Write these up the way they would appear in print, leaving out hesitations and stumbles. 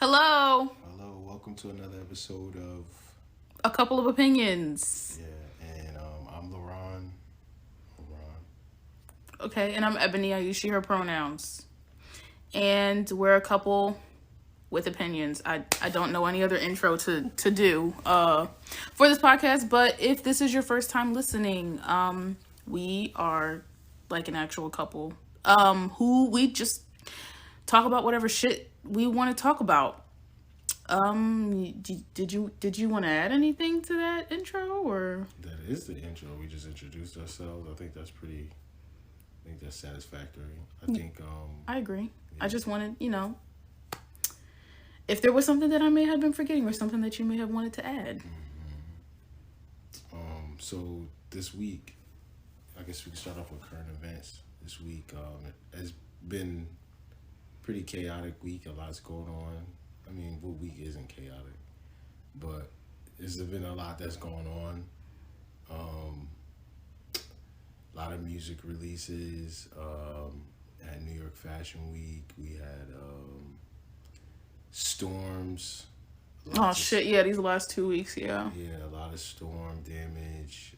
Hello. Hello, welcome to another episode of A couple of opinions. and I'm LaRon. Okay, and I'm Ebony. I use she, her pronouns. And we're a couple with opinions. I don't know any other intro to do for this podcast, but if this is your first time listening, we are like an actual couple who we just talk about whatever shit we want to talk about. Did you want to add anything to that intro, or? That is the intro. We just introduced ourselves. I think that's satisfactory. I agree. Yeah. I just wanted, if there was something that I may have been forgetting or something that you may have wanted to add. So this week, I guess we can start off with current events. This week has been pretty chaotic week. A lot's going on. I mean, what week isn't chaotic? But there's been a lot that's going on. A lot of music releases. At New York Fashion Week, we had storms. Oh shit! Yeah, these last 2 weeks. Yeah. Yeah, a lot of storm damage.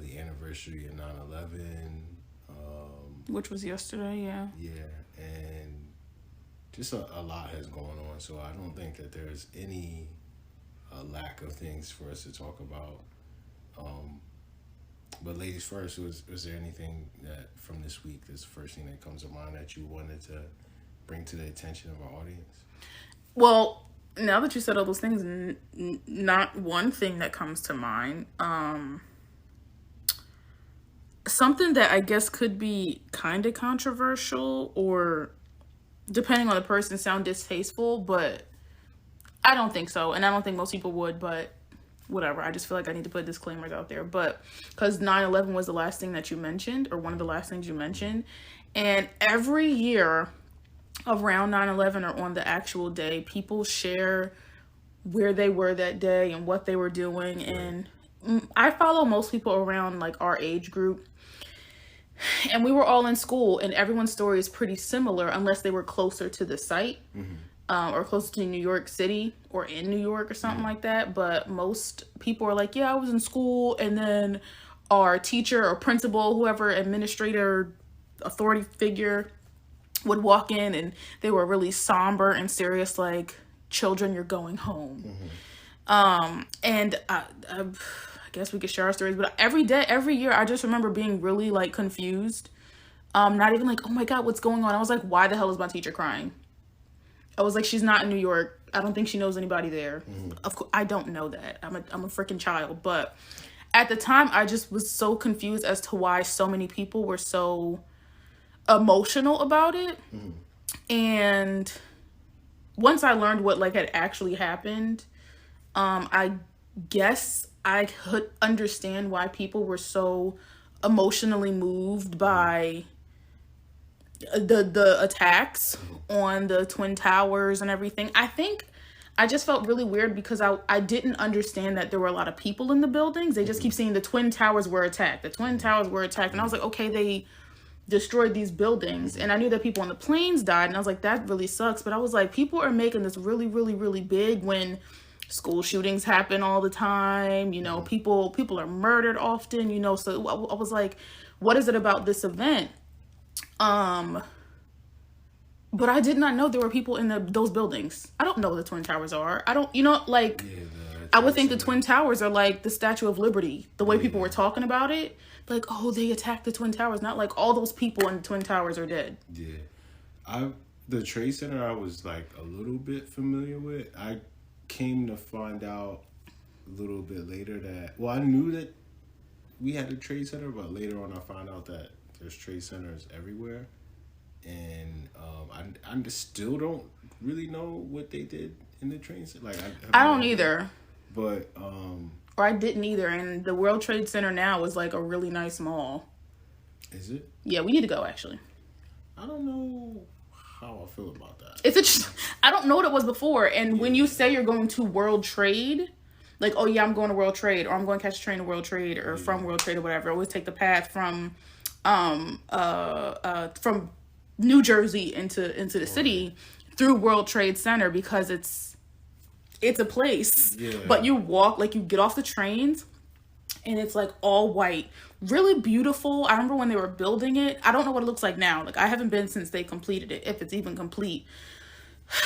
The anniversary of 9/11. Which was yesterday. Yeah. Yeah, and just a lot has gone on. So I don't think that there's any lack of things for us to talk about. But ladies first, was there anything that from this week, this first thing that comes to mind that you wanted to bring to the attention of our audience? Well, now that you said all those things, not one thing that comes to mind. Something that I guess could be kind of controversial or, depending on the person, sound distasteful, but I don't think so. And I don't think most people would, but whatever. I just feel like I need to put disclaimers out there. But because 9/11 was the last thing that you mentioned, or one of the last things you mentioned. And every year around 9/11 or on the actual day, people share where they were that day and what they were doing. And I follow most people around like our age group. And we were all in school, and everyone's story is pretty similar unless they were closer to the site. Or closer to New York City or in New York or something like that. But most people are like, yeah, I was in school, and then our teacher or principal, whoever, administrator, authority figure would walk in, and they were really somber and serious, like, children, you're going home. And I guess we could share our stories, but every year, I just remember being really, like, confused. Not even like, oh my God, what's going on? I was like, why the hell is my teacher crying? I was like, she's not in New York. I don't think she knows anybody there. Of course, I don't know that. I'm a freaking child. But at the time, I just was so confused as to why so many people were so emotional about it. And once I learned what like had actually happened, I guess I could understand why people were so emotionally moved by the attacks on the Twin Towers and everything. I think I just felt really weird because I didn't understand that there were a lot of people in the buildings. They just keep saying the Twin Towers were attacked. The Twin Towers were attacked. And I was like, okay, they destroyed these buildings. And I knew that people on the planes died. And I was like, that really sucks. But I was like, people are making this really, really, really big when school shootings happen all the time. You know, people are murdered often, you know. So I was like, what is it about this event? But I did not know there were people in those buildings. I don't know what the Twin Towers are. I don't, like, I would think the Twin Towers are like the Statue of Liberty. The way people were talking about it, like, oh, they attacked the Twin Towers. Not like all those people in the Twin Towers are dead. Yeah. The Trade Center I was like a little bit familiar with. I came to find out a little bit later that, well, I knew that we had a Trade Center, but later on I found out that there's Trade Centers everywhere. And I still don't really know what they did in the Trade Center. Like I don't either. But or I didn't either. And the World Trade Center now is like a really nice mall. Is it? Yeah, we need to go actually. I don't know how I feel about that. I don't know what it was before. And when you say you're going to World Trade, like, oh yeah, I'm going to World Trade, or I'm going to catch a train to World Trade, or from World Trade or whatever. I always take the path from New Jersey into the city through World Trade Center because it's a place. Yeah. But you walk, like you get off the trains and it's like all white. Really beautiful. I remember when they were building it. I don't know what it looks like now. Like I haven't been since they completed it, if it's even complete.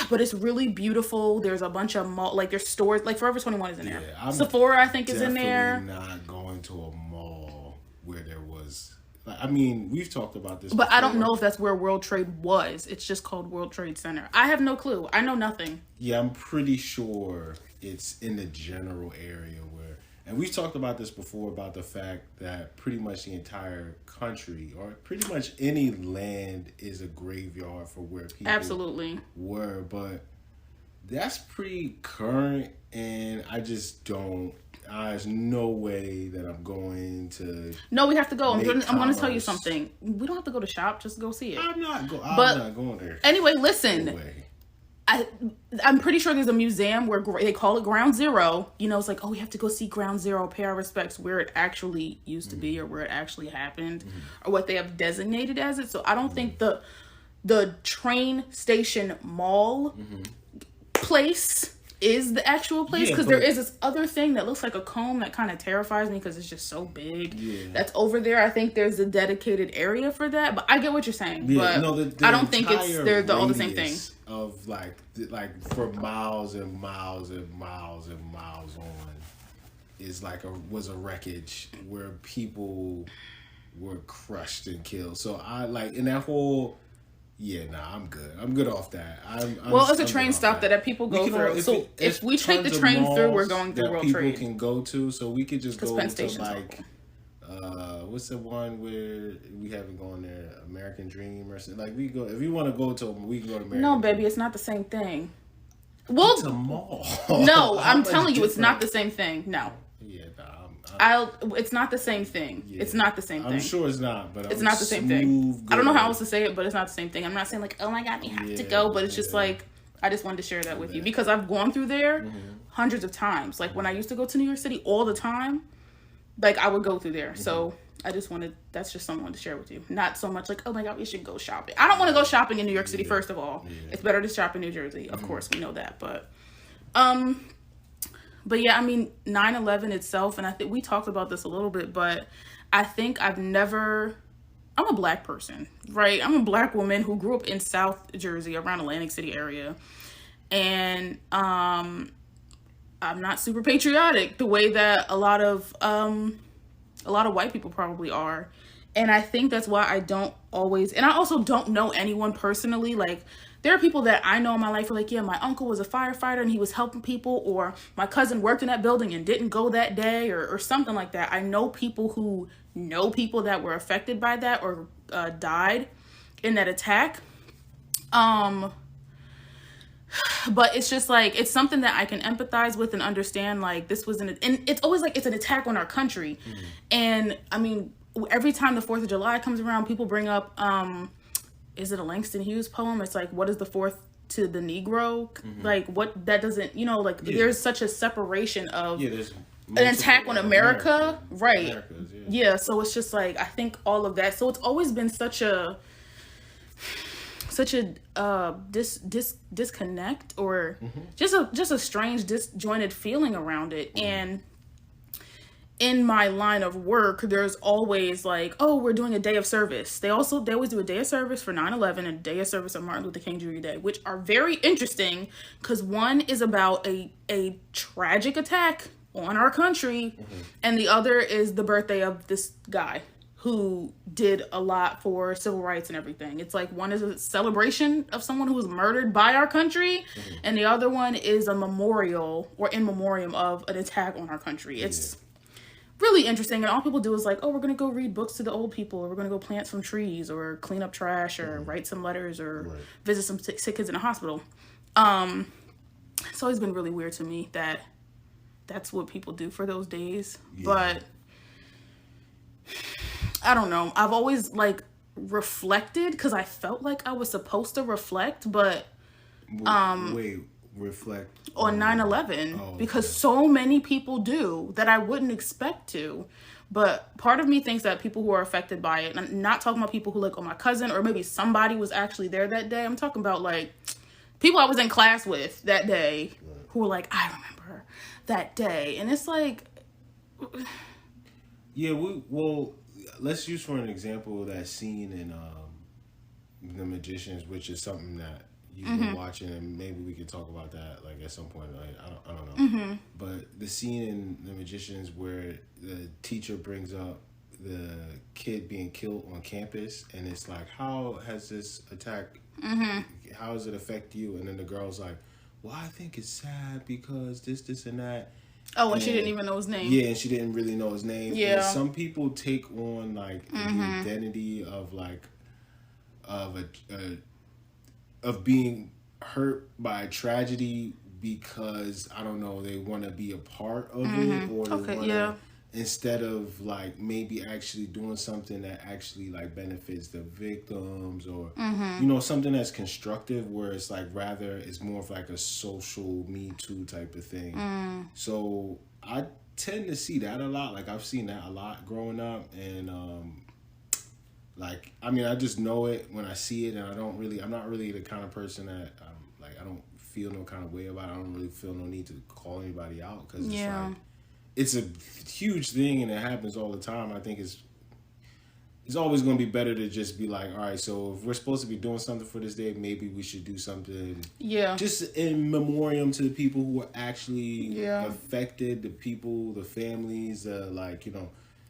But it's really beautiful. There's a bunch of like there's stores, like Forever 21 is in there. I'm Sephora I think is in there. Not going to a mall where there was. I mean, we've talked about this. But before. I don't know if that's where World Trade was. It's just called World Trade Center. I have no clue. I know nothing. Yeah, I'm pretty sure it's in the general area where. And we've talked about this before about the fact that pretty much the entire country or pretty much any land is a graveyard for where people absolutely were. But that's pretty current, and I just don't. There's no way that I'm going to. No, we have to go. I'm going to tell you something. We don't have to go to shop. Just go see it. I'm not going there. Anyway, listen. No way. I'm pretty sure there's a museum where they call it Ground Zero. You know, it's like, oh, we have to go see Ground Zero, pay our respects where it actually used to be or where it actually happened or what they have designated as it. So I don't think the train station mall place is the actual place because there is this other thing that looks like a comb that kind of terrifies me because it's just so big. That's over there. I think there's a dedicated area for that, but I get what you're saying. But no, I don't think they're all the same thing. Of like for miles and miles and miles and miles on is was a wreckage where people were crushed and killed. So I like in that whole. Yeah, I'm good. I'm good off that. It's a train stop that people go through. If we take the train through, we're going through World Trade. People can go to, so we could just go to like, what's the one where we haven't gone there? American Dream or something. Like we go if you want to go to, we can go to American. No, baby, it's not the same thing. Well, it's a mall. No, I'm telling you, it's not the same thing. No. Yeah, it's not the same thing. Yeah. It's not the same thing. I'm sure it's not, but it's not the same thing. I don't know how else to say it, but it's not the same thing. I'm not saying like, oh my God, we have to go, but it's just like, I just wanted to share that with you because I've gone through there hundreds of times. Like when I used to go to New York City all the time, like I would go through there. So that's just something I wanted to share with you. Not so much like, oh my God, we should go shopping. I don't want to go shopping in New York City, first of all. It's better to shop in New Jersey. Of course, we know that, But yeah, I mean, 9/11 itself, and I think we talked about this a little bit, but I think I'm a Black person, right? I'm a Black woman who grew up in South Jersey, around Atlantic City area. And I'm not super patriotic the way that a lot of white people probably are. And I think that's why I don't always, and I also don't know anyone personally. Like, there are people that I know in my life who are like, yeah, my uncle was a firefighter and he was helping people, or my cousin worked in that building and didn't go that day, or something like that. I know people who know people that were affected by that or died in that attack. But it's just like, it's something that I can empathize with and understand. Like, this was and it's always like, it's an attack on our country. And I mean, every time the 4th of July comes around, people bring up, is it a Langston Hughes poem? It's like, what is the 4th to the Negro? Like, what, that doesn't, there's such a separation of an attack on America. Right. Yeah. So it's just like, I think all of that. So it's always been such a disconnect or just a strange disjointed feeling around it. And in my line of work, there's always like, oh, we're doing a day of service. They always do a day of service for 9/11 and a day of service on Martin Luther King Jr. Day, which are very interesting because one is about a tragic attack on our country, and the other is the birthday of this guy who did a lot for civil rights and everything. It's like, one is a celebration of someone who was murdered by our country, and the other one is a memorial or in memoriam of an attack on our country. It's really interesting, and all people do is like, oh, we're gonna go read books to the old people, or we're gonna go plant some trees, or clean up trash, or write some letters, or visit some sick kids in a hospital. It's always been really weird to me that that's what people do for those days. But I don't know, I've always like reflected because I felt like I was supposed to reflect, but reflect on 9/11 because so many people do that I wouldn't expect to. But part of me thinks that people who are affected by it, and I'm not talking about people who like, oh, my cousin or maybe somebody was actually there that day. I'm talking about like people I was in class with that day who were like, I remember that day. And it's like, Yeah, well, let's use for an example that scene in The Magicians, which is something that you've been watching, and maybe we could talk about that like at some point. Like I don't know, but the scene in The Magicians where the teacher brings up the kid being killed on campus, and it's like, how has this attack? How does it affect you? And then the girl's like, well, I think it's sad because this and that. oh, and she didn't even know his name. Yeah, and she didn't really know his name. Yeah. And some people take on like the identity of like of being hurt by a tragedy because I don't know, they want to be a part of it, or they want to, instead of like maybe actually doing something that actually like benefits the victims, or you know, something that's constructive, where it's like rather it's more of like a social Me Too type of thing. So I tend to see that a lot. Like I've seen that a lot growing up, and like, I mean, I just know it when I see it, and I'm not really the kind of person that like, I don't feel no kind of way about it. I don't really feel no need to call anybody out, because it's like, it's a huge thing and it happens all the time. I think it's always going to be better to just be like, all right, so if we're supposed to be doing something for this day, maybe we should do something just in memoriam to the people who were actually affected, the families, like, you know,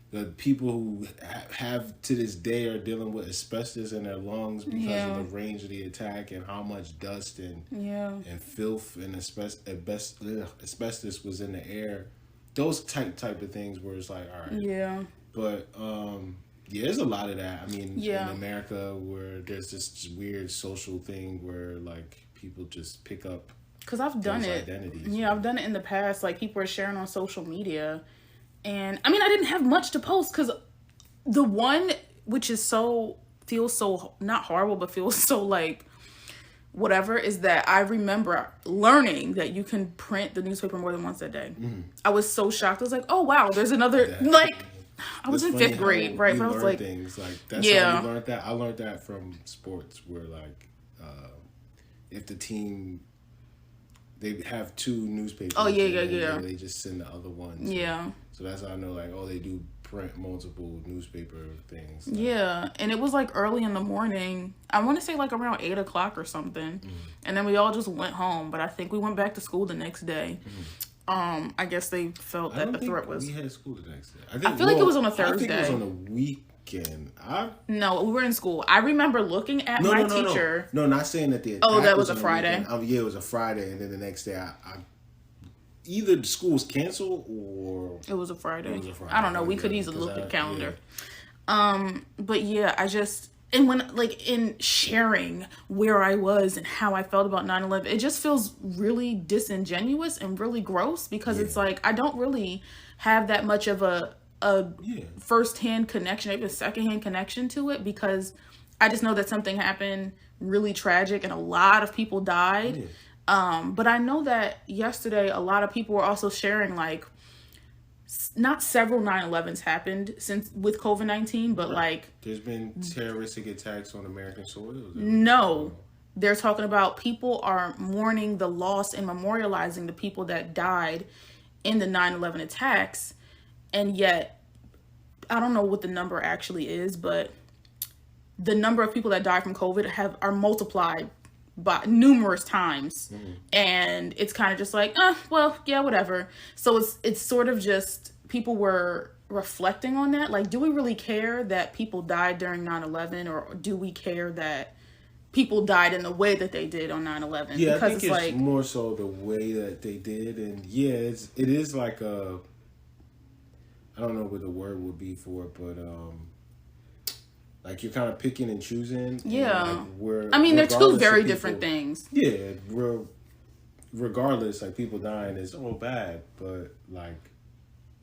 the people who have to this day are dealing with asbestos in their lungs because of the range of the attack, and how much dust and filth and asbestos was in the air. Those type of things where it's like, all right. But there's a lot of that. I mean, in America, where there's this weird social thing where like people just pick up, because I've done it. Identities. I've done it in the past. Like, people are sharing on social media. And I mean, I didn't have much to post, because the one which is feels so not horrible, but feels so like whatever, is that I remember learning that you can print the newspaper more than once a day. I was so shocked. I was like, oh wow, there's another, like, I was in 5th grade, right? But I was like, things like that's how you learned that. I learned that from sports, where like if the team, they have 2 newspapers. Oh yeah. They just send the other ones. So that's how I know, like, they do print multiple newspaper things. Like. And it was like early in the morning. I want to say like around 8 o'clock or something. And then we all just went home. But I think we went back to school the next day. I guess they felt that the threat was. We had school the next day. I feel like it was on a Thursday. I think it was on a weekend. No, we were in school. I remember looking at my teacher. No, not saying that the attack that was a Friday. Yeah, it was a Friday, and then the next day I either the school was canceled or it was a Friday. I don't know. We could easily look at the calendar. But yeah, I just, and when, like, in sharing where I was and how I felt about 9/11, it just feels really disingenuous and really gross, because it's like, I don't really have that much of a first-hand connection, maybe a second-hand connection to it, because I just know that something happened really tragic and a lot of people died. But I know that yesterday a lot of people were also sharing, like, not several 9/11s happened since with COVID-19, but like there's been terroristic attacks on American soil. No, they're talking about people are mourning the loss and memorializing the people that died in the 9/11 attacks, and yet I don't know what the number actually is, but the number of people that died from COVID are multiplied by numerous times. And it's kind of just like, well, yeah, whatever. So it's sort of just, people were reflecting on that. Like, do we really care that people died during 9/11, or do we care that people died in the way that they did on 9/11? Yeah, because I think it's like, more so the way that they did. And yeah, it is like a, I don't know what the word would be for it, but like, you're kind of picking and choosing. Yeah. And, like, I mean, they're 2 very different things. Yeah, regardless, like, people dying is all bad, but like,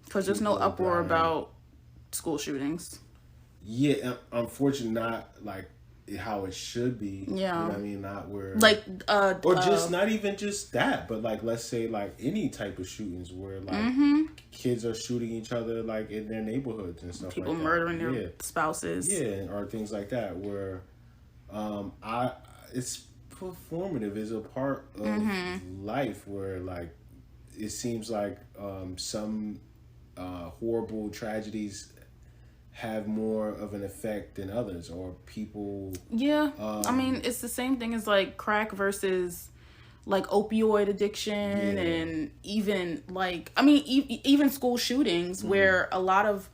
because there's no uproar about school shootings. Yeah, unfortunately, not like how it should be. Yeah. You know what I mean? Not where, like, or just not even just that, but like, let's say like any type of shootings where like kids are shooting each other like in their neighborhoods and stuff. People like murdering their spouses. Yeah, or things like that where it's performative. It's a part of life where, like, it seems like some horrible tragedies have more of an effect than others, or people. Yeah, I mean, it's the same thing as like crack versus like opioid addiction, and even like, I mean, even school shootings where a lot of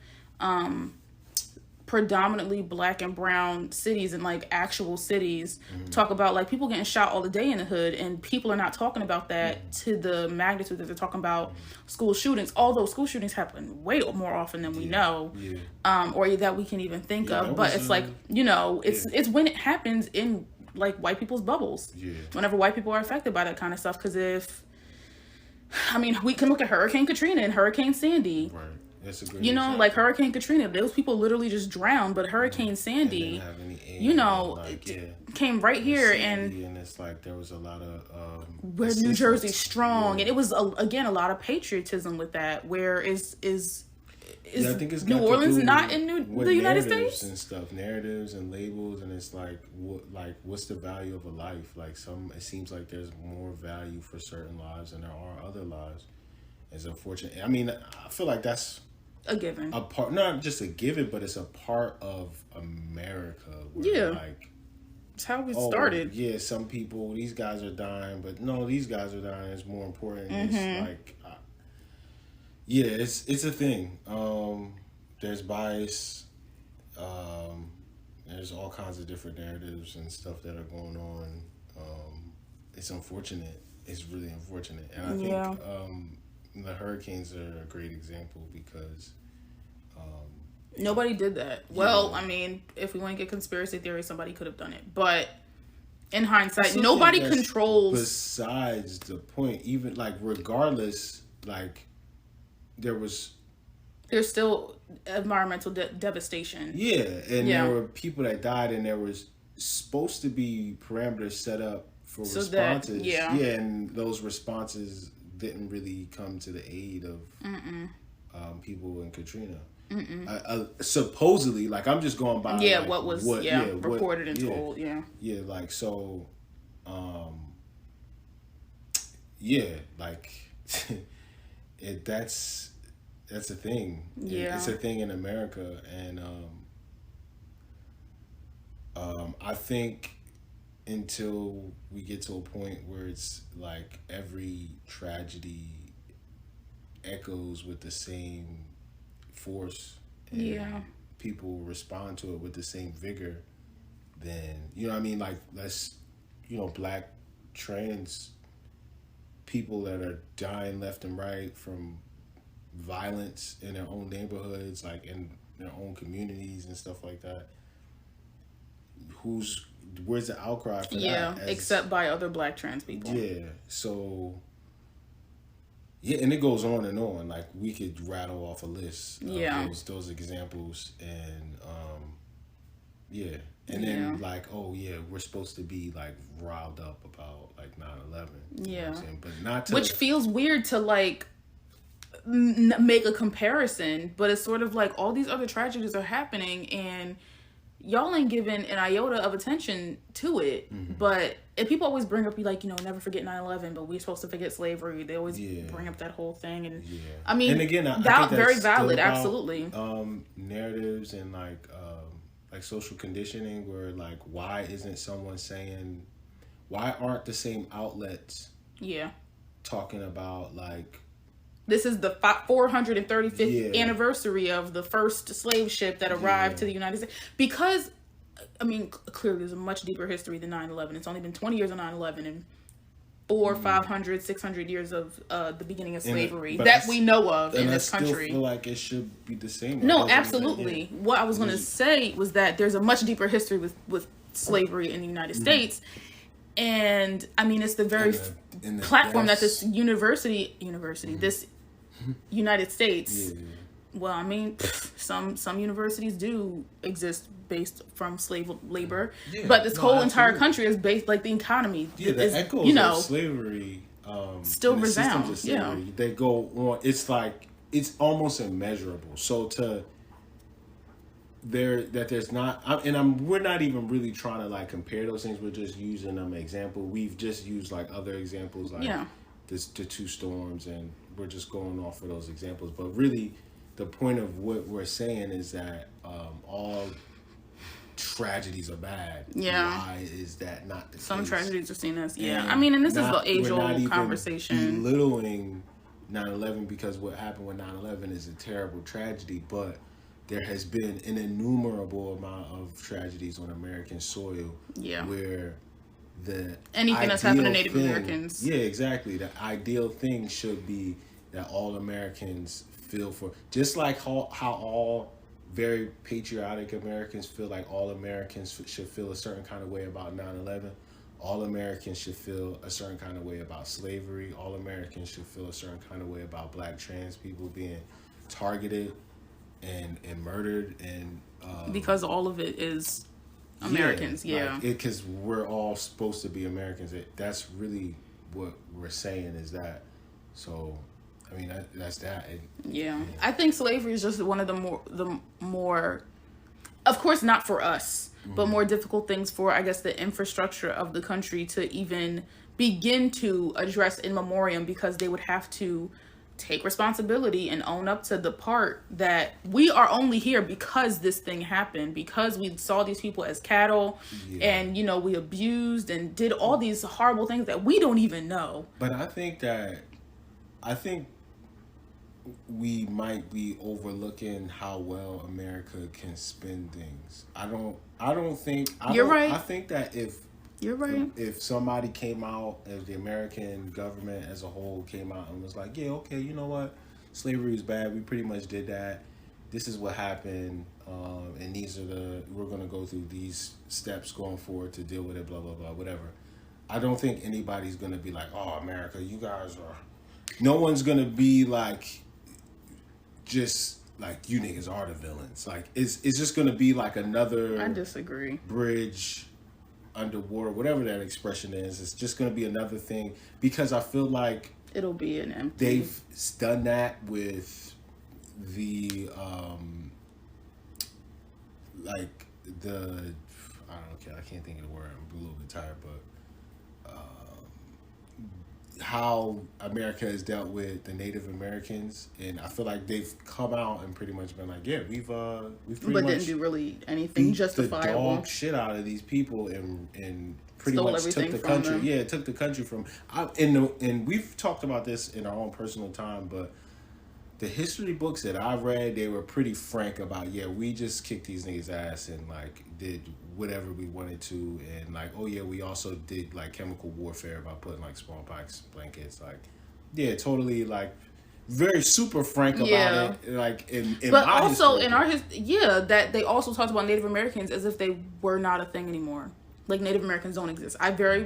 predominantly black and brown cities and like actual cities talk about like people getting shot all the day in the hood, and people are not talking about that to the magnitude that they're talking about school shootings, although school shootings happen way more often than we know, or that we can even think of. But it's like, you know, it's when it happens in like white people's bubbles, whenever white people are affected by that kind of stuff. Because if, I mean, we can look at Hurricane Katrina and Hurricane Sandy. Right. That's a great you know, example. like Hurricane Katrina, those people literally just drowned, but Hurricane Sandy, you know, like, came right here, and it's like there was a lot of where New Jersey's strong, and it was again a lot of patriotism with that. Where is I think it's New Orleans not in the United States and stuff, narratives and labels, and it's like what's the value of a life? Like it seems like there's more value for certain lives than there are other lives. It's unfortunate. I mean, I feel like that's a given. A part, not just a given, but it's a part of America. Where like, it's how we started. Yeah, some people, these guys are dying, but no, these guys are dying. It's more important. It's like, it's a thing. There's bias. There's all kinds of different narratives and stuff that are going on. It's unfortunate. It's really unfortunate, and I think the hurricanes are a great example because nobody did that. Well, I mean, if we want to get conspiracy theory, somebody could have done it. But in hindsight, nobody controls. Besides the point, even like regardless, like there's still environmental devastation. Yeah, and there were people that died, and there was supposed to be parameters set up for responses. And those responses didn't really come to the aid of people in Katrina. Supposedly, like I'm just going by what was reported and told. Like so, like that's a thing. It's a thing in America, and I think until we get to a point where it's like every tragedy echoes with the same force, and people respond to it with the same vigor, then, you know what I mean, like, let's, you know, black trans people that are dying left and right from violence in their own neighborhoods, like in their own communities and stuff like that. Where's the outcry for that? Except by other black trans people. So and it goes on and on. Like we could rattle off a list of those examples, and and then like, we're supposed to be like riled up about like 9/11. You know what I'm saying? But not to, which feels weird to like make a comparison, but it's sort of like all these other tragedies are happening and y'all ain't giving an iota of attention to it. But if people always bring up, like, you know, never forget 9/11, but we're supposed to forget slavery, they always bring up that whole thing. And I mean, and again, I think that's very valid, absolutely. Narratives and like social conditioning, where like, why isn't someone saying, why aren't the same outlets talking about like, this is the 435th anniversary of the first slave ship that arrived to the United States. Because, I mean, clearly there's a much deeper history than 9/11. It's only been 20 years of 9/11 and 400, 500, 600 years of the beginning of slavery that we know of in this country. I still feel like it should be the same. No, absolutely. What I was going to say was that there's a much deeper history with slavery in the United States. And, I mean, it's the very platform that this university, this United States, well, I mean, some universities do exist based from slave labor, but this whole entire country is based, like the economy. The echoes of slavery still resound. They go on. It's like, it's almost immeasurable. So there's not, we're not even really trying to like compare those things. We're just using them example. We've just used like other examples, like the two storms, and we're just going off of those examples. But really, the point of what we're saying is that all tragedies are bad. Why is that not the case? Some tragedies are seen as I mean, and this is the age-old conversation. Belittling 9/11 because what happened with 9/11 is a terrible tragedy, but there has been an innumerable amount of tragedies on American soil where anything that's happened to Native Americans. Yeah, exactly. The ideal thing should be that all Americans feel for, just like how all very patriotic Americans feel like all Americans should feel a certain kind of way about 9/11. All Americans should feel a certain kind of way about slavery. All Americans should feel a certain kind of way about black trans people being targeted and murdered, and because all of it is Americans, because we're all supposed to be Americans. That's really what we're saying is that. So, I mean, that's that. I think slavery is just one of the more, of course, not for us, but more difficult things for, I guess, the infrastructure of the country to even begin to address in memoriam, because they would have to take responsibility and own up to the part that we are only here because this thing happened, because we saw these people as cattle, and we abused and did all these horrible things that we don't even know. But I think we might be overlooking how well America can spend things. You're right. I think that you're right. If somebody came out, if the American government as a whole came out and was like, yeah, okay, you know what? Slavery is bad. We pretty much did that. This is what happened. And we're going to go through these steps going forward to deal with it, blah, blah, blah, whatever. I don't think anybody's going to be like, oh, America, you guys are... No one's going to be like, just like, you niggas are the villains. Like, it's just going to be like another... I disagree. Bridge underwater, whatever that expression is. It's just going to be another thing, because I feel like it'll be an empty. They've done that with the like the I can't think of the word. I'm a little bit tired, but how America has dealt with the Native Americans, and I feel like they've come out and pretty much been like, yeah, we've pretty much didn't do really anything justifiable. The dog shit out of these people and pretty much took the country. Them. Yeah, it took the country from. And we've talked about this in our own personal time, but the history books that I've read, they were pretty frank about, yeah, we just kicked these niggas' ass and like did whatever we wanted to, and like, oh yeah, we also did like chemical warfare by putting like smallpox blankets, like, yeah, totally, like very super frank about it, like in but my also history. In our that they also talked about Native Americans as if they were not a thing anymore. Like, Native Americans don't exist. I very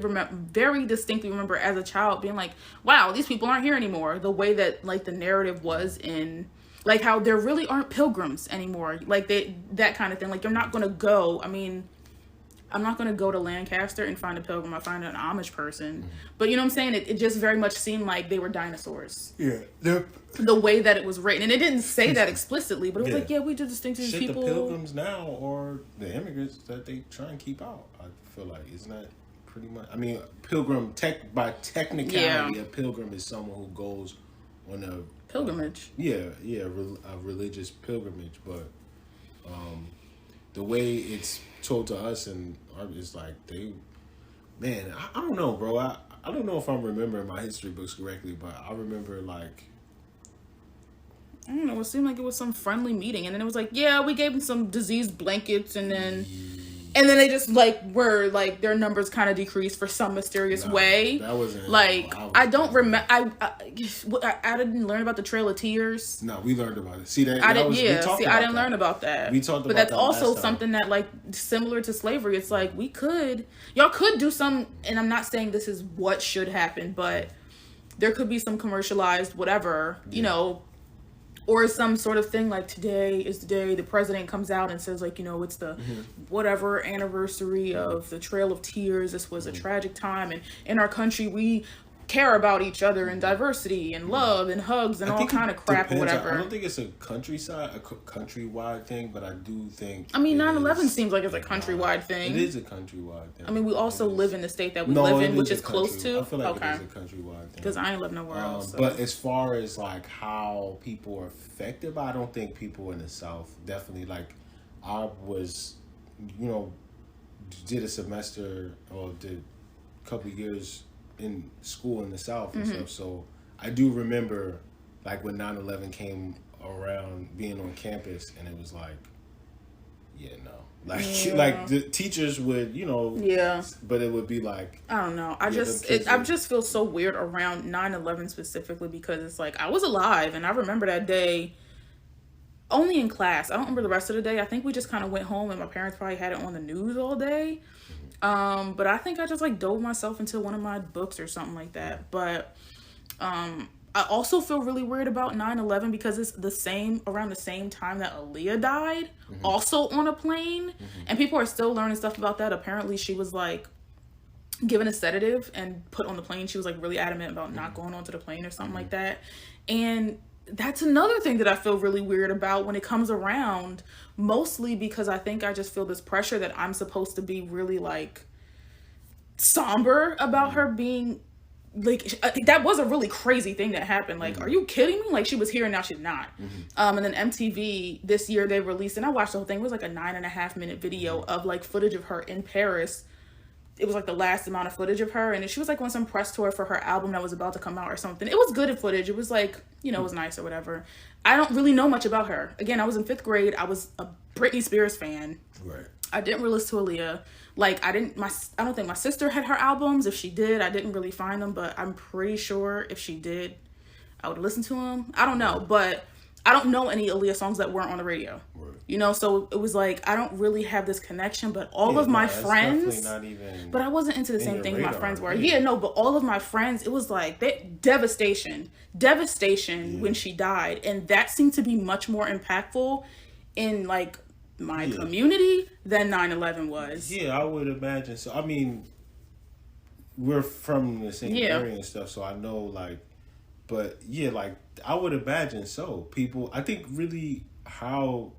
distinctly remember as a child being like, wow, these people aren't here anymore. The way that, like, the narrative was in, like, how there really aren't pilgrims anymore. Like, that kind of thing. Like, you're not going to go, I mean, I'm not going to go to Lancaster and find a pilgrim. I find an Amish person. Mm-hmm. But you know what I'm saying? It just very much seemed like they were dinosaurs. Yeah. The way that it was written. And it didn't say that explicitly, but it was like, yeah, we do distinct these people. The pilgrims now or the immigrants that they try and keep out, I feel like. Isn't that pretty much... I mean, by technicality, a pilgrim is someone who goes on a... pilgrimage. A religious pilgrimage. But the way it's told to us, and it's like I don't know, bro. I don't know if I'm remembering my history books correctly, but I remember like, I don't know, it seemed like it was some friendly meeting, and then it was like, yeah, we gave them some diseased blankets, and then they just like were like their numbers kind of decreased for some mysterious way. That wasn't like I don't remember. I didn't learn about the Trail of Tears. No, we learned about it. See that I didn't. I didn't learn about that. We talked about but that's that also something that like similar to slavery. It's like y'all could do some, and I'm not saying this is what should happen, but there could be some commercialized whatever, you know. Or some sort of thing like today is the day the president comes out and says like, you know, it's the whatever anniversary of the Trail of Tears. This was a tragic time. And in our country, we care about each other and diversity and love and hugs and all kind of crap or whatever. I don't think it's a countrywide thing, but I do think. I mean, 9/11 seems like it's a countrywide thing. It is a countrywide thing. I mean, we also live in the state that we live in, which is close to. I feel like it is a countrywide thing. Because I ain't live nowhere else. So. But as far as like how people are affected by, I don't think people in the South definitely like. I was, did a semester or did a couple of years in school in the South and stuff. So I do remember like when 9/11 came around, being on campus, and it was like, like the teachers would, but it would be like, I don't know. I just feel so weird around 9/11 specifically because it's like I was alive and I remember that day. Only in class. I don't remember the rest of the day. I think we just kind of went home and my parents probably had it on the news all day. But I think I just like dove myself into one of my books or something like that. But I also feel really weird about 9/11 because it's around the same time that Aaliyah died, also on a plane. And people are still learning stuff about that. Apparently she was like given a sedative and put on the plane. She was like really adamant about not going onto the plane or something like that. And that's another thing that I feel really weird about when it comes around, mostly because I think I just feel this pressure that I'm supposed to be really like somber about her being like, that was a really crazy thing that happened. Like, are you kidding me? Like, she was here and now she's not. And then MTV this year, they released, and I watched the whole thing. It was like a 9.5-minute video of like footage of her in Paris. It was like the last amount of footage of her, and she was like on some press tour for her album that was about to come out or something. It was good footage. It was like, it was nice or whatever. I don't really know much about her. Again, I was in 5th grade. I was a Britney Spears fan. Right. I didn't really listen to Aaliyah. Like, I don't think my sister had her albums. If she did, I didn't really find them, but I'm pretty sure if she did, I would listen to them. I don't know, but I don't know any Aaliyah songs that weren't on the radio. Right. So it was like, I don't really have this connection, but all of my friends, not even but I wasn't into the same thing radar, my friends were. right? Yeah, no, but all of my friends, it was like devastation when she died. And that seemed to be much more impactful in like my community than 9/11 was. Yeah, I would imagine so. I mean, we're from the same area and stuff, so I know like, but yeah, like I would imagine so. People, I think really how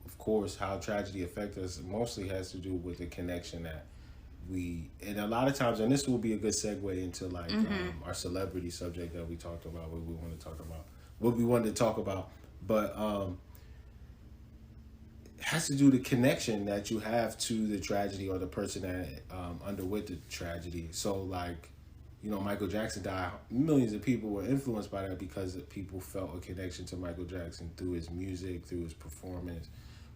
tragedy affects us mostly has to do with the connection that and a lot of times, and this will be a good segue into like our celebrity subject that we talked about, what we wanted to talk about, but it has to do with the connection that you have to the tragedy or the person that underwent the tragedy. So like, Michael Jackson died. Millions of people were influenced by that because people felt a connection to Michael Jackson through his music, through his performance,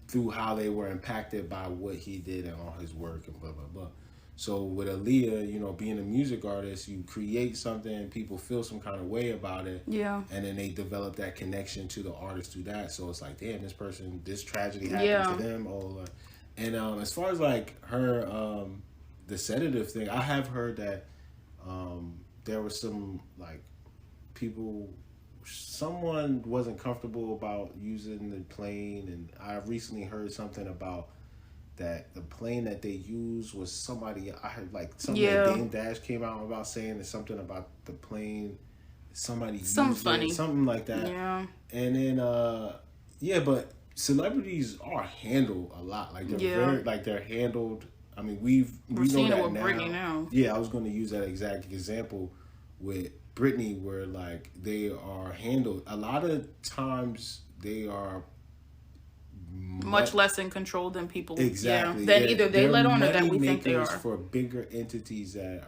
through how they were impacted by what he did and all his work and blah, blah, blah. So with Aaliyah, being a music artist, you create something, people feel some kind of way about it. Yeah. And then they develop that connection to the artist through that. So it's like, damn, this tragedy happened to them. And as far as like her, the sedative thing, I have heard that there was some like someone wasn't comfortable about using the plane, and I recently heard something about that the plane that they used was somebody. I heard like something that Dame Dash came out about saying that something about the plane, somebody something like that. Yeah. And then but celebrities are handled a lot. Like they're handled. I mean, we know that with Britney now. Yeah, I was going to use that exact example with Britney, where like they are handled. A lot of times they are much less in control than people. Exactly. Then either they let on or that we think they are. For bigger entities that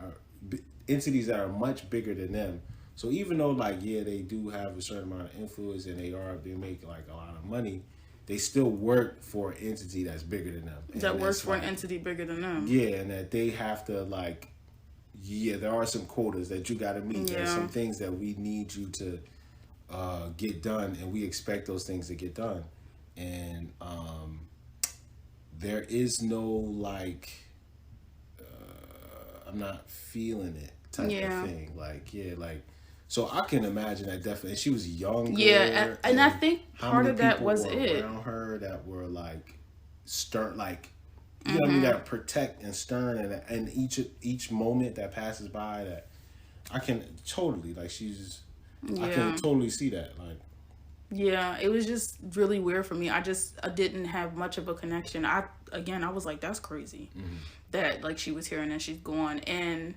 are much bigger than them. So even though like they do have a certain amount of influence and they make like a lot of money, they still work for an entity that's bigger than them. That works for an entity bigger than them. Yeah, and that they have to like, there are some quotas that you got to meet. Yeah. There's some things that we need you to get done, and we expect those things to get done. And there is no like, I'm not feeling it type of thing. Like, so I can imagine that definitely. And she was younger. Yeah, and I think part of that was it. Around her that were like stern, like you know what I mean, that protect and stern, and each moment that passes by, that I can totally like she's. I Yeah. can totally see that. Like, Yeah, it was just really weird for me. I didn't have much of a connection. I was like, that's crazy that like she was here and then she's gone. And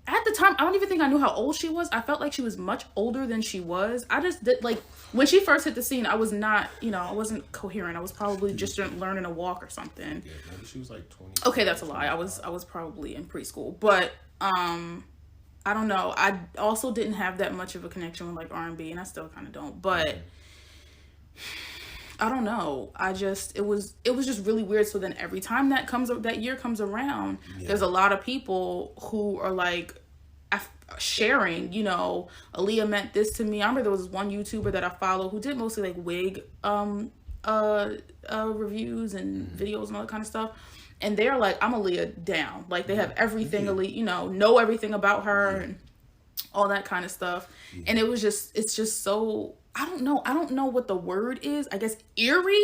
at the time, I don't even think I knew how old she was. I felt like she was much older than she was. I just did like when she first hit the scene, I was not, I wasn't coherent. I was probably just learning to walk or something. yeah, maybe she was like 20. Okay, that's a lie. I was probably in preschool, but I don't know. I also didn't have that much of a connection with like R&B, and I still kind of don't. But I don't know. It was just really weird. So then every time that year comes around, there's a lot of people who are like sharing, Aaliyah meant this to me. I remember there was one YouTuber that I follow who did mostly like wig reviews and videos and all that kind of stuff. And they're like, I'm Aaliyah down. Like they have everything Aaliyah, know everything about her and all that kind of stuff. And it's just so, I don't know what the word is. I guess eerie,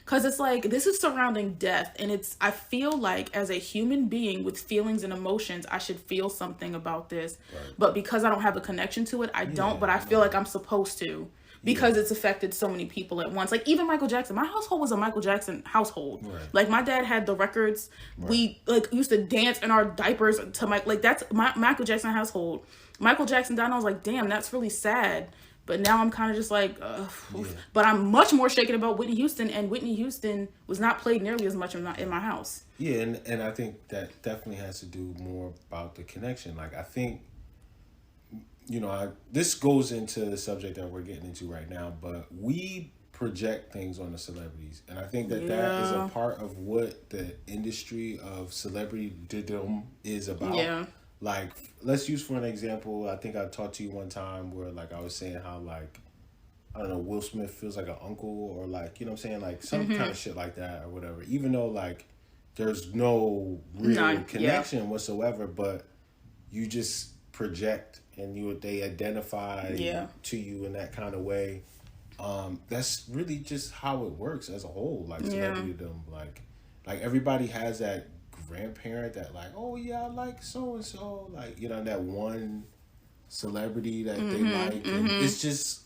because it's like this is surrounding death, and I feel like as a human being with feelings and emotions, I should feel something about this. Right. But because I don't have a connection to it, I don't. But I feel like I'm supposed to, because it's affected so many people at once. Like even Michael Jackson. My household was a Michael Jackson household. Right. Like my dad had the records. Right. We like used to dance in our diapers to that's my Michael Jackson household. Michael Jackson died, and I was like, damn, that's really sad. But now I'm kind of just like, but I'm much more shaken about Whitney Houston, and Whitney Houston was not played nearly as much in my house. Yeah, and I think that definitely has to do more about the connection. Like I think, this goes into the subject that we're getting into right now, but we project things on the celebrities, and I think that is a part of what the industry of celebritydom is about. Yeah. Like, let's use for an example, I think I talked to you one time where, like, I was saying how, like, I don't know, Will Smith feels like an uncle, or, like, you know what I'm saying? Like, some kind of shit like that or whatever. Even though, like, there's no real connection whatsoever, but you just project and they identify to you in that kind of way. That's really just how it works as a whole, like, celebritydom. Like, everybody has that grandparent that like, oh yeah, I like so and so, like, that one celebrity that they like, and it's just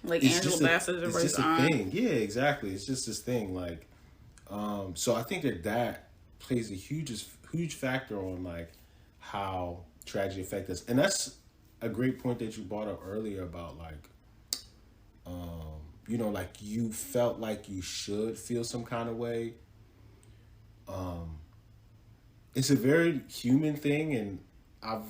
like Angela Bassett. It's just a thing. Yeah, exactly. It's just this thing. Like, so I think that plays a huge factor on like how tragedy affects us, and that's a great point that you brought up earlier about like, like you felt like you should feel some kind of way. It's a very human thing, and I've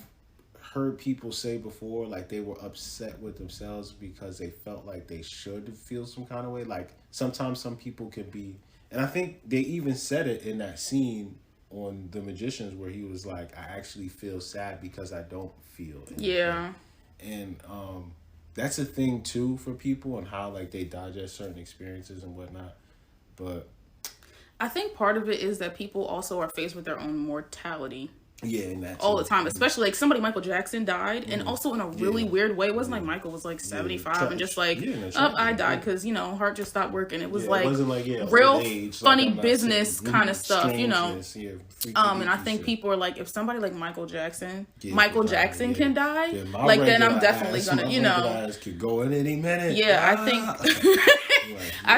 heard people say before, like, they were upset with themselves because they felt like they should feel some kind of way. Like, sometimes some people could be, and I think they even said it in that scene on The Magicians where he was like, I actually feel sad because I don't feel anything. Yeah. And that's a thing, too, for people, and how, like, they digest certain experiences and whatnot. But I think part of it is that people also are faced with their own mortality. Yeah, and that all the time, especially like Michael Jackson died, and also in a really weird way. It wasn't like Michael was like 75 and just like, I died because heart just stopped working. It was like, it wasn't like real age, funny like business kind of stuff, and I think people are like, if somebody like Michael Jackson can die, like then I'm definitely gonna, could go in any minute. Yeah, I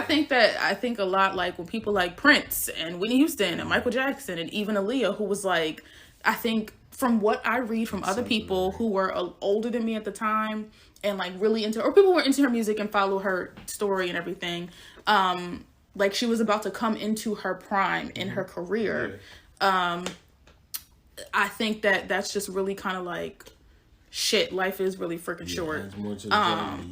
think I think a lot like when people like Prince and Whitney Houston and Michael Jackson and even Aaliyah, who was like, I think from what I read from other people who were older than me at the time and like really into, or people who were into her music and follow her story and everything, like she was about to come into her prime in her career. I think that's just really kind of like, shit, life is really freaking short.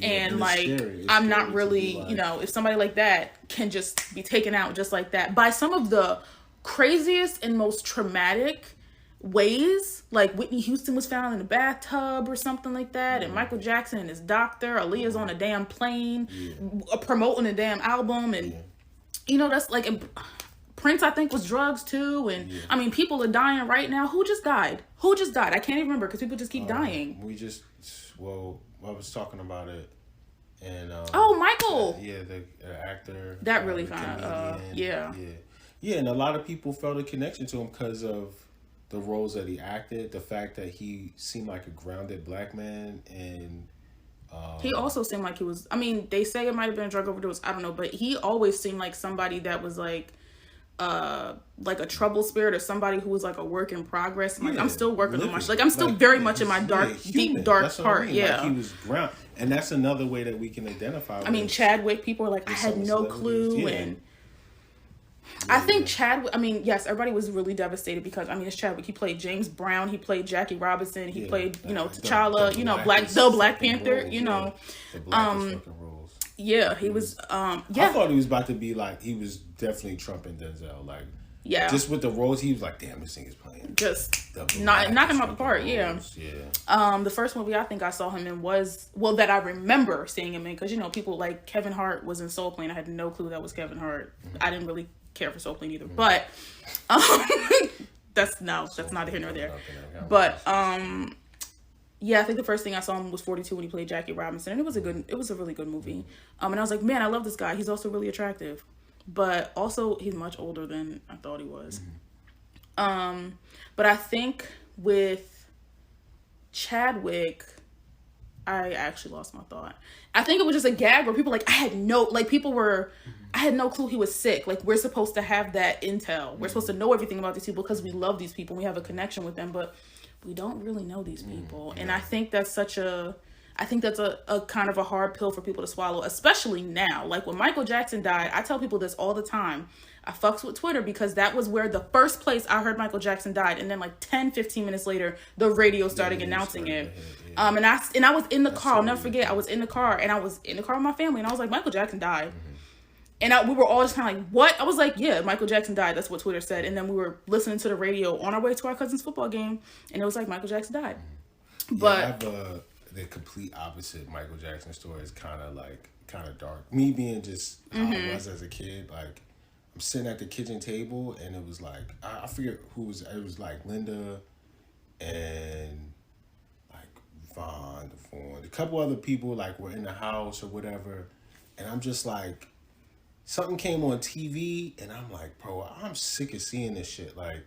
And like, I'm not really, if somebody like that can just be taken out just like that by some of the craziest and most traumatic ways, like Whitney Houston was found in a bathtub or something like that, and Michael Jackson and his doctor, Aaliyah's on a damn plane promoting a damn album, and that's like, Prince I think was drugs too, and I mean people are dying right now. Who just died? I can't even remember because people just keep dying. I was talking about it, and Michael, the actor that really kind of and a lot of people felt a connection to him because of the roles that he acted, the fact that he seemed like a grounded black man, and he also seemed like he was. I mean, they say it might have been a drug overdose. I don't know, but he always seemed like somebody that was like a trouble spirit or somebody who was like a work in progress. Like I'm still working on my like I'm still very much in my deep dark part. Yeah, like he was ground, and that's another way that we can identify. I mean, Chadwick. People were like, I had no clue, and I think Chadwick. I mean, yes, everybody was really devastated because I mean, it's Chadwick. He played James Brown. He played Jackie Robinson. He played T'Challa. Black Panther. Roles, the blackest fucking roles. Yeah, he was. I thought he was about to be like he was definitely Trump and Denzel. Like, just with the roles, he was like, damn, this thing is playing. Just knock him out the park. Roles. Yeah. The first movie I think I saw him in was that I remember seeing him in because people like Kevin Hart was in Soul Plane. I had no clue that was Kevin Hart. Mm-hmm. I didn't really care for Soul Plane either, but that's neither here nor there. But yeah, I think the first thing I saw him was 42 when he played Jackie Robinson, and it was a really good movie. And I was like, man, I love this guy. He's also really attractive, but also he's much older than I thought he was. Mm-hmm. But I think with Chadwick, I actually lost my thought. I think it was just a gag where people I had no clue he was sick. Like, we're supposed to have that intel. We're supposed to know everything about these people because we love these people. We have a connection with them, but we don't really know these people. And I think that's a kind of a hard pill for people to swallow, especially now. Like, when Michael Jackson died, I tell people this all the time. I fucks with Twitter because that was where the first place I heard Michael Jackson died. And then 10-15 minutes later, the radio started announcing it. And I was in the car. I'll never forget. I was in the car with my family, and I was like, Michael Jackson died. Mm-hmm. And we were all just kind of like, what? I was like, yeah, Michael Jackson died. That's what Twitter said. And then we were listening to the radio on our way to our cousin's football game, and it was like, Michael Jackson died. But I have the complete opposite Michael Jackson story. Is kind of dark. Me being just how I was as a kid, like, I'm sitting at the kitchen table, and it was like, I forget who was. It was like Linda and like Vaughn, a couple other people were in the house or whatever, and I'm just like, something came on TV, and I'm like, bro, I'm sick of seeing this shit. Like,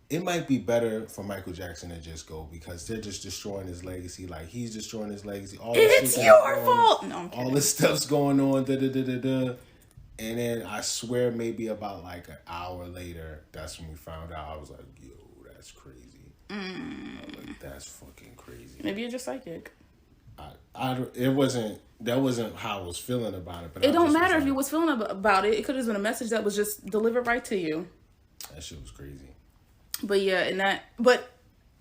it might be better for Michael Jackson to just go because they're just destroying his legacy. Like, he's destroying his legacy. It's your fault. No, I'm kidding. All this stuff's going on. And then I swear maybe about an hour later, that's when we found out. I was like, yo, that's crazy. I was like, that's fucking crazy. Maybe you're just psychic. That wasn't how I was feeling about it. But it don't matter if you was feeling about it. It could have been a message that was just delivered right to you. That shit was crazy. But yeah, but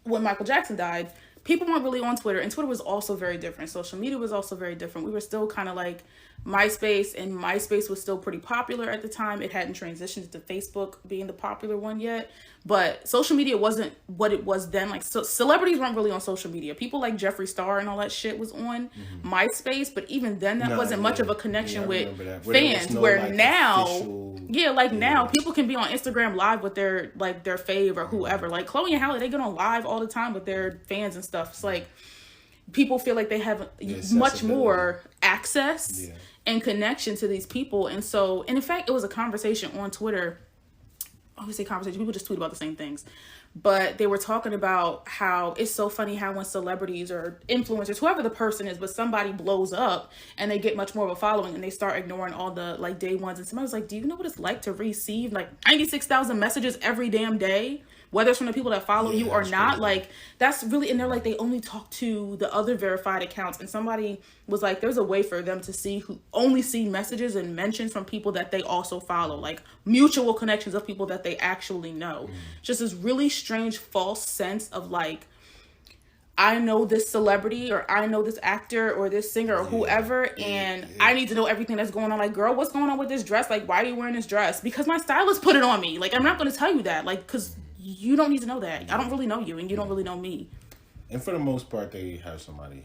when Michael Jackson died, people weren't really on Twitter, and Twitter was also very different. Social media was also very different. We were still kind of like MySpace, and MySpace was still pretty popular at the time. It hadn't transitioned to Facebook being the popular one yet, but social media wasn't what it was then. Like, so celebrities weren't really on social media. People like Jeffree Star and all that shit was on MySpace, but even then that wasn't much of a connection with fans. Where now, now people can be on Instagram live with their fave or whoever. Like Chloe and Halle, they get on live all the time with their fans and stuff. It's like people feel like they have much more access and connection to these people. And in fact, it was a conversation on Twitter. I always say conversation. People just tweet about the same things. But they were talking about how it's so funny how when celebrities or influencers, whoever the person is, but somebody blows up and they get much more of a following and they start ignoring all the day ones. And somebody was like, do you know what it's like to receive 96,000 messages every damn day? Whether it's from the people that follow you or not, crazy. That's really, and they're like, they only talk to the other verified accounts. And somebody was like, there's a way for them to only see messages and mentions from people that they also follow, like mutual connections of people that they actually know. Just this really strange, false sense of I know this celebrity or I know this actor or this singer or whoever, and I need to know everything that's going on. Like, girl, what's going on with this dress? Like, why are you wearing this dress? Because my stylist put it on me. Like, I'm not going to tell you that. Like, because you don't need to know that. I don't really know you, and you don't really know me. And for the most part, they have somebody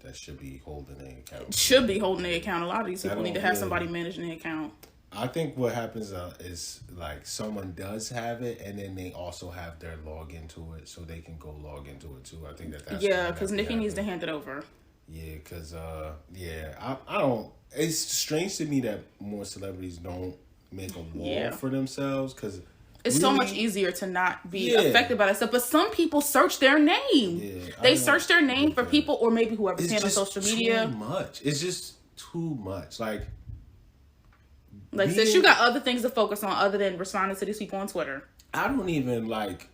that should be holding their account. Should be holding their account. A lot of these people need to have somebody managing their account. I think what happens is someone does have it, and then they also have their login to it, so they can go log into it too. I think that's because Nikki needs to hand it over. Yeah, because I don't. It's strange to me that more celebrities don't make a wall for themselves because It's really, so much easier to not be yeah. affected by that stuff. But some people search their name. Yeah, They search their name for people, or maybe whoever's it's handling just social media. too much. It's just too much. Like Sis, you got other things to focus on other than responding to these people on Twitter. I don't even like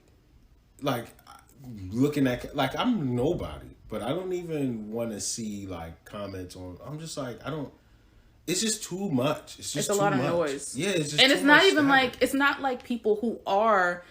looking at, like, I'm nobody, but I don't even want to see like comments on. I'm just like, I don't. It's just too much. It's just a too lot of much. noise. Yeah, it's just and too it's not much even static. like it's not like people who are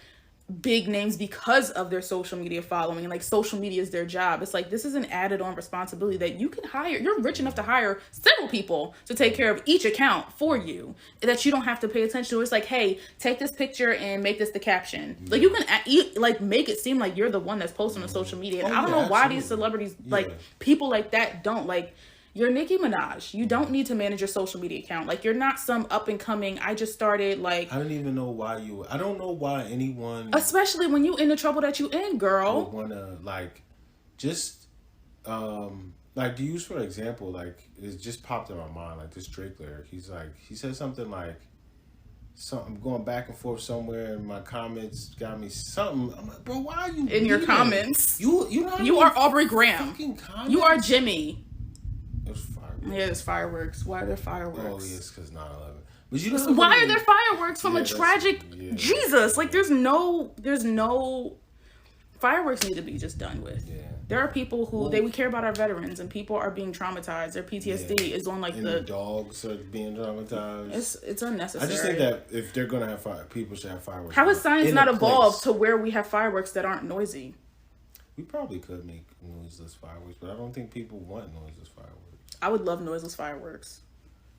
big names because of their social media following, and like social media is their job. It's like, this is an added on responsibility that you can hire. You're rich enough to hire several people to take care of each account for you, that you don't have to pay attention to. It's like, hey, take this picture and make this the caption. Like, you can like make it seem like you're the one that's posting on social media. And I don't know why these celebrities, like people like that, don't. Like, you're Nicki Minaj. You don't need to manage your social media account. Like, you're not some up and coming, I just started, like... I don't even know why I don't know why anyone... Especially when you in the trouble that you in, girl. Would want to, like, just... like, to use for example, like, it just popped in my mind, like, this Drake lyric. He's like, he said something like, I'm going back and forth somewhere, and my comments got me something. I'm like, bro, why are you... In your comments? You are Aubrey Graham. You are Jimmy. There's fireworks. Yeah, there's fireworks. Why are there fireworks? Oh, yes, because 9/11. But you know, why are there fireworks from a tragic Jesus? Like, there's no fireworks need to be just done with. Yeah. There are people who we care about our veterans, and people are being traumatized. Their PTSD is on like the dogs are being traumatized. It's unnecessary. I just think that if they're gonna have fire, people should have fireworks. How has science not evolved to where we have fireworks that aren't noisy? We probably could make noiseless fireworks, but I don't think people want noiseless fireworks. I would love noiseless fireworks.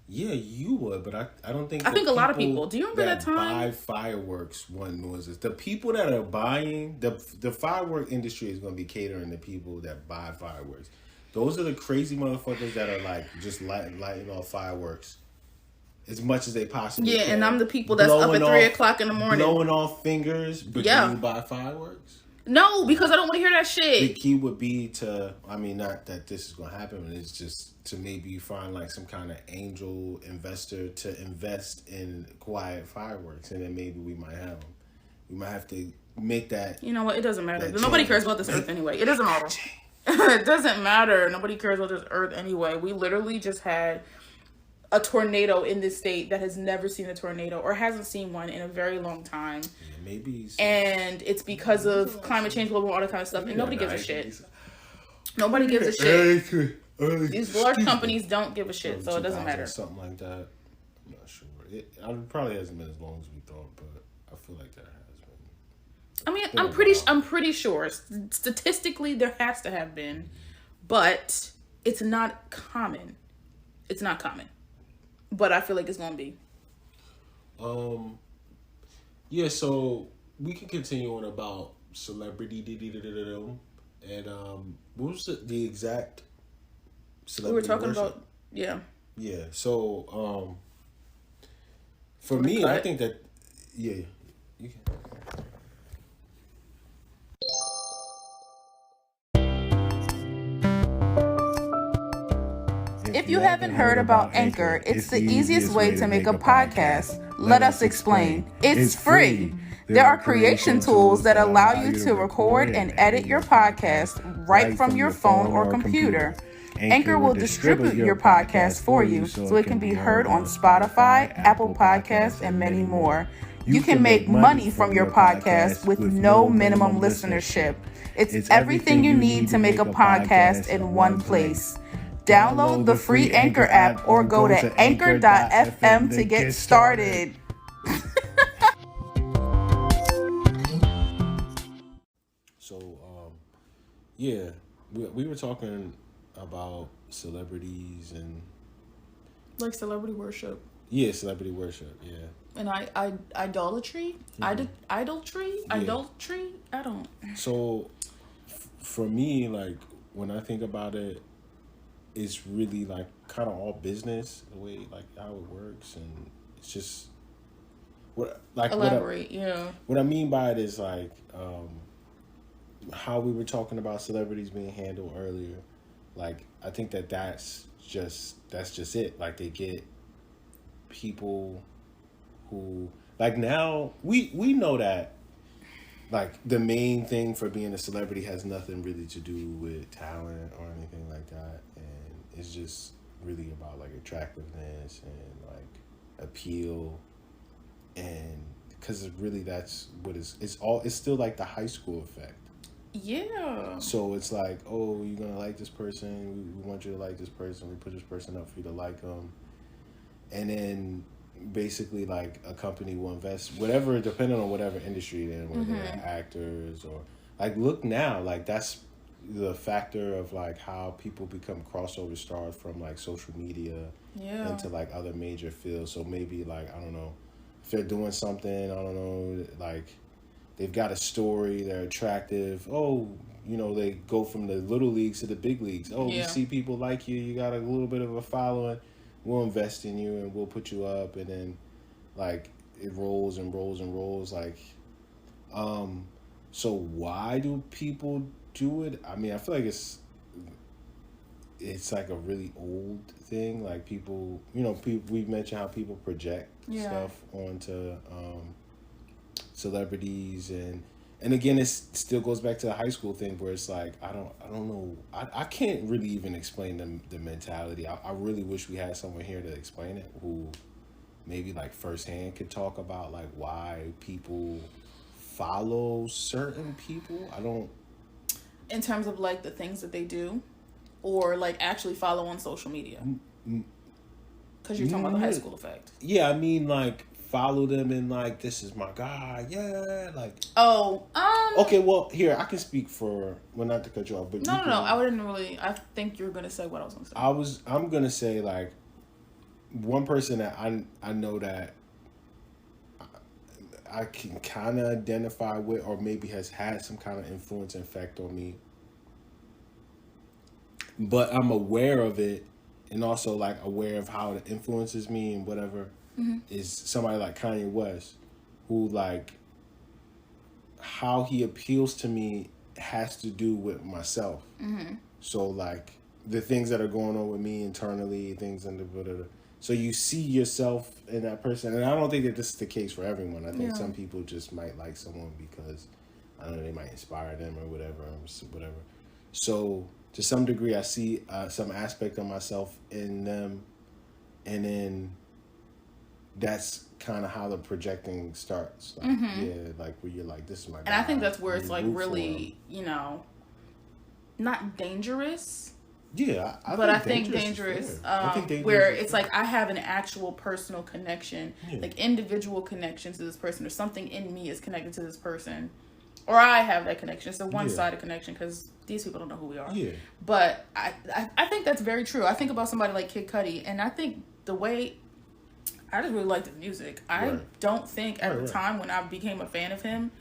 Yeah, you would, but I don't think... I think a lot of people... Do you remember that time? Buy fireworks want noises. The people that are buying... The firework industry is going to be catering to people that buy fireworks. Those are the crazy motherfuckers that are like just lighting off fireworks as much as they possibly can. Yeah, and I'm the people that's up at 3 o'clock in the morning. Blowing off fingers, but you buy fireworks? No, because I don't want to hear that shit. The key would be to, I mean, not that this is going to happen, but it's just to maybe find like some kind of angel investor to invest in quiet fireworks, and then maybe we might have them. We might have to make that. You know what? It doesn't matter. Nobody cares about this earth anyway. It doesn't matter. It doesn't matter. Nobody cares about this earth anyway. We literally just had a tornado in this state that has never seen a tornado or hasn't seen one in a very long time. Yeah, maybe. And it's because of climate change, global, all that kind of stuff. And nobody gives a shit. Nobody gives a shit. These large companies don't give a shit, so it doesn't matter. Something like that. I'm not sure. It probably hasn't been as long as we thought, but I feel like that has been. I mean, I'm pretty sure statistically there has to have been, but it's not common. It's not common. But I feel like it's gonna be. Yeah, so we can continue on about celebrity and what was the exact celebrity we were talking worship? about Yeah. So for me, I think that you can. If you haven't heard about Anchor, it's the easiest way to make a podcast. Let us explain. It's free. There are creation tools that allow you to record and edit your podcast right from your phone or computer. Anchor will distribute your podcast for you so it can be heard on Spotify, Apple Podcasts, and many more. You can make money from your podcast with no minimum listenership. It's everything you need to make a podcast in one place. Download the free Anchor app or go to anchor.fm to get started. So, yeah, we were talking about celebrities and... Like celebrity worship. Yeah, celebrity worship, yeah. And idolatry? Idolatry? I don't... So, for me, like, when I think about it, it's really like kind of all business, the way like how it works, and it's just elaborate. What I mean by it is like how we were talking about celebrities being handled earlier. Like I think that's just it. Like they get people who Like now, we know that like the main thing for being a celebrity has nothing really to do with talent or anything like that, and it's just really about like attractiveness and like appeal, and because really that's what it's still like the high school effect. Yeah. So it's like, oh, you're gonna like this person. We want you to like this person. We put this person up for you to like them, and then basically like a company will invest whatever, depending on whatever industry they're in, whether they're actors or like look now, like that's the factor of like how people become crossover stars from like social media Yeah. into like other major fields. So maybe like I don't know if they're doing something, I don't know, like they've got a story, they're attractive. Oh, you know, they go from the little leagues to the big leagues. Oh, we Yeah. see people like you got a little bit of a following. We'll invest in you and we'll put you up, and then like it rolls and rolls and rolls. Like, so why do people do it? I mean, I feel like it's like a really old thing. Like people, you know, we mentioned how people project stuff onto celebrities, and again, it still goes back to the high school thing where it's like I don't know, I can't really even explain the mentality. I really wish we had someone here to explain it who maybe like firsthand could talk about like why people follow certain people. I don't. In terms of like the things that they do, or like actually follow on social media, because you're talking about the high school effect. Yeah, I mean like follow them and like this is my guy, yeah, like okay, well here I can speak for, well not to cut you off, but no, I wouldn't really. I think you're gonna say what I was gonna say. I'm gonna say like one person that I know that I can kind of identify with, or maybe has had some kind of influence and effect on me, but I'm aware of it and also like aware of how it influences me and whatever, is somebody like Kanye West, who like how he appeals to me has to do with myself. So like the things that are going on with me internally, things in the whatever. So you see yourself in that person, and I don't think that this is the case for everyone. I think some people just might like someone because I don't know, they might inspire them or whatever. So to some degree, I see some aspect of myself in them, and then that's kind of how the projecting starts. Like, yeah, like where you're like, this is my guy. And I think that's where it's like really, you know, not dangerous. Yeah, I think dangerous. Where it's like I have an actual personal connection, like individual connection to this person, or something in me is connected to this person, or I have that connection. It's a one-sided connection because these people don't know who we are. Yeah. But I think that's very true. I think about somebody like Kid Cudi, and I think the way I just really liked his music. I don't think at the time when I became a fan of him,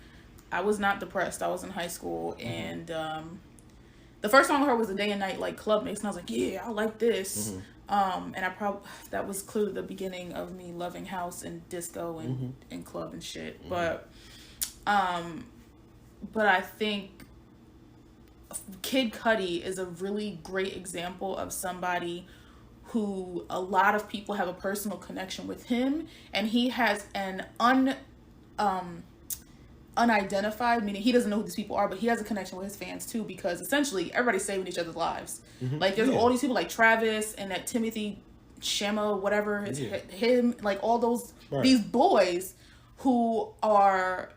I was not depressed. I was in high school, and the first song I heard was the Day and Night like club mix, and I was like, yeah, I like this. And I probably that was clearly the beginning of me loving house and disco and club and shit. But I think Kid Cudi is a really great example of somebody who a lot of people have a personal connection with him, and he has an unidentified, meaning he doesn't know who these people are, but he has a connection with his fans too, because essentially everybody's saving each other's lives. Like there's all these people like Travis and that Timothy Chama, whatever him, like all those these boys who are,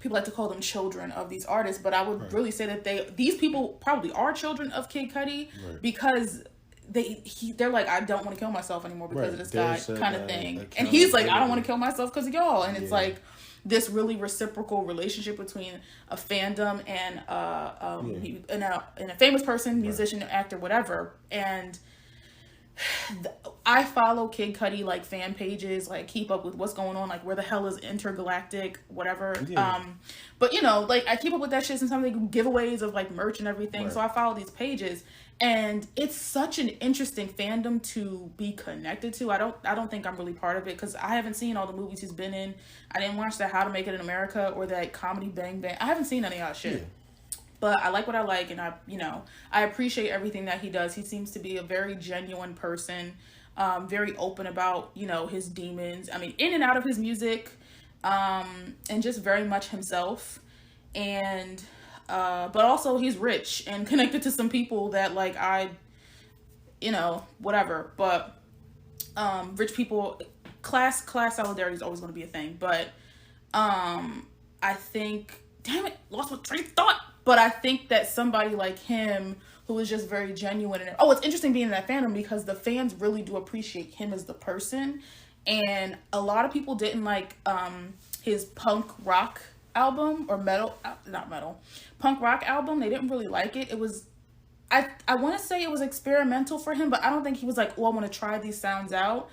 people like to call them children of these artists, but I would really say that these people probably are children of Kid Cudi because they're like, I don't want to kill myself anymore because of this guy kind of thing, and he's like, I don't want to kill myself because of y'all, and it's like this really reciprocal relationship between a fandom and a famous person, musician, actor, whatever. And I follow Kid Cudi like fan pages, like keep up with what's going on, like where the hell is Intergalactic, whatever. But you know, like I keep up with that shit. Sometimes they do giveaways of like merch and everything. So I follow these pages, and it's such an interesting fandom to be connected to. I don't think I'm really part of it because I haven't seen all the movies he's been in. I didn't watch that How to Make It in America or that Comedy Bang Bang. I haven't seen any of that shit. But I like what I like, and I appreciate everything that he does. He seems to be a very genuine person, very open about, his demons. I mean, in and out of his music, and just very much himself. And but also he's rich and connected to some people that like whatever. But rich people, class solidarity is always going to be a thing. But I think, damn it, lost my train of thought. But I think that somebody like him, who is just very genuine, and it's interesting being in that fandom because the fans really do appreciate him as the person, and a lot of people didn't like his punk rock album or not metal, punk rock album. They didn't really like it. It was, I want to say it was experimental for him, but I don't think he was like, oh, I want to try these sounds out.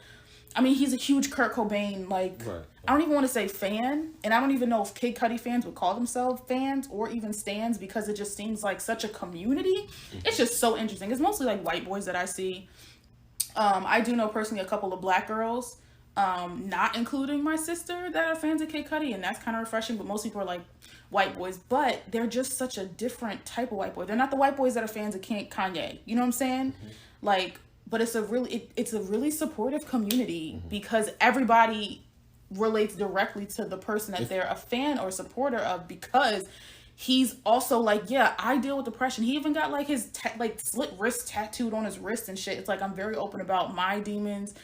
I mean, he's a huge Kurt Cobain, like, right. I don't even want to say fan, and I don't even know if Kid Cudi fans would call themselves fans or even stans, because it just seems like such a community. Mm-hmm. It's just so interesting. It's mostly like white boys that I see. I do know personally a couple of black girls, not including my sister, that are fans of Kid Cudi, and that's kind of refreshing, but most people are like white boys, but they're just such a different type of white boy. They're not the white boys that are fans of Kanye. You know what I'm saying? Mm-hmm. Like, but it's a really supportive community, mm-hmm. because everybody relates directly to the person that they're a fan or supporter of, because he's also like, yeah, I deal with depression. He even got like his slit wrist tattooed on his wrist and shit. It's like, I'm very open about my demons,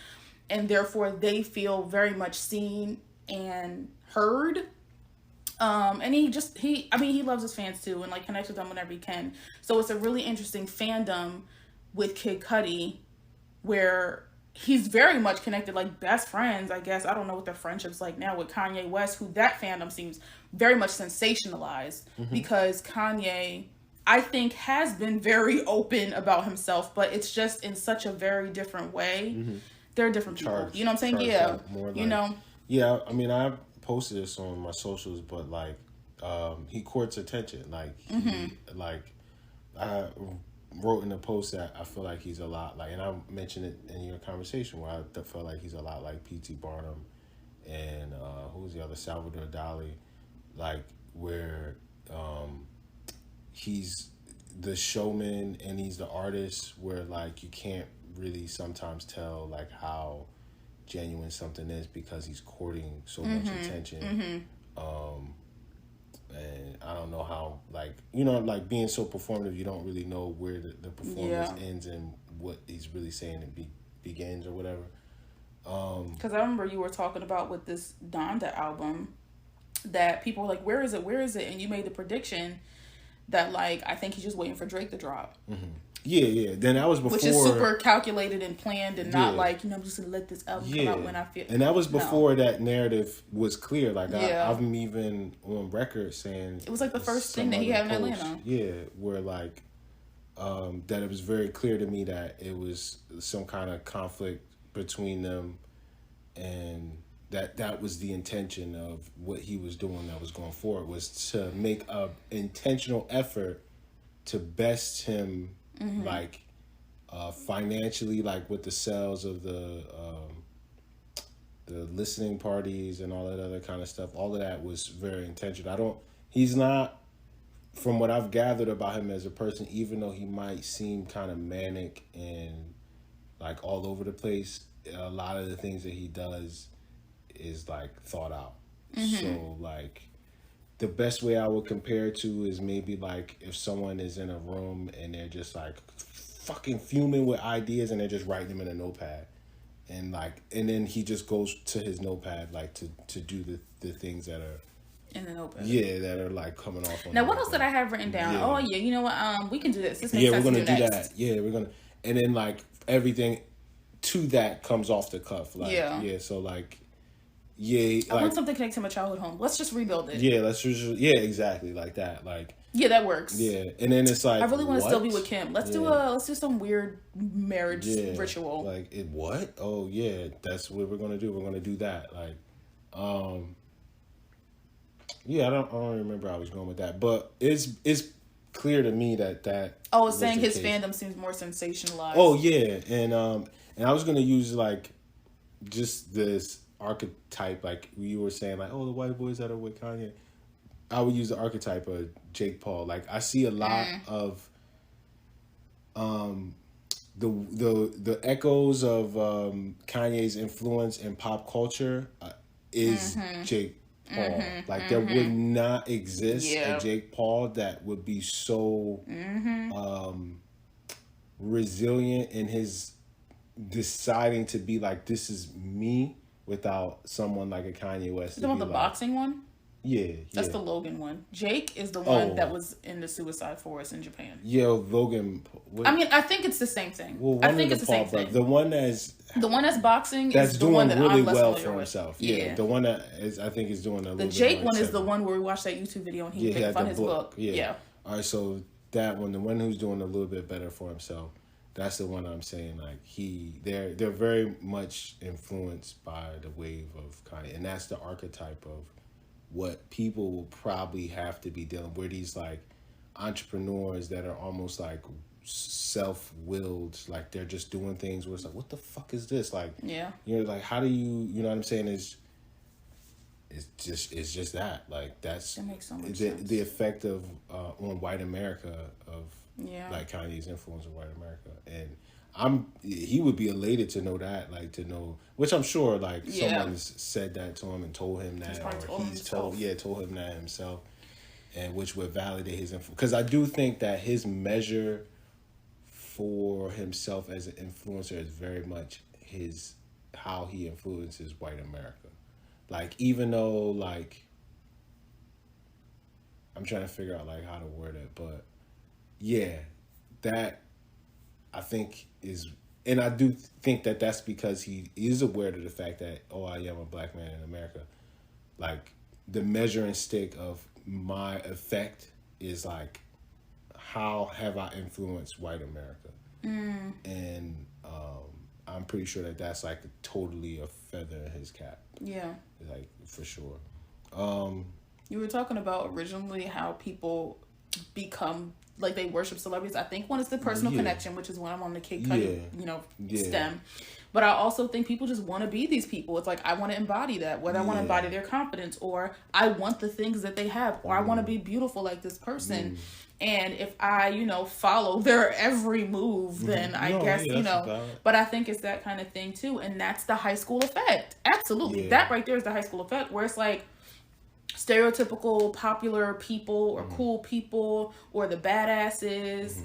and therefore they feel very much seen and heard. And he loves his fans too, and like connects with them whenever he can. So it's a really interesting fandom with Kid Cudi, where he's very much connected, like best friends, I guess. I don't know what their friendship's like now with Kanye West, who that fandom seems very much sensationalized, mm-hmm. because Kanye, I think, has been very open about himself, but it's just in such a very different way. Mm-hmm. They're different people. You know what I'm saying? Yeah. More like, yeah, I mean, I posted this on my socials, but like, he courts attention. Like, mm-hmm. I wrote in the post that I feel like he's a lot like, and I mentioned it in your conversation, where I felt like he's a lot like P.T. Barnum and who's the other, Salvador Dali, like, where he's the showman and he's the artist, where like you can't really sometimes tell like how genuine something is because he's courting so mm-hmm. much attention. Mm-hmm. And I don't know how, like, like being so performative, you don't really know where the performance ends and what he's really saying and begins or whatever. Because I remember you were talking about with this Donda album that people were like, where is it? And you made the prediction that, like, I think he's just waiting for Drake to drop. Mm-hmm. Yeah. Then that was before. Which is super calculated and planned, and not like, I'm just going to let this album come out when I feel. And that was before that narrative was clear. Like, I'm even on record saying. It was like the first thing that he had in Atlanta. Yeah, where like, that it was very clear to me that it was some kind of conflict between them, and that was the intention of what he was doing that was going forward, was to make a intentional effort to best him, mm-hmm. like financially, like with the sales of the listening parties and all that other kind of stuff. All of that was very intentional. He's not, from what I've gathered about him as a person, even though he might seem kind of manic and like all over the place, a lot of the things that he does is like thought out. Mm-hmm. So like, the best way I would compare it to is maybe like if someone is in a room and they're just like fucking fuming with ideas and they're just writing them in a notepad, and then he just goes to his notepad like to do the things that are in the notepad. Yeah, that are like coming off on now. What else did I have written down? Yeah. Oh yeah, you know what? We can do this. This makes sense. We're gonna do next. That. Yeah, we're gonna, and then like everything to that comes off the cuff. Like, so like. Yeah, I want something connected to my childhood home. Let's just rebuild it. Yeah, exactly, like that. Like, yeah, that works. Yeah, and then it's like, I really want to still be with Kim. Let's do some weird marriage ritual. Like, what? Oh yeah, that's what we're gonna do. We're gonna do that. Like, I don't remember how I was going with that, but it's clear to me that. Oh, it's saying his fandom seems more sensationalized. Oh yeah, and I was gonna use like just this archetype, like you were saying, like, oh, the white boys that are with Kanye. I would use the archetype of Jake Paul. Like, I see a lot of the echoes of Kanye's influence in pop culture is Jake Paul. Like there would not exist a Jake Paul that would be so resilient in his deciding to be like, this is me, without someone like a Kanye West. Is that the boxing one? Yeah, that's the Logan one. Jake is the one that was in the suicide forest in Japan. Yeah, Logan. I mean, I think it's the same thing. Well, I think it's the same thing. The one that's boxing is the one that really I'm less well familiar for with. himself. Yeah, the one that is, I think, is doing a little. The Jake one is the one where we watched that YouTube video and he picked up his book. Yeah. All right, so that one, the one who's doing a little bit better for himself, that's the one I'm saying. Like they're very much influenced by the wave of Kanye, and that's the archetype of what people will probably have to be dealing with, these like entrepreneurs that are almost like self-willed, like they're just doing things where it's like, what the fuck is this? Like, like, how do you know what I'm saying? It's just that, like, that makes so much sense. The effect of on white America of like Kanye's influence on white America. And he would be elated to know that, like, to know, which I'm sure, like, someone's said that to him and told him that, or he's told him that himself, and which would validate his influence. Because I do think that his measure for himself as an influencer is very much how he influences white America. Like, even though, like, I'm trying to figure out, like, how to word it, but yeah, that I think is, and I do think that that's because he is aware of the fact that, I am a black man in America. Like, the measuring stick of my effect is like, how have I influenced white America? And I'm pretty sure that that's like totally a feather in his cap. Yeah, like, for sure. You were talking about originally how people become, like, they worship celebrities. I think one is the personal connection, which is when I'm on the Kid Cudi, stem. But I also think people just want to be these people. It's like, I want to embody that, whether I want to embody their confidence, or I want the things that they have, or I want to be beautiful like this person. And if I, follow their every move, then I guess, but I think it's that kind of thing too. And that's the high school effect. Absolutely. Yeah. That right there is the high school effect, where it's like stereotypical popular people or cool people or the badasses,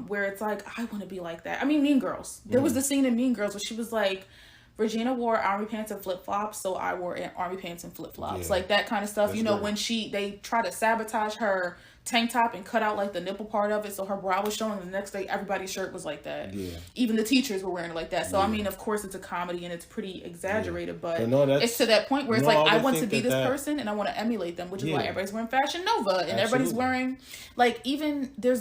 where it's like, I want to be like that. I mean, Mean Girls. There was the scene in Mean Girls where she was like, Regina wore army pants and flip-flops, so I wore army pants and flip-flops. Like, that kind of stuff. That's great. When they try to sabotage her tank top and cut out, like, the nipple part of it so her bra was showing, and the next day everybody's shirt was like that. Yeah. Even the teachers were wearing it like that. So, I mean, of course, it's a comedy and it's pretty exaggerated, but it's to that point where it's like, I want to be this person and I want to emulate them, which is why everybody's wearing Fashion Nova and everybody's wearing, like, even there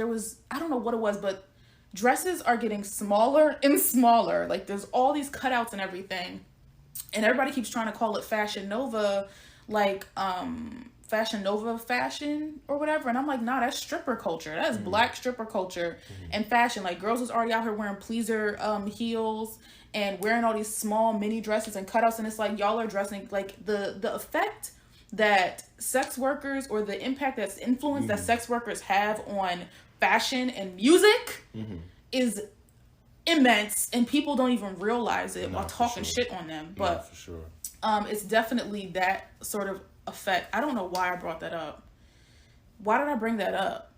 was, I don't know what it was, but dresses are getting smaller and smaller. Like, there's all these cutouts and everything, and everybody keeps trying to call it Fashion Nova, like Fashion Nova fashion or whatever, and I'm like, nah, that's stripper culture. That's black stripper culture and fashion. Like, girls was already out here wearing pleaser heels and wearing all these small mini dresses and cutouts, and it's like, y'all are dressing like the effect that sex workers, or the impact that's influence that sex workers have on fashion and music is immense, and people don't even realize it while talking shit on them. But for sure. It's definitely that sort of effect. I don't know why I brought that up. Why did I bring that up?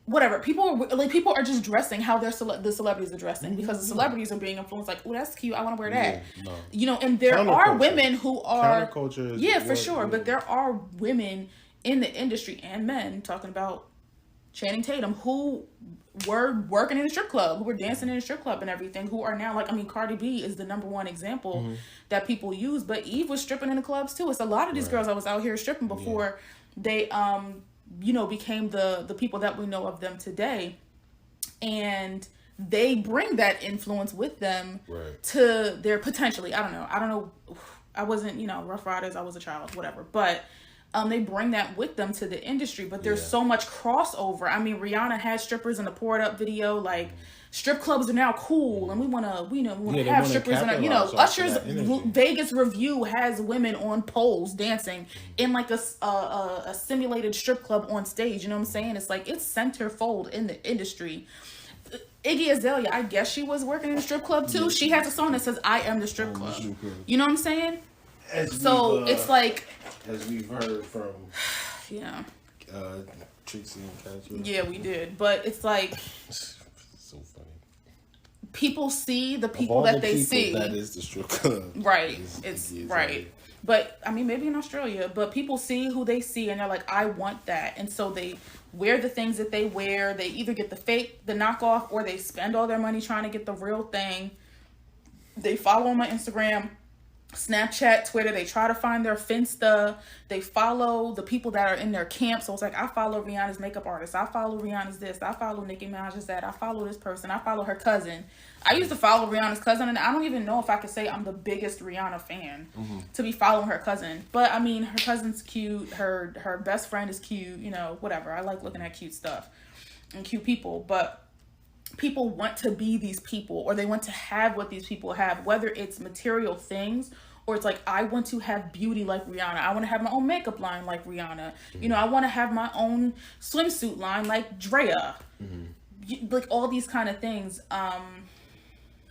Whatever. People are just dressing how the celebrities are dressing, because the celebrities are being influenced. Like, oh, that's cute, I want to wear that. And there are women who are counterculture. For sure. But there are women in the industry and men, talking about Channing Tatum, who were working in a strip club, who were dancing in a strip club and everything, who are now, like, I mean, Cardi B is the number one example that people use, but Eve was stripping in the clubs too. It's a lot of these girls that was out here stripping before they, became the people that we know of them today. And they bring that influence with them to their, potentially, I don't know. I wasn't, Rough Riders, I was a child, whatever, but they bring that with them to the industry, but there's so much crossover. I mean, Rihanna had strippers in the Pour It Up video. Like, strip clubs are now cool, and we want to have strippers in our, Usher's Vegas review has women on poles dancing in like a simulated strip club on stage. You know what I'm saying? It's like, it's centerfold in the industry. Iggy Azalea, I guess she was working in a strip club too. She has a song that says, "I am the strip club." You know what I'm saying? It's like, as we've heard from yeah, uh, Trixie and Katja. yeah, we did, but it's like So funny. people see the Of people all that the they people, see, that is the strip club. right? It's right. Right. But I mean, maybe in Australia, but people see who they see and they're like, I want that. And so they wear the things that they wear. They either get the fake, the knockoff, or they spend all their money trying to get the real thing. They follow them on Instagram, Snapchat, Twitter. They try to find their Finsta. They follow the people that are in their camp. So it's like, I follow Rihanna's makeup artist. I follow Rihanna's this. I follow Nicki Minaj's that. I follow this person. I follow her cousin. I used to follow Rihanna's cousin, and I don't even know if I could say I'm the biggest Rihanna fan to be following her cousin. But I mean, her cousin's cute. Her best friend is cute. You know, whatever. I like looking at cute stuff and cute people. But people want to be these people, or they want to have what these people have, whether it's material things, or it's like, I want to have beauty like Rihanna. I want to have my own makeup line like Rihanna. You know, I want to have my own swimsuit line like Drea. Like all these kind of things.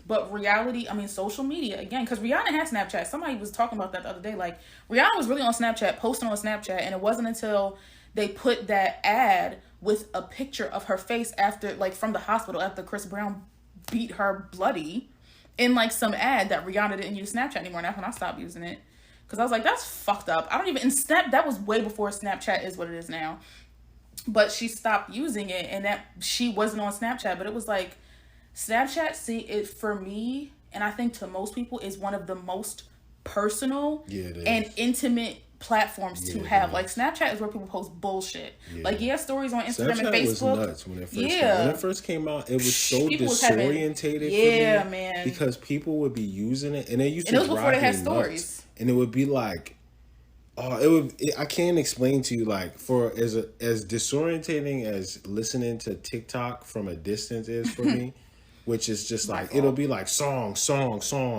But reality, I mean, social media, again, because Rihanna had Snapchat. Somebody was talking about that the other day. Like, Rihanna was really on Snapchat, posting on Snapchat, and it wasn't until they put that ad with a picture of her face after, like, from the hospital after Chris Brown beat her bloody in, like, some ad that Rihanna didn't use Snapchat anymore. And that's when I stopped using it. Because I was like, that's fucked up. I don't even, that was way before Snapchat is what it is now. But she stopped using it, and that she wasn't on Snapchat. But it was like, Snapchat, see, it for me, and I think to most people, is one of the most personal and intimate platforms to have. Like, Snapchat is where people post bullshit. Like, stories on Instagram and Facebook. Was nuts when it first came out. When it first came out, it was so disorientated for me. Man. Because people would be using it, and it used to it was before they had stories. Nuts. And it would be like, I can't explain to you, like, for as disorientating as listening to TikTok from a distance is for me. Which is just like, it'll be like song.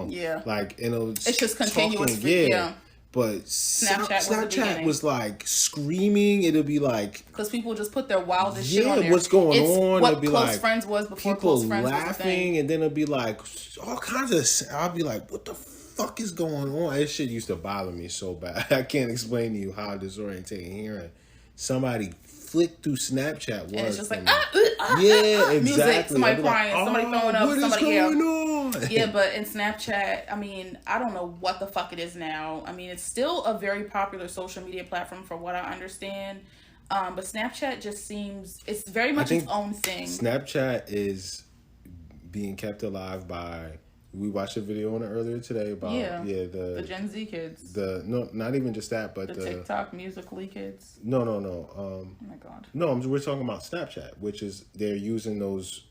Yeah. Like, and it's just continuous. Talking, But Snapchat was like screaming. It'll be like, because people just put their wildest shit on there. What's going on? What it'll be close like friends was before people close friends laughing, was and then it'll be like all kinds of. I'll be like, what the fuck is going on? This shit used to bother me so bad. I can't explain to you how disorientating hearing somebody flick through Snapchat was. And it's just like, yeah, exactly. Music, somebody crying, like, somebody throwing up, what somebody is going on? Yeah, but in Snapchat, I mean, I don't know what the fuck it is now. I mean, it's still a very popular social media platform from what I understand. But Snapchat just seems, it's very much its own thing. Snapchat is being kept alive by, we watched a video on it earlier today about the Gen Z kids. No, not even just that, but the TikTok Musical.ly kids. No. Oh my god. No, we're talking about Snapchat, which is they're using those.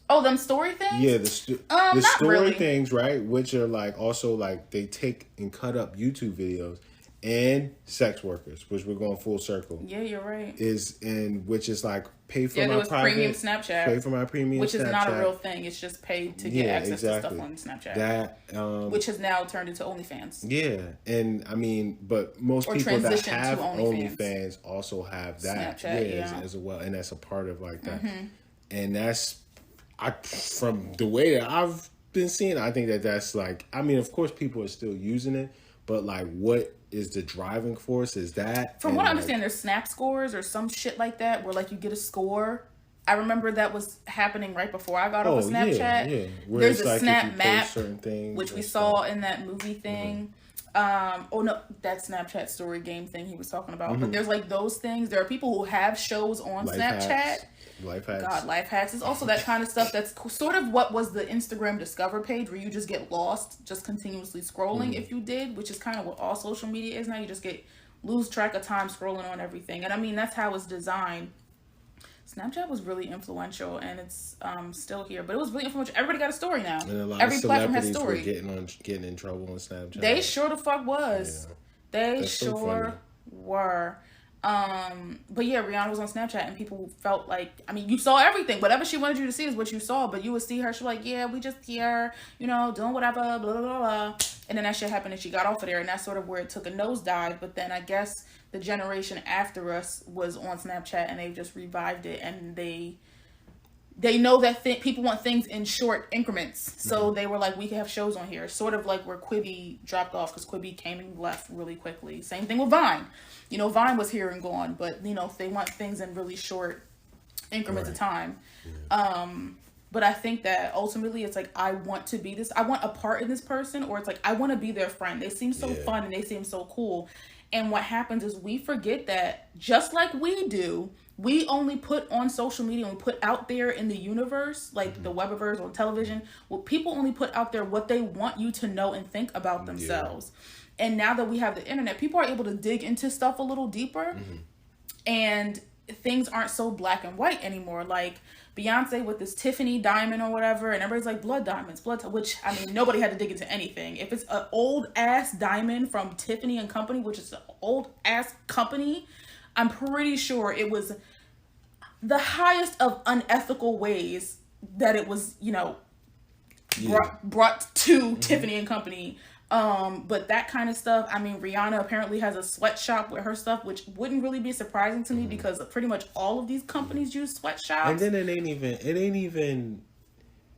Oh, them story things. Yeah, the story really. things, right? Which are like also like they take and cut up YouTube videos. And sex workers, which we're going full circle. Yeah, you're right. Which is like pay for my private premium Snapchat. Pay for my premium which Snapchat. Which is not a real thing. It's just paid to get access to stuff on Snapchat. That which has now turned into OnlyFans. Yeah, and I mean, but most people that have OnlyFans also have that Snapchat, as well, and that's a part of like that. And that's from the way that I've been seeing, I think that's like, I mean, of course, people are still using it, but like what is the driving force is that from what I understand, there's snap scores or some shit like that where like you get a score. I remember that was happening right before I got off of Snapchat. There's a like snap map, which we saw in that movie thing. Oh no, that Snapchat story game thing he was talking about. But there's like those things. There are people who have shows on Snapchat. Life hacks. God, life hacks is also that kind of stuff that's sort of what was the Instagram Discover page, where you just get lost just continuously scrolling if you did, which is kind of what all social media is now. You just lose track of time scrolling on everything. And I mean, that's how it's designed. Snapchat was really influential, and it's still here, but it was really influential. Everybody got a story now. And a lot every of platform has a story. Were getting in trouble on Snapchat. They sure the fuck was. Yeah. They sure were. But yeah, Rihanna was on Snapchat, and people felt like, I mean, you saw everything. Whatever she wanted you to see is what you saw, but you would see her, she was like, yeah, we just here, you know, doing whatever, blah, blah, blah, blah. And then that shit happened, and she got off of there, and that's sort of where it took a nosedive. But then I guess the generation after us was on Snapchat, and they've just revived it, and they they know that people want things in short increments. So they were like, we can have shows on here. Sort of like where Quibi dropped off, because Quibi came and left really quickly. Same thing with Vine. You know, Vine was here and gone, but, you know, if they want things in really short increments of time. But I think that ultimately it's like, I want to be this, I want a part in this person, or it's like, I want to be their friend. They seem so fun and they seem so cool. And what happens is we forget that, just like we do, we only put on social media and put out there in the universe, like the webiverse on television, well, people only put out there what they want you to know and think about themselves. And now that we have the internet, people are able to dig into stuff a little deeper, and things aren't so black and white anymore. Like Beyonce with this Tiffany diamond or whatever, and everybody's like, blood diamonds, which, I mean, nobody had to dig into anything. If it's an old ass diamond from Tiffany and Company, which is an old ass company, I'm pretty sure it was the highest of unethical ways that it was, you know, brought to Tiffany and Company. But that kind of stuff, I mean, Rihanna apparently has a sweatshop with her stuff, which wouldn't really be surprising to me, because pretty much all of these companies use sweatshops. And then it ain't even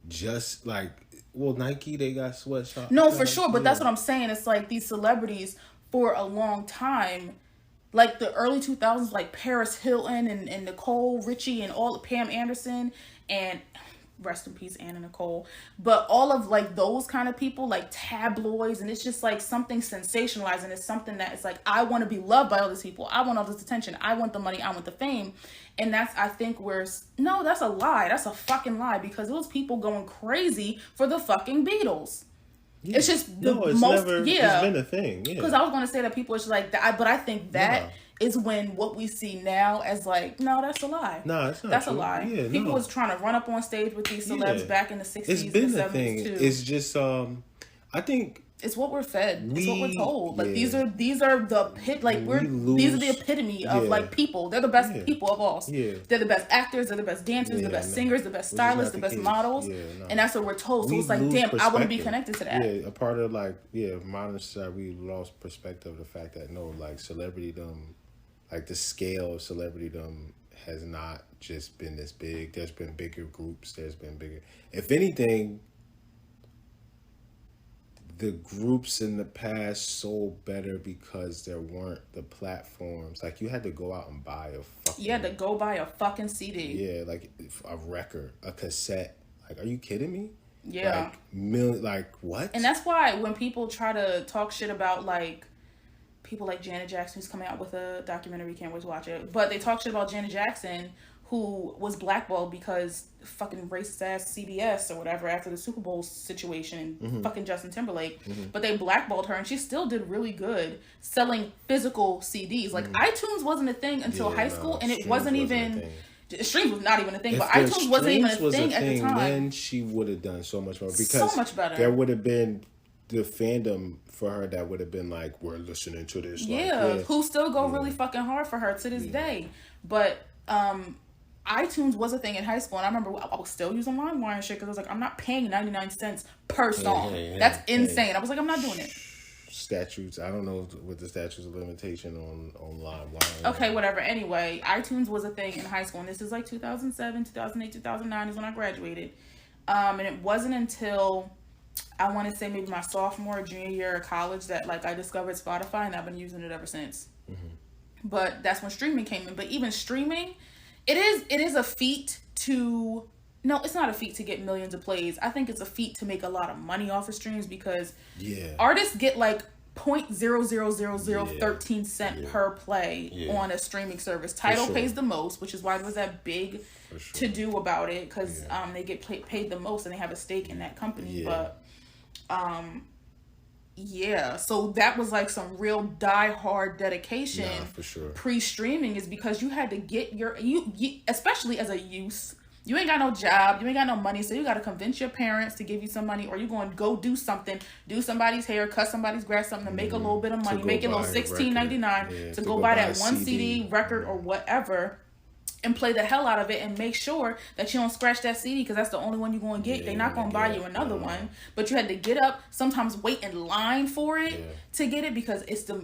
just like, well, Nike, they got sweatshops. No, for sure. But that's what I'm saying. It's like these celebrities for a long time, like the early 2000s, like Paris Hilton and Nicole Richie and all Pam Anderson, and rest in peace, Anna Nicole, but all of like those kind of people, like tabloids, and it's just like something sensationalized, and it's something that it's like, I want to be loved by all these people, I want all this attention, I want the money, I want the fame. And that's, I think, where, no, that's a lie, that's a fucking lie, because it was people going crazy for the fucking Beatles. Yeah. It's just the it's most, never, it's been a thing, because I was going to say that people are just like that, but I think that is when what we see now as like, no, that's a lie. No, it's not. That's true. a lie. Yeah, people was trying to run up on stage with these celebs back in the 60s it's been and the 70s a thing. too. It's just I think it's what we're fed. It's what we're told. Like these are the these are the epitome of like people. They're the best people of all. Yeah. They're the best actors, they're the best dancers, the best singers, the best stylists, the best models. And that's what we're told. So it's like, damn, I want to be connected to that. Yeah, a part of like, modern society, we lost perspective of the fact that no, like celebritydom, like the scale of celebritydom has not just been this big. There's been bigger groups. There's been bigger. If anything, the groups in the past sold better because there weren't the platforms. Like you had to go out and buy a fucking... You had to go buy a fucking CD. Yeah, like a record, a cassette. Like, are you kidding me? Yeah. Like what? And that's why when people try to talk shit about like people like Janet Jackson, who's coming out with a documentary, can't wait to watch it. But they talk shit about Janet Jackson, who was blackballed because fucking racist ass CBS or whatever after the Super Bowl situation and fucking Justin Timberlake. But they blackballed her, and she still did really good selling physical CDs. Like iTunes wasn't a thing until high school, and it wasn't even... Streams was not even a thing, but iTunes wasn't even a thing at the time. Then she would have done so much more, because so much better. There would have been the fandom for her that would have been like, we're listening to this. Who still go really fucking hard for her to this day. But iTunes was a thing in high school, and I remember I was still using LimeWire and shit, because I was like, I'm not paying 99 cents per song. That's insane. I was like, I'm not doing it. Statutes, I don't know what the statutes of limitation on LimeWire. Okay, whatever. Anyway, iTunes was a thing in high school, and this is like 2007, 2008, 2009 is when I graduated. And it wasn't until I want to say maybe my sophomore or junior year of college that like I discovered Spotify, and I've been using it ever since. But that's when streaming came in. But even streaming, it is a feat to... No, it's not a feat to get millions of plays. I think it's a feat to make a lot of money off of streams, because artists get like 0.00013 cent per play on a streaming service. Tidal pays the most, which is why there was that big to do about it, because they get paid the most and they have a stake in that company. But so that was like some real die-hard dedication. For sure. Pre-streaming is because you had to get you especially as a youth. You ain't got no job, you ain't got no money, so you got to convince your parents to give you some money, or you're going to go do something, do somebody's hair, cut somebody's grass, something to make a little bit of money, make it a little $16.99 to go buy that one CD record or whatever. and play the hell out of it and make sure that you don't scratch that CD because that's the only one you're going to get. They're not going to buy you another one. But you had to get up, sometimes wait in line for it to get it because it's the,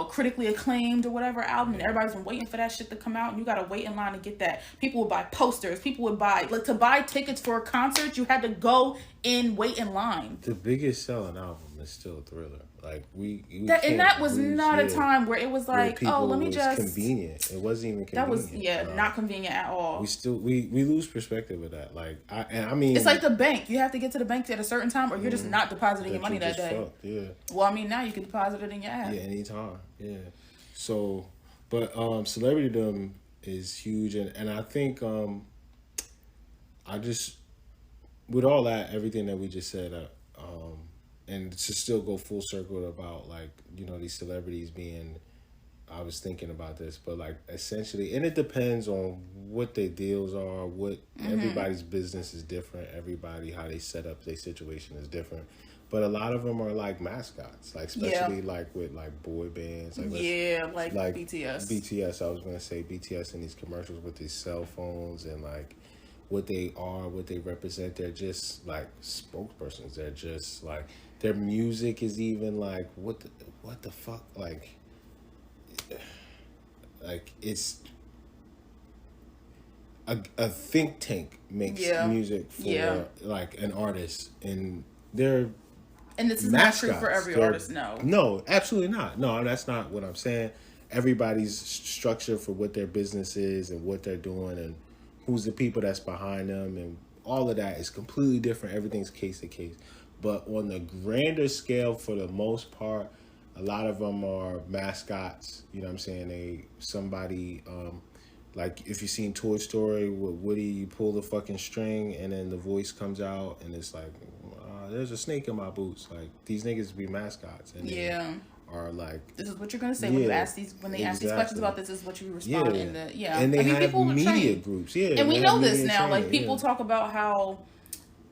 critically acclaimed or whatever album and everybody's been waiting for that shit to come out and you got to wait in line to get that. People would buy posters. People would buy, to buy tickets for a concert, you had to go wait in line. The biggest selling album is still Thriller. Like and that was not a time where it was like, oh, let me just convenient. It wasn't even convenient. That was not convenient at all. We lose perspective of that. Like I mean, it's like the bank. You have to get to the bank at a certain time, or you're just not depositing your money that day. Well, I mean, now you can deposit it in your app. Yeah, anytime. Yeah. So, but celebritydom is huge, and I think I just with all that, everything that we just said, and to still go full circle about like, these celebrities being, I was thinking about this, but like essentially, and it depends on what their deals are, what everybody's business is different. Everybody, how they set up their situation is different. But a lot of them are like mascots, like especially like with like boy bands. Like like BTS. BTS, I was going to say BTS in these commercials with these cell phones and like what they are, what they represent. They're just like spokespersons. They're just like, their music is even like, what the fuck? Like it's a think tank makes music for like an artist, and they're this is mascots. Not true for every artist. No, absolutely not. No, that's not what I'm saying. Everybody's structure for what their business is and what they're doing and who's the people that's behind them and all of that is completely different. Everything's case to case. But on the grander scale, for the most part, a lot of them are mascots. You know what I'm saying? Somebody, like if you've seen Toy Story with Woody, you pull the fucking string and then the voice comes out and it's like, there's a snake in my boots. Like, these niggas be mascots. And they are like, this is what you're going to say when you ask these, when they ask these questions about this is what you respond in the, And they have media groups. And we know this now. Like, people talk about how,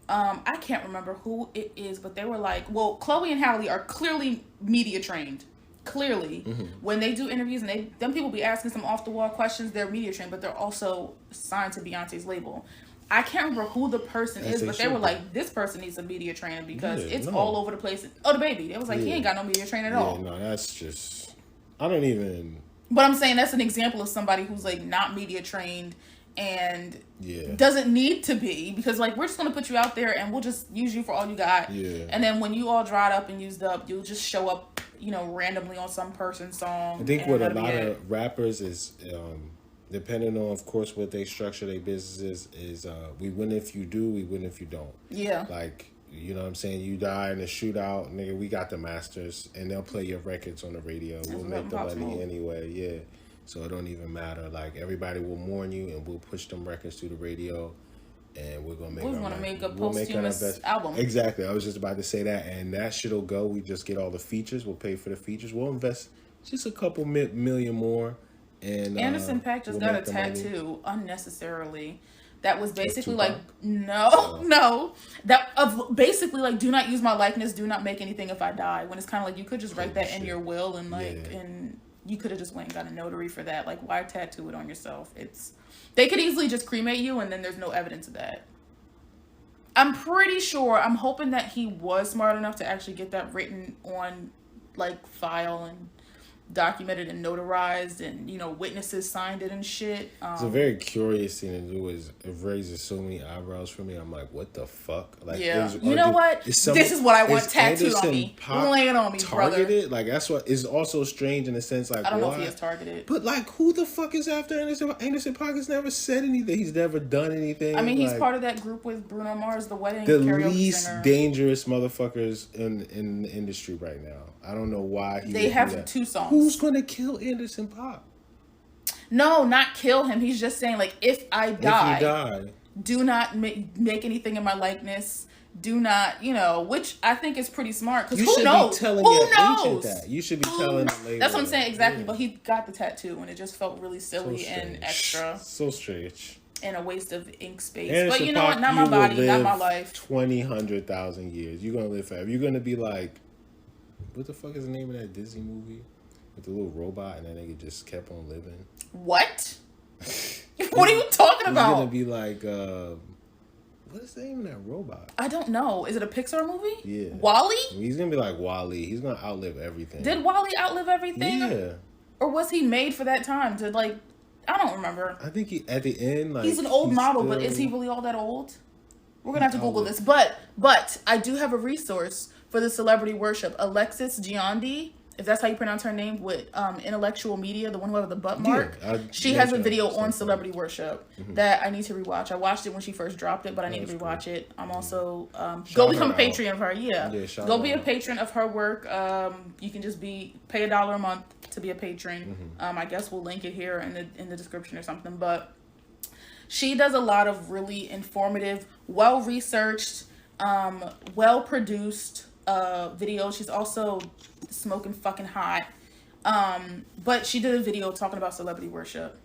I can't remember who it is, but they were like, well, Chloe and Halle are clearly media trained. Clearly. When they do interviews and them people be asking some off the wall questions, they're media trained, but they're also signed to Beyonce's label. I can't remember who the person is, but they were like, this person needs a media trainer because it's all over the place. Oh, the baby. They was like, he ain't got no media trainer at all. No, that's just, I don't even. But I'm saying that's an example of somebody who's like not media trained and doesn't need to be, because like, we're just going to put you out there and we'll just use you for all you got. And then when you all dried up and used up, you'll just show up, randomly on some person's song. I think what a lot of rappers is, depending on, of course, what they structure their businesses is we win if you do, we win if you don't. Like, you know what I'm saying? You die in a shootout, nigga, we got the masters, and they'll play your records on the radio. We'll make the money anyway, So it don't even matter. Like, everybody will mourn you, and we'll push them records through the radio, and we're going to make we want to make a posthumous album. Exactly. I was just about to say that, and that shit'll go. We just get all the features. We'll pay for the features. We'll invest just a couple million more. And Anderson .Paak just got a tattoo unnecessarily. That was basically like, no. That of basically like, do not use my likeness. Do not make anything if I die. When it's kind of like, you could just write that in your will and like, and you could have just went and got a notary for that. Like, why tattoo it on yourself? They could easily just cremate you and then there's no evidence of that. I'm pretty sure, I'm hoping that he was smart enough to actually get that written on like file and documented and notarized, and witnesses signed it and shit. It's a very curious thing to do. It raises so many eyebrows for me. I'm like, what the fuck? Like, you know what? This is what I want tattooed on me. Lay it on me, targeted? Brother. Like, that's what is also strange in the sense, like, I don't know if he is targeted, but like, who the fuck is after Anderson .Paak has never said anything. He's never done anything. I mean, he's part of that group with Bruno Mars, the wedding, the least dangerous motherfuckers in the industry right now. I don't know why they have 2 songs. Who's gonna kill Anderson .Paak? No, not kill him. He's just saying, like, if I die, do not make anything in my likeness. Do not, which I think is pretty smart. Because who knows? Be telling your agent that. You should be telling the label. That's what I'm saying, exactly. But he got the tattoo, and it just felt really silly and extra. So strange. And a waste of ink space. Anderson but you know Paak, what? Not my body, not my life. 100,000 years. You're gonna live forever. You're gonna be like, what the fuck is the name of that Disney movie with the little robot and that nigga just kept on living? What? What are you talking He's about? gonna be like, what is the name of that robot? I don't know. Is it a Pixar movie? Yeah. WALL-E? He's gonna be like WALL-E. He's gonna outlive everything. Did WALL-E outlive everything? Yeah. Or was he made for that time to like? I don't remember. I think at the end, like, He's an old model, still... but is he really all that old? We're gonna have to Google this. But I do have a resource for the celebrity worship. Alexis Giandi, if that's how you pronounce her name, with IntellectualMedia, the one who has the butt mark. Yeah, she has a video on celebrity worship that I need to rewatch. I watched it when she first dropped it, but I need to rewatch it. I'm also go become a patron of her. Yeah go be a patron of her work. You can just pay $1 a month to be a patron. I guess we'll link it here in the description or something. But she does a lot of really informative, well-researched, well-produced videos. She's also smoking fucking hot. But she did a video talking about celebrity worship.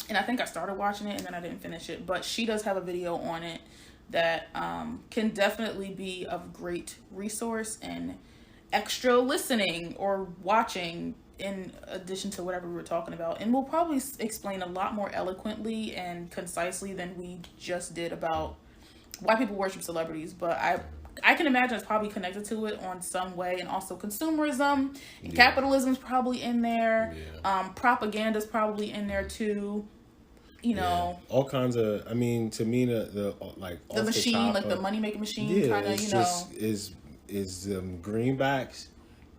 And I think I started watching it and then I didn't finish it. But she does have a video on it that can definitely be of great resource and extra listening or watching in addition to whatever we were talking about. And we'll probably explain a lot more eloquently and concisely than we just did about why people worship celebrities. But I can imagine it's probably connected to it on some way. And also consumerism and capitalism's probably in there. Propaganda's probably in there too. You know, all kinds of. I mean, to me, the machine, like the money making machine, kind of. You know, is greenbacks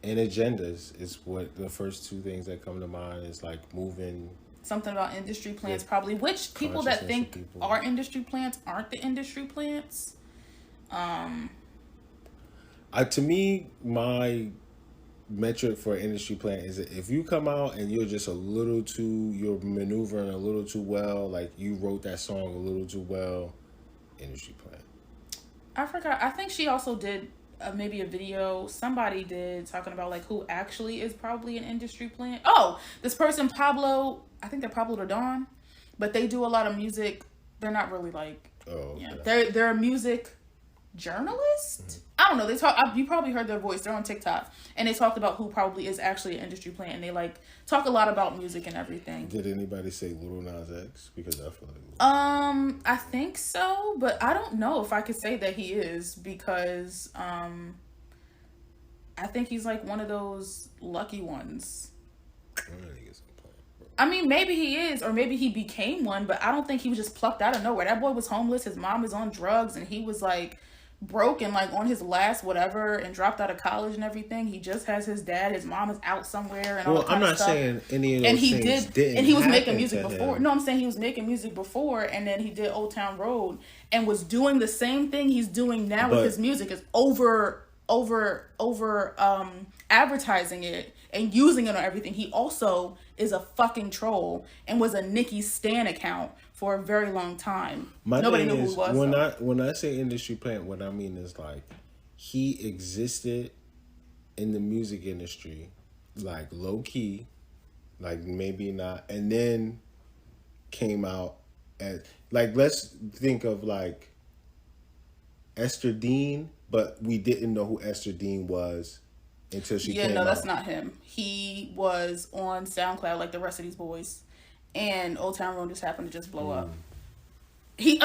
and agendas is what the first two things that come to mind is, like, moving something about industry plants, probably, which people that think are industry plants aren't the industry plants. To me, my metric for an industry plant is that if you come out and you're just you're maneuvering a little too well, like you wrote that song a little too well, industry plant. I forgot. I think she also did maybe a video somebody did talking about like who actually is probably an industry plant. Oh, this person, Pablo, I think they're Pablo Don, but they do a lot of music. They're not really like, they're a music journalist. I don't know. They talk. You probably heard their voice. They're on TikTok, and they talked about who probably is actually an industry plant, and they like talk a lot about music and everything. Did anybody say Lil Nas X? Because I feel like I think so, but I don't know if I could say that he is because I think he's like one of those lucky ones. I mean, maybe he is, or maybe he became one, but I don't think he was just plucked out of nowhere. That boy was homeless. His mom was on drugs, and he was like broken, like on his last whatever, and dropped out of college and everything. He just has his dad. His mom is out somewhere, and all that kind of stuff. I'm not saying any of those things didn't. And he was making music before. No, I'm saying he was making music before, and then he did Old Town Road, and was doing the same thing he's doing now with his music. Is over advertising it and using it on everything. He also is a fucking troll and was a Nicki Stan account for a very long time. Nobody knew who he was. When I say industry plant, what I mean is like he existed in the music industry, like low key, like maybe not, and then came out as like, let's think of like Esther Dean, but we didn't know who Esther Dean was until she came out. Yeah, no, that's not him. He was on SoundCloud like the rest of these boys, and Old Town Road just happened to just blow up. He's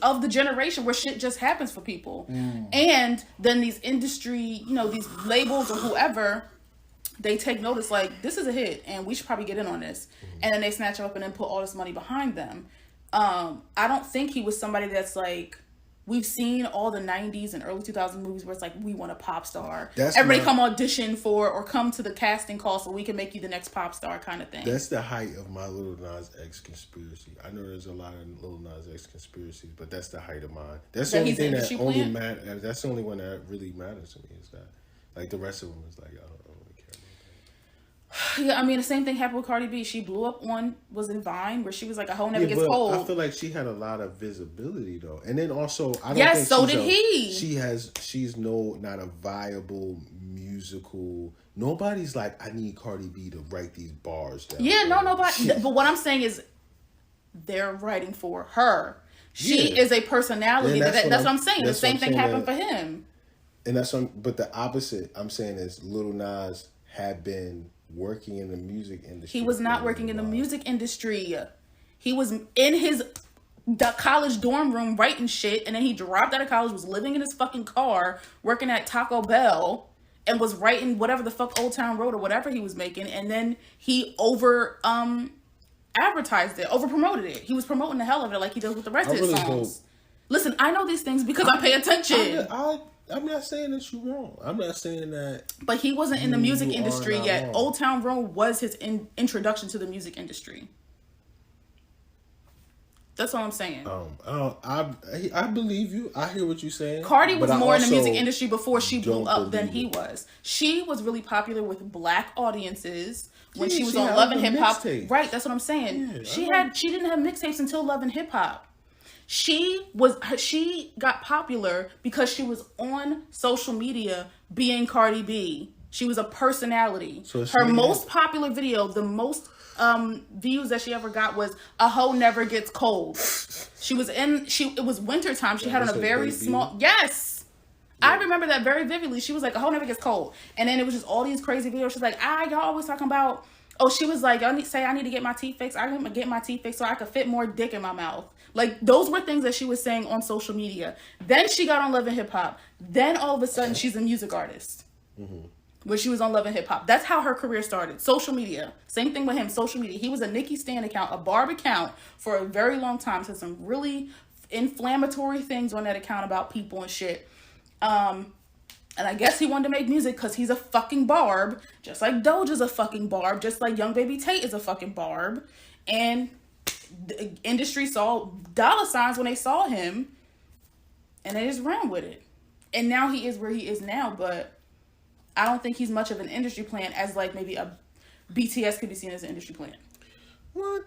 of the generation where shit just happens for people. And then these industry, these labels or whoever, they take notice like, this is a hit and we should probably get in on this. And then they snatch him up and then put all this money behind them. I don't think he was somebody that's like, we've seen all the 90s and early 2000s movies where it's like, we want a pop star. Everybody come audition for or come to the casting call so we can make you the next pop star kind of thing. That's the height of my Lil Nas X conspiracy. I know there's a lot of Lil Nas X conspiracies, but that's the height of mine. That's the only thing that only matters. That's the only one that really matters to me is that. Like the rest of them is like, I don't really care about that. Yeah, I mean, the same thing happened with Cardi B. She blew up was in Vine, where she was like, a hoe never gets cold. I feel like she had a lot of visibility though. And then also, I don't think so did he. She's not a viable musical. Nobody's like, I need Cardi B to write these bars down. Yeah, no, nobody. But what I'm saying is, they're writing for her. She is a personality. That's what I'm saying. The same thing happened for him. And but the opposite I'm saying is Lil Nas had been working in the music industry. He was not working in the music industry. He was in his college dorm room writing shit, and then he dropped out of college, was living in his fucking car, working at Taco Bell, and was writing whatever the fuck Old Town Road or whatever he was making, and then he advertised it, over promoted it. He was promoting the hell of it like he does with the rest of his songs. Listen, I know these things because I pay attention. I'm not saying that you're wrong. I'm not saying that. But he wasn't in the music industry yet. Wrong. Old Town Road was his introduction to the music industry. That's all I'm saying. I believe you. I hear what you're saying. Cardi was more in the music industry before she blew up than he was. She was really popular with black audiences when she was on Love and Hip Hop. Right, that's what I'm saying. Yeah, she didn't have mixtapes until Love and Hip Hop. She got popular because she was on social media being Cardi B. She was a personality. So her most popular video, the most views that she ever got was "A Hoe Never Gets Cold." It was wintertime. She had on a very small. Yes. Yeah. I remember that very vividly. She was like, "A hoe never gets cold." And then it was just all these crazy videos. She's like, y'all always talking about, she was like, I need to get my teeth fixed. I need to get my teeth fixed so I could fit more dick in my mouth. Like, those were things that she was saying on social media. Then she got on Love and Hip Hop. Then all of a sudden she's a music artist. Mm-hmm. When she was on Love and Hip Hop. That's how her career started. Social media. Same thing with him. Social media. He was a Nicki Stan account, a Barb account for a very long time. Said some really inflammatory things on that account about people and shit. And I guess he wanted to make music because he's a fucking Barb. Just like Doja's a fucking Barb. Just like Young Baby Tate is a fucking Barb. And the industry saw dollar signs when they saw him. And they just ran with it. And now he is where he is now. But I don't think he's much of an industry plant as like maybe a BTS could be seen as an industry plant. What?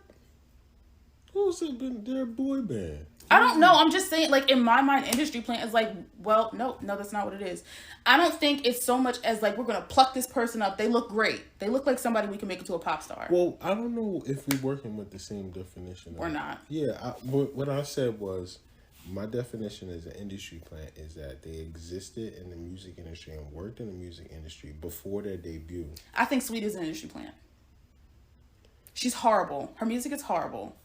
Who's their boy band? I don't know. I'm just saying, like, in my mind, industry plant is like, well, no, that's not what it is. I don't think it's so much as like, we're going to pluck this person up. They look great. They look like somebody we can make into a pop star. Well, I don't know if we're working with the same definition. Or not. Yeah. What I said was, my definition as an industry plant is that they existed in the music industry and worked in the music industry before their debut. I think Sweet is an industry plant. She's horrible. Her music is horrible.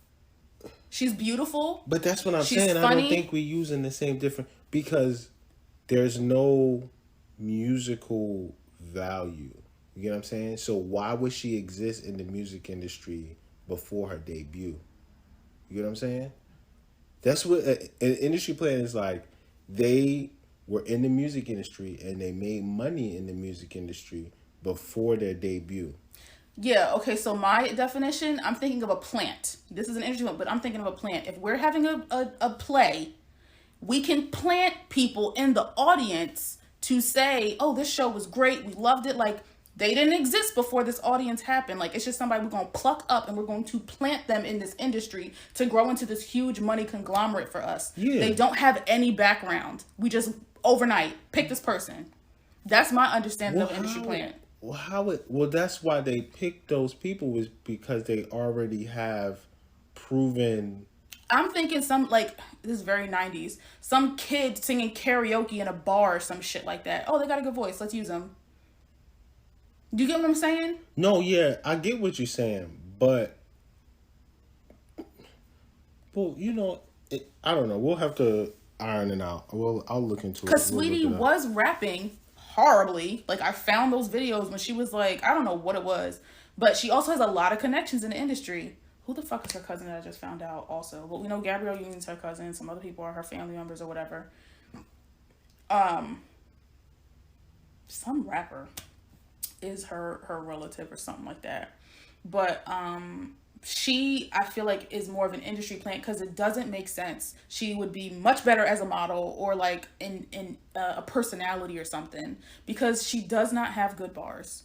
She's beautiful. But that's what I'm saying. Funny. I don't think we're using the same different, because there's no musical value. You get what I'm saying? So why would she exist in the music industry before her debut? You get what I'm saying? That's what an industry plant is like. They were in the music industry and they made money in the music industry before their debut. Yeah, okay, so my definition, I'm thinking of a plant. This is an industry plant, but I'm thinking of a plant. If we're having a play, we can plant people in the audience to say, oh, this show was great, we loved it. Like, they didn't exist before this audience happened. Like, it's just somebody we're going to pluck up and we're going to plant them in this industry to grow into this huge money conglomerate for us. Yeah. They don't have any background. We just overnight pick this person. That's my understanding of industry plant. Well, that's why they picked those people, was because they already have proven. I'm thinking some, like, this is very 90s. Some kid singing karaoke in a bar or some shit like that. Oh, they got a good voice. Let's use them. Do you get what I'm saying? No, yeah, I get what you're saying, but, well, you know, I don't know. We'll have to iron it out. I'll look into it. Because Sweetie was rapping horribly. Like, I found those videos when she was like, I don't know what it was, but she also has a lot of connections in the industry. Who the fuck is her cousin that I just found out also? But we know Gabrielle Union's her cousin. Some other people are her family members or whatever. Some rapper is her relative or something like that. But she, I feel like, is more of an industry plant because it doesn't make sense. She would be much better as a model or like in a personality or something, because she does not have good bars.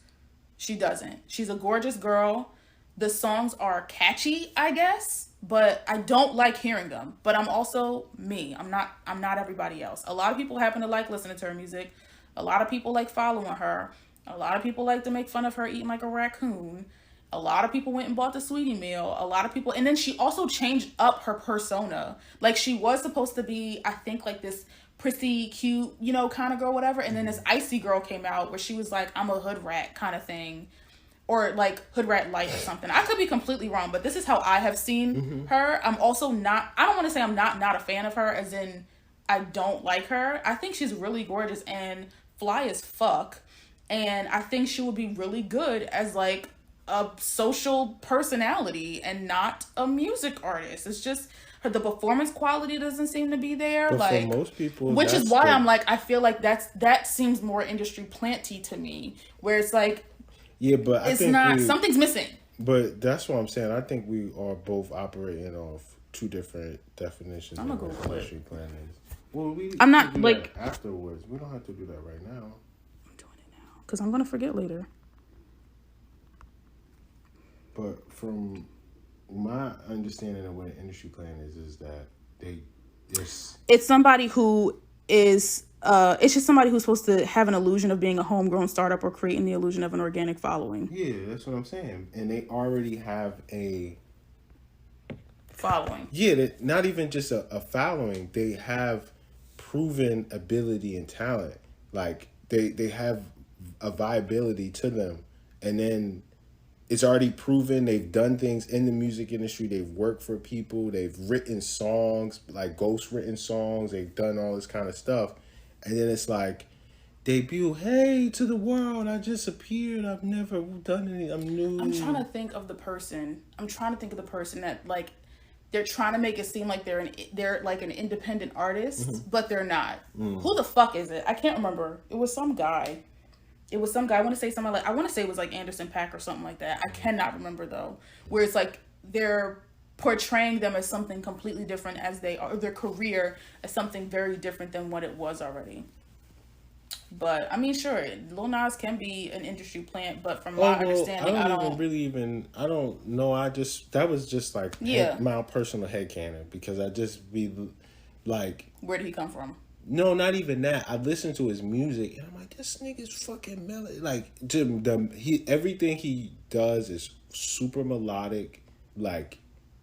She doesn't. She's a gorgeous girl. The songs are catchy, I guess, but I don't like hearing them. But I'm also me. I'm not everybody else. A lot of people happen to like listening to her music. A lot of people like following her. A lot of people like to make fun of her eating like a raccoon. A lot of people went and bought the Sweetie meal. A lot of people, and then she also changed up her persona. Like, she was supposed to be, I think, like this prissy, cute, you know, kind of girl, whatever. And then this icy girl came out where she was like, I'm a hood rat kind of thing. or like Hood Rat Light or something. I could be completely wrong, but this is how I have seen her. I'm also not, I don't want to say I'm not a fan of her, as in I don't like her. I think she's really gorgeous and fly as fuck. And I think she would be really good as like a social personality and not a music artist. It's just the performance quality doesn't seem to be there. But like for most people, which is why I'm like, I feel like that seems more industry planty to me, where it's like, yeah, but it's not, something's missing. But that's what I'm saying. I think we are both operating off two different definitions. I'm gonna go with industry plan is. Well, I'm not like afterwards. We don't have to do that right now. I'm doing it now because I'm gonna forget later. But from my understanding of what an industry plan is that it's somebody who is it's just somebody who's supposed to have an illusion of being a homegrown startup or creating the illusion of an organic following. Yeah, that's what I'm saying. And they already have a following. Yeah, not even just a following. They have proven ability and talent. Like they have a viability to them. And then it's already proven they've done things in the music industry. They've worked for people. They've written songs, like ghost written songs. They've done all this kind of stuff. And then it's like, debut, hey, to the world, I just appeared. I've never done any, I'm new. I'm trying to think of the person that, like, they're trying to make it seem like they're like an independent artist, but they're not. Who the fuck is it? I can't remember. It was some guy. I want to say something like, I want to say it was like Anderson .Paak or something like that. I cannot remember though. Where it's like they're portraying them as something completely different as they are, their career as something very different than what it was already. But I mean, sure, Lil Nas can be an industry plant, but from my understanding, I don't know. That was just like my personal headcanon, because I just be like, where did he come from? No, not even that. I listen to his music and I'm like, this nigga's fucking melody. Like, everything he does is super melodic. Like,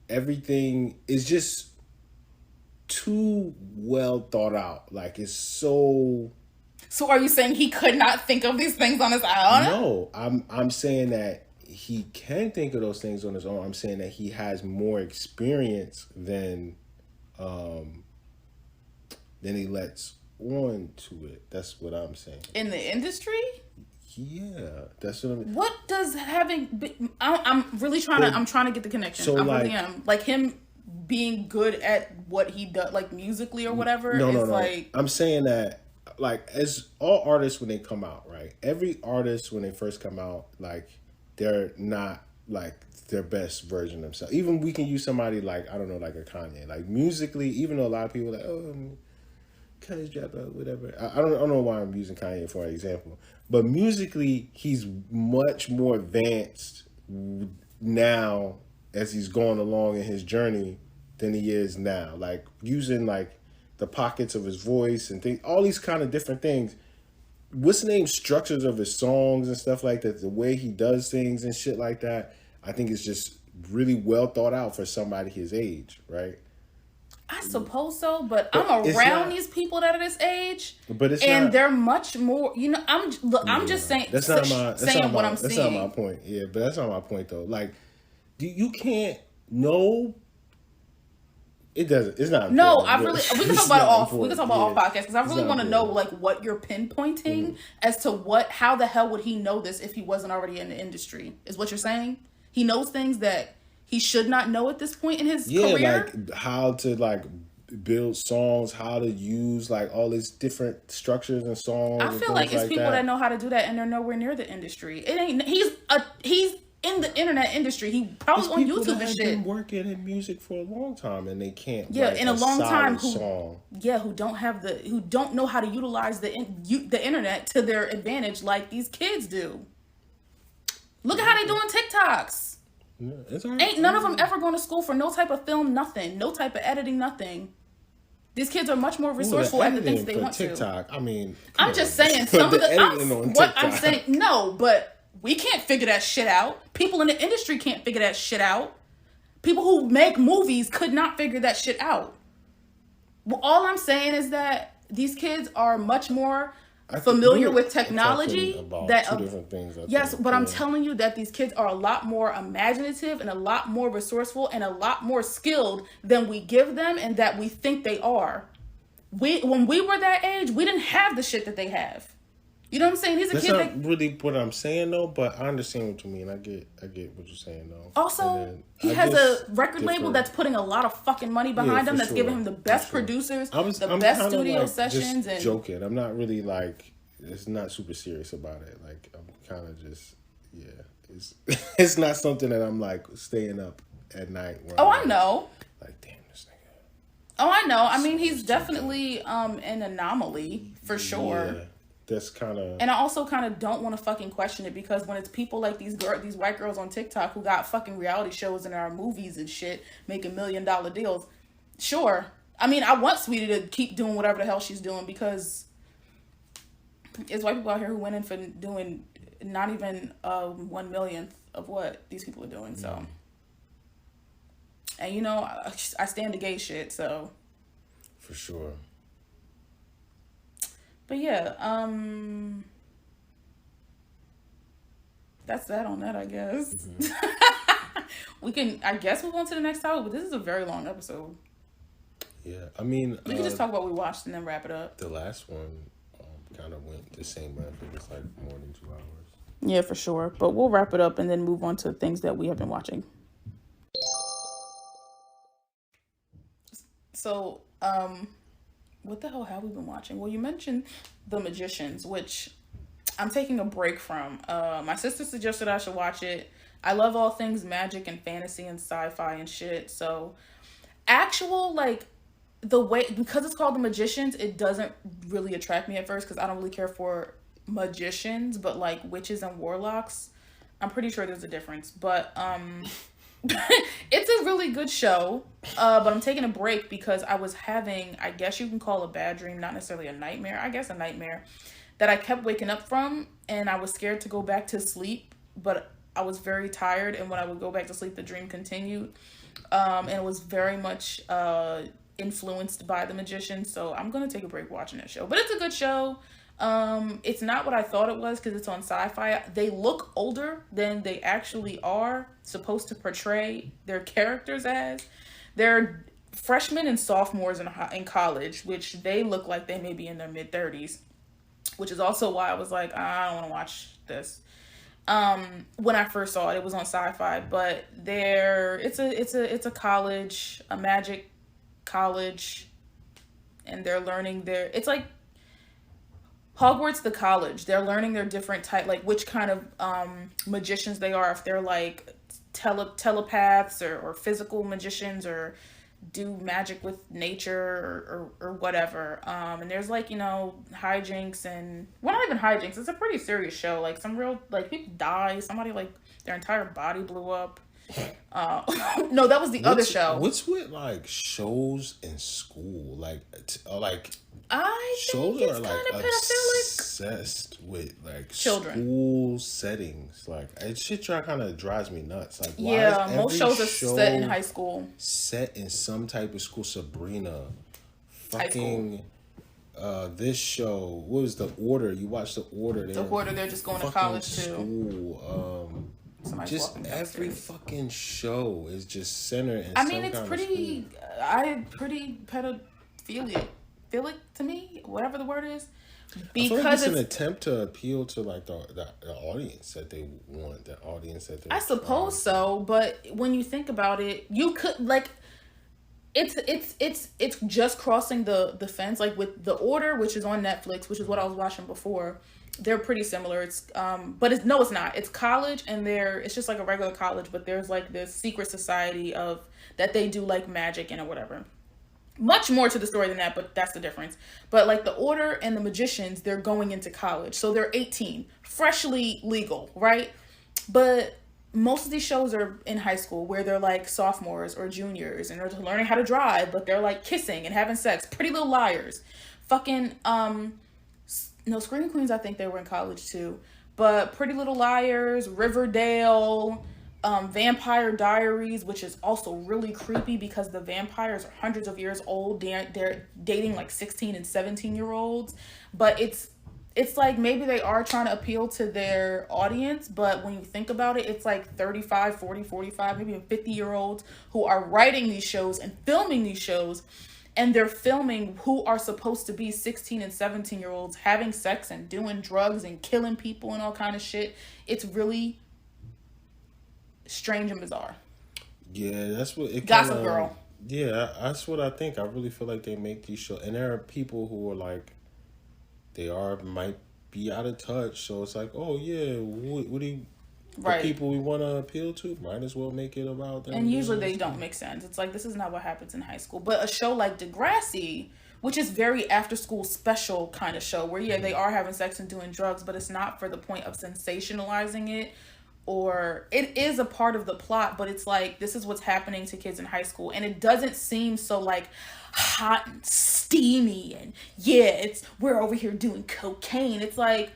everything is just too well thought out. Like, it's so. So are you saying he could not think of these things on his own? No, I'm saying that he can think of those things on his own. I'm saying that he has more experience than he lets on to it. That's what I'm saying. In the industry? Yeah, that's what I mean. What does I'm really trying to. I'm trying to get the connection. So I really am. Like him being good at what he does, like musically or whatever. No. Like, I'm saying that, like, as all artists when they come out, right? Every artist when they first come out, like, they're not like their best version of themselves. Even we can use somebody like, I don't know, like a Kanye. Like, musically, even though a lot of people are like, oh, Kanye's dropped out, whatever. I don't know why I'm using Kanye for an example. But musically, he's much more advanced now as he's going along in his journey than he is now. Like, using, like, the pockets of his voice and things, all these kind of different things. What's the name? Structures of his songs and stuff like that. The way he does things and shit like that. I think it's just really well thought out for somebody his age, right? I suppose so, but I'm around these people that are this age, they're much more. You know, I'm just saying. That's not what I'm saying. That's not my point. Yeah, but that's not my point though. Like, you can't know. It doesn't. It's not. No, I really. We can talk about it off. We can talk about off podcast because I really want to know like what you're pinpointing as to how the hell would he know this if he wasn't already in the industry? Is what you're saying? He knows things that he should not know at this point in his career? Yeah, like how to like build songs, how to use like all these different structures and songs. I feel like it's people that know how to do that and they're nowhere near the industry. It ain't. He's in the internet industry. He probably on YouTube and shit. Been working in music for a long time and they can't. Yeah, in a long time. Song. Who don't know how to utilize the internet to their advantage like these kids do. Look at how they doing TikToks. Yeah, it's all right. Ain't none of them ever going to school for no type of film, nothing. No type of editing, nothing. These kids are much more resourceful at the things they want TikTok, to. I mean, I'm just saying some of I'm saying no, but we can't figure that shit out. People in the industry can't figure that shit out. People who make movies could not figure that shit out. Well, all I'm saying is that these kids are much more familiar with talking technology, about that two different things. yes, think, but I'm telling you that these kids are a lot more imaginative and a lot more resourceful and a lot more skilled than we give them and that we think they are. When we were that age, we didn't have the shit that they have. You know what I'm saying? These are That's kids not really what I'm saying though, but I understand what you mean. I get what you're saying though. Also, he has a record label that's putting a lot of fucking money behind him. That's giving him the best producers, the best studio sessions, and joking. I'm not really like, it's not super serious about it. Like I'm kind of just, yeah. It's it's not something that I'm like staying up at night. I know. Like damn this nigga. Oh, I know. I mean, he's definitely an anomaly for sure. Yeah. That's kind of, and I also kind of don't want to fucking question it because when it's people like these white girls on TikTok who got fucking reality shows and our movies and shit making $1 million deals, sure. I mean, I want Sweetie to keep doing whatever the hell she's doing because it's white people out here who went in for doing not even 1/1,000,000th of what these people are doing. So, and you know, I stand the gay shit. So, for sure. But yeah, that's that on that, I guess. Mm-hmm. We can, I guess, move on to the next topic, but this is a very long episode. Yeah, I mean, we can just talk about what we watched and then wrap it up. The last one kind of went the same way. I think it's like more than 2 hours. Yeah, for sure. But we'll wrap it up and then move on to things that we have been watching. So, what the hell have we been watching? Well, you mentioned The Magicians, which I'm taking a break from. My sister suggested I should watch it. I love all things magic and fantasy and sci-fi and shit. So, actual, like, the way, because it's called The Magicians, it doesn't really attract me at first because I don't really care for magicians, but, like, witches and warlocks. I'm pretty sure there's a difference. But, it's a really good show, but I'm taking a break because I was having, I guess you can call a bad dream, not necessarily a nightmare, I guess a nightmare, that I kept waking up from, and I was scared to go back to sleep, but I was very tired, and when I would go back to sleep, the dream continued, and it was very much influenced by The Magician, so I'm going to take a break watching that show, but it's a good show. It's not what I thought it was because it's on Sci-Fi. They look older than they actually are supposed to portray their characters as. They're freshmen and sophomores in college, which they look like they may be in their mid-30s, which is also why I was like, I don't want to watch this. When I first saw it, it was on Sci-Fi, but it's a college, a magic college, and they're learning it's like Hogwarts the college. They're learning their different type, like which kind of magicians they are, if they're like telepaths or physical magicians or do magic with nature or whatever. And there's like, you know, hijinks and, well, not even hijinks. It's a pretty serious show. Like some real, like people die. Somebody like their entire body blew up. No, that was the other show. What's with like shows in school? Like I shows think it's are kind like of pedophilic. Obsessed with like Children. School settings. Like it shit kind of drives me nuts. Like yeah, most shows are set in high school. Set in some type of school. Sabrina, fucking. This show, what was The Order? You watched The Order. The Order, they're just going to college too. School. Just every fucking show is just centered in it's pretty pedophilic to me, whatever the word is. Because it's an attempt to appeal to like the audience that they want, the audience that they I suppose so, but when you think about it, you could like it's just crossing the fence, like with The Order, which is on Netflix, which is what I was watching before. They're pretty similar. It's but it's not. It's college, and it's just like a regular college, but there's like this secret society of that they do like magic and or whatever. Much more to the story than that, but that's the difference. But like The Order and The Magicians, they're going into college, so they're 18, freshly legal, right? But most of these shows are in high school where they're like sophomores or juniors and they're learning how to drive, but they're like kissing and having sex. Pretty Little Liars, fucking no, Scream Queens, I think they were in college too. But Pretty Little Liars, Riverdale, Vampire Diaries, which is also really creepy because the vampires are hundreds of years old. They're dating like 16 and 17-year-olds. But it's it's like maybe they are trying to appeal to their audience, but when you think about it, it's like 35, 40, 45, maybe even 50-year-olds who are writing these shows and filming these shows, and they're filming who are supposed to be 16 and 17-year-olds having sex and doing drugs and killing people and all kind of shit. It's really strange and bizarre. Yeah, that's what it Gossip kinda, Girl. yeah, that's what I think. I really feel like they make these shows, and there are people who are like, might be out of touch. So it's like, oh yeah, what do you, the Right. people we want to appeal to, might as well make it about them. And usually doing they this don't thing. make sense. It's like, this is not what happens in high school. But a show like Degrassi, which is very after school special kind of show, where, yeah, they are having sex and doing drugs, but it's not for the point of sensationalizing it. Or it is a part of the plot, but it's like, this is what's happening to kids in high school. And it doesn't seem so like hot and steamy and yeah, it's we're over here doing cocaine. It's like,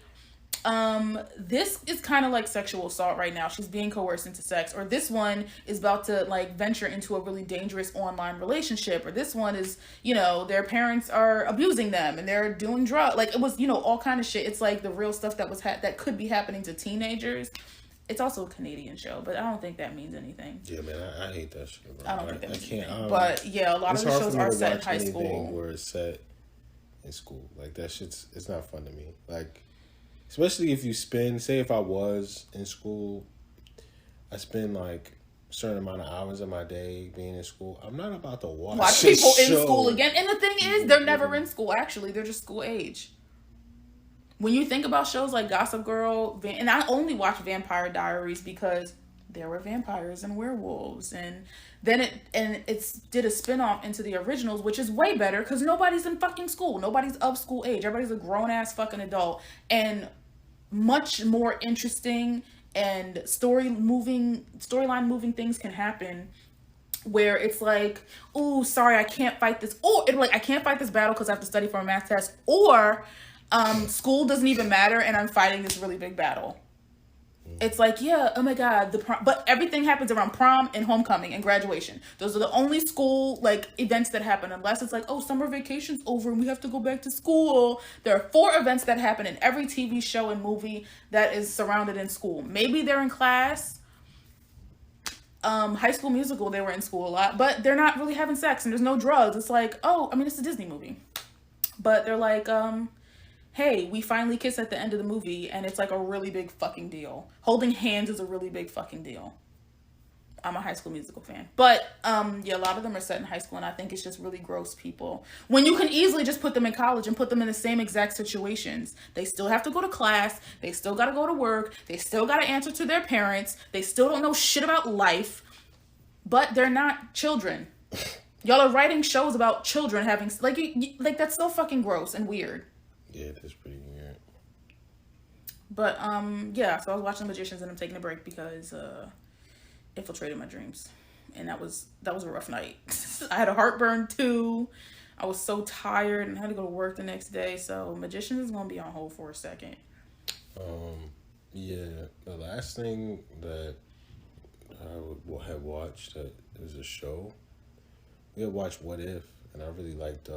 this is kind of like sexual assault right now. She's being coerced into sex. Or this one is about to like venture into a really dangerous online relationship. Or this one is, their parents are abusing them and they're doing drugs. Like, it was, all kind of shit. It's like the real stuff that was that could be happening to teenagers. It's also a Canadian show, but I don't think that means anything. Yeah, man, I hate that shit. Bro. I don't think that means can't. anything. But yeah, a lot of the shows are set in high school. Where it's set in school, like that shit's, it's not fun to me. Like, especially if you say if I was in school, I spend like a certain amount of hours of my day being in school. I'm not about to watch people show. in school again. And the thing is, they're never in school. Actually, they're just school age. When you think about shows like Gossip Girl, and I only watch Vampire Diaries because there were vampires and werewolves, and then it did a spinoff into the originals, which is way better because nobody's in fucking school. Nobody's of school age. Everybody's a grown ass fucking adult, and much more interesting and storyline moving things can happen. Where it's like, oh, sorry, I can't fight this, or I can't fight this battle because I have to study for a math test, or school doesn't even matter and I'm fighting this really big battle. It's like, yeah, oh my god, but everything happens around prom and homecoming and graduation. Those are the only school like events that happen, unless it's like, oh, summer vacation's over and we have to go back to school. There are 4 events that happen in every TV show and movie that is surrounded in school. Maybe they're in class. High School Musical, they were in school a lot, but they're not really having sex and there's no drugs. It's like, oh, I mean, it's a Disney movie, but they're like, hey, we finally kiss at the end of the movie, and it's like a really big fucking deal. Holding hands is a really big fucking deal. I'm a High School Musical fan. But, yeah, a lot of them are set in high school, and I think it's just really gross people. When you can easily just put them in college and put them in the same exact situations. They still have to go to class. They still got to go to work. They still got to answer to their parents. They still don't know shit about life. But they're not children. Y'all are writing shows about children having... Like that's so fucking gross and weird. Yeah, that's pretty weird. But, yeah, so I was watching Magicians and I'm taking a break because, infiltrated my dreams. And that was a rough night. I had a heartburn too. I was so tired and I had to go to work the next day. So Magicians is going to be on hold for a second. Yeah, the last thing that I had watched was a show. We had watched What If, and I really liked,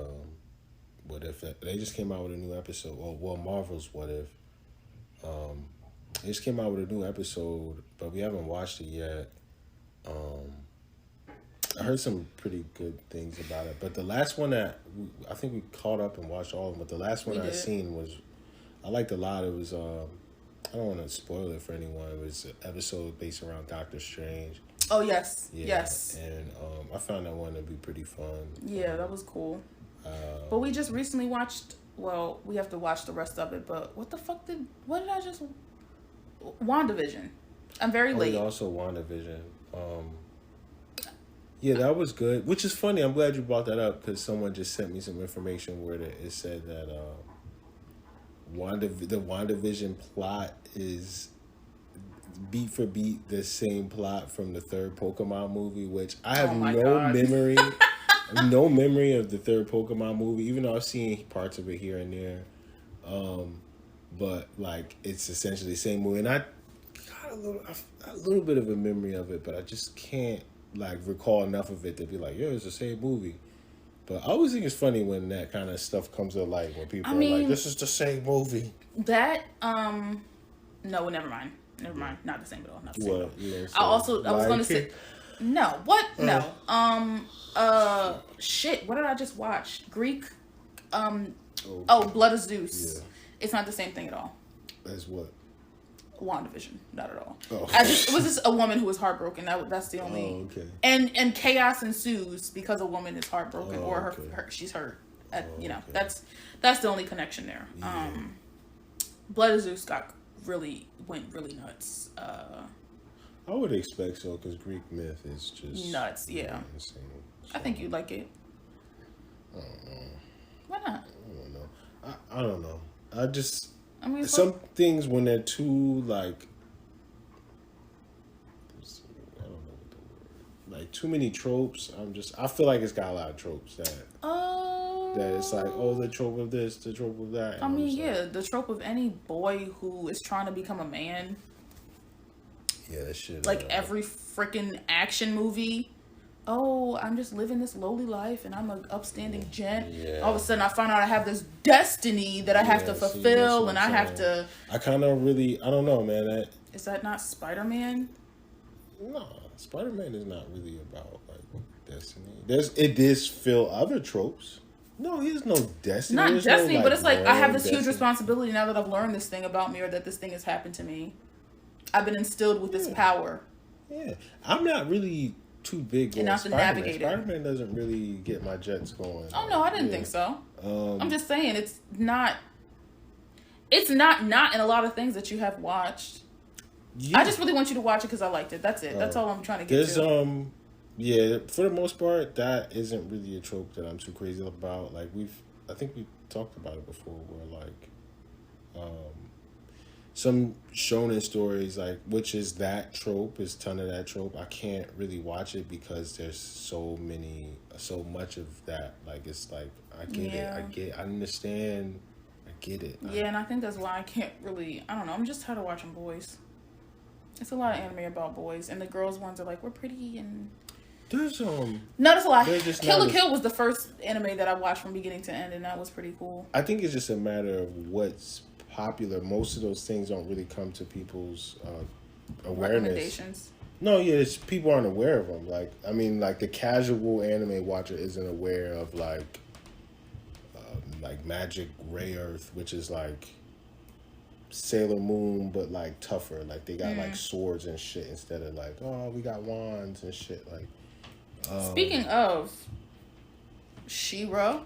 What If. They just came out with a new episode. Well, Marvel's What If. They just came out with a new episode, but we haven't watched it yet. I heard some pretty good things about it, but the last one I think we caught up and watched all of them, but the last one I seen was, I liked a lot. It was, I don't want to spoil it for anyone. It was an episode based around Doctor Strange. Oh, yes. Yeah, yes. And I found that one to be pretty fun. Yeah, that was cool. But we just recently watched, well, we have to watch the rest of it, but what did I just... WandaVision. I'm very late. Also WandaVision. Yeah, that was good. Which is funny. I'm glad you brought that up because someone just sent me some information where it said that the WandaVision plot is beat for beat the same plot from the third Pokemon movie, which I have memory. No memory of the third Pokemon movie, even though I've seen parts of it here and there. But like it's essentially the same movie, and I got a little bit of a memory of it, but I just can't like recall enough of it to be like, yeah, it's the same movie. But I always think it's funny when that kind of stuff comes to light, when people are like, "This is the same movie." That no, never mind. Never mind. Not the same at all. Not the same at all. Yeah, I was going to say, no. What? No. Shit. What did I just watch? Greek. Blood of Zeus. Yeah. It's not the same thing at all. As what? WandaVision. Not at all. Oh. It was just a woman who was heartbroken. That's the only. Oh, okay. And chaos ensues because a woman is heartbroken or she's hurt. You know, okay. that's the only connection there. Yeah. Blood of Zeus went really nuts. I would expect so, because Greek myth is just nuts. Yeah. Insane. So, I think you'd like it. I don't know. Why not? I don't know. Some things when they're too like, I don't know what the word, like too many tropes. I feel like it's got a lot of tropes that it's like, the trope of this, the trope of that. I mean, the trope of any boy who is trying to become a man. Yeah, that shit. Like every freaking action movie. Oh, I'm just living this lowly life and I'm an upstanding gent. Yeah. All of a sudden I find out I have this destiny that I have to fulfill and I have to... I kind of really... I don't know, man. Is that not Spider-Man? No, Spider-Man is not really about like destiny. It does fill other tropes. No, he has no destiny. Not destiny, but it's like I have this huge responsibility now that I've learned this thing about me or that this thing has happened to me. I've been instilled with this power. Yeah. I'm not really too big on Spider-Man. Spider-Man doesn't really get my jets going. Oh, no, I didn't think so. I'm just saying it's not in a lot of things that you have watched. Yeah. I just really want you to watch it because I liked it. That's it. That's all I'm trying to get to. Yeah, for the most part, that isn't really a trope that I'm too crazy about. Like I think we talked about it before, where like, some shonen stories, like, which is that trope, is ton of that trope. I can't really watch it because there's so much of that. Like, it's like, I get it. I understand. I get it. Yeah, and I think that's why I can't really, I don't know. I'm just tired of watching boys. It's a lot of anime about boys, and the girls ones are like, we're pretty and... There's no, that's a lie. Kill la Kill was the first anime that I watched from beginning to end, and that was pretty cool. I think it's just a matter of what's popular. Most of those things don't really come to people's awareness. Recommendations. No, people aren't aware of them. Like, I mean, like the casual anime watcher isn't aware of like Magic Ray Earth, which is like Sailor Moon, but like tougher. Like they got like swords and shit instead of like, oh, we got wands and shit. Like, speaking of She-Ra,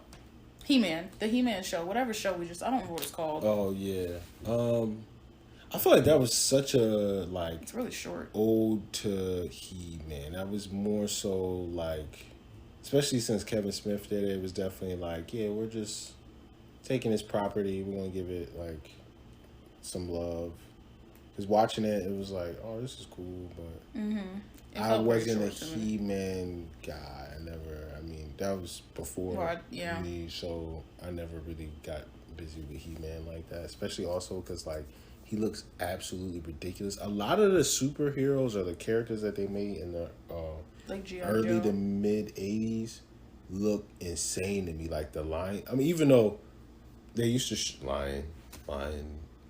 He-Man, the He-Man show, whatever show I don't remember what it's called. Oh yeah, I feel like that was such a like. It's really short. Ode to He-Man. That was more so like, especially since Kevin Smith did it. It was definitely like, yeah, we're just taking this property. We're gonna give it like some love. Because watching it, it was like, oh, this is cool, but I wasn't a He-Man guy. That was before me, so I never really got busy with He-Man like that. Especially also because like he looks absolutely ridiculous. A lot of the superheroes or the characters that they made in the like early to mid 80s look insane to me. Like the Lion. I mean, even though they used to Lion,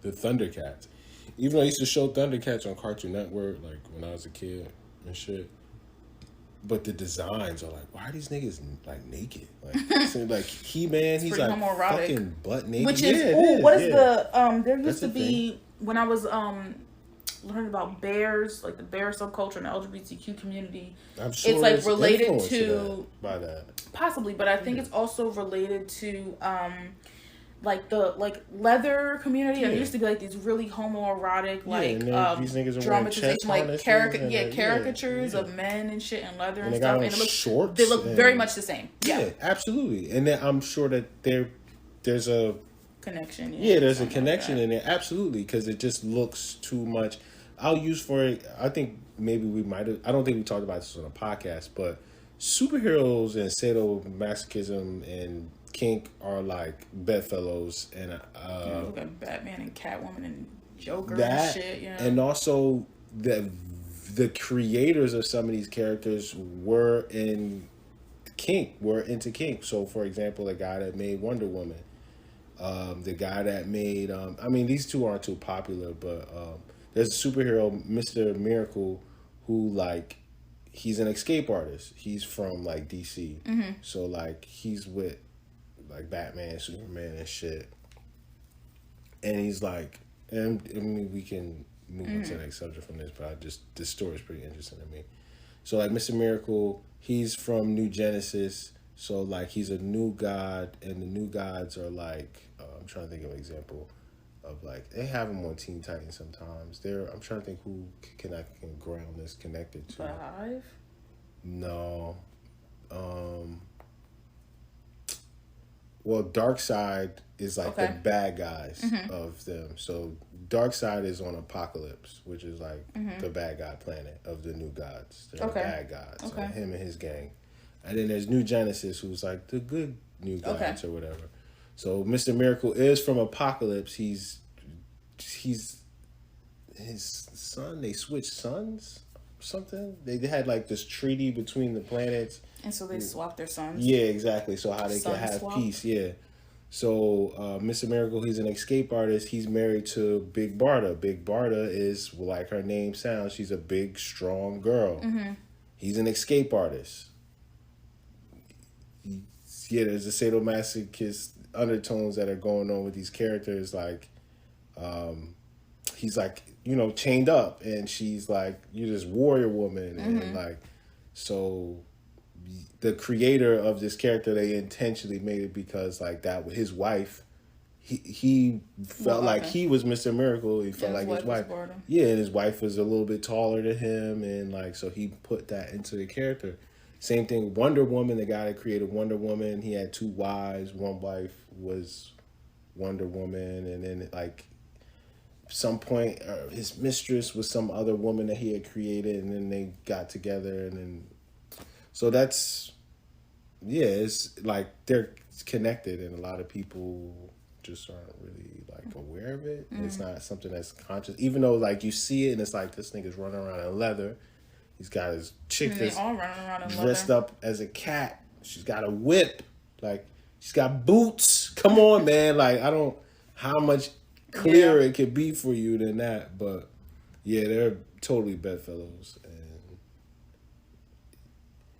the Thundercats. Even though I used to show Thundercats on Cartoon Network, like when I was a kid and shit. But the designs are like, why are these niggas like naked? Like, so, like He-Man, he's like fucking butt naked. Which is, what is the there used to be when I was learning about bears, like the bear subculture and the LGBTQ community. I'm sure it's like related to by that. Possibly, but I think it's also related to like the leather community. There used to be like these really homoerotic these niggas are dramatization, like caricatures of men and shit in leather and stuff. And it looks shorts. They look very much the same. Yeah, absolutely. And then I'm sure that there's a connection. Yeah, there's a connection in there. Absolutely, because it just looks too much. I'll use for it. I think maybe we might have. I don't think we talked about this on a podcast, but superheroes and sadomasochism and kink are like bedfellows, and look at Batman and Catwoman and Joker and shit. Yeah, and also the creators of some of these characters were in kink. We're into kink. So, for example, the guy that made Wonder Woman, the guy that made, I mean, these two aren't too popular, but there's a superhero, Mr. Miracle, who like, he's an escape artist. He's from like DC. So like he's with like Batman, Superman, and shit. And he's like, and I mean, we can move on to the next subject from this, but this story is pretty interesting to me. So like Mr. Miracle, he's from New Genesis. So like he's a new god, and the new gods are like, I'm trying to think of an example of like, they have them on Teen Titans sometimes. I'm trying to think who can ground this connected to. Five? No. Well, Darkseid is like the bad guys of them. So Darkseid is on Apocalypse, which is like the bad guy planet of the new gods. They're the bad gods. So him and his gang. And then there's New Genesis, who's like the good new gods or whatever. So Mr. Miracle is from Apocalypse. He's his son. They switched sons or something. They had like this treaty between the planets. And so they swapped their sons. Yeah, exactly. So how they can have peace. Yeah. So Mr. Miracle, he's an escape artist. He's married to Big Barda. Big Barda is, like her name sounds, she's a big, strong girl. He's an escape artist. Yeah, there's a sadomasochist undertones that are going on with these characters. Like, he's like, chained up, and she's like, you're this warrior woman, and like, so the creator of this character, they intentionally made it because like that his wife, he felt like he was Mr. Miracle. He felt like his wife. Yeah, and his wife was a little bit taller than him, and like so he put that into the character. Same thing, Wonder Woman, the guy that created Wonder Woman, he had two wives. One wife was Wonder Woman, and then like some point his mistress was some other woman that he had created, and then they got together, and then so that's, yeah, it's like they're connected, and a lot of people just aren't really like aware of it. It's not something that's conscious, even though like you see it and it's like this nigga's running around in leather. He's got his chick that's dressed up as a cat. She's got a whip. Like, she's got boots. Come on, man. Like, I don't, how much clearer it could be for you than that. But yeah, they're totally bedfellows. And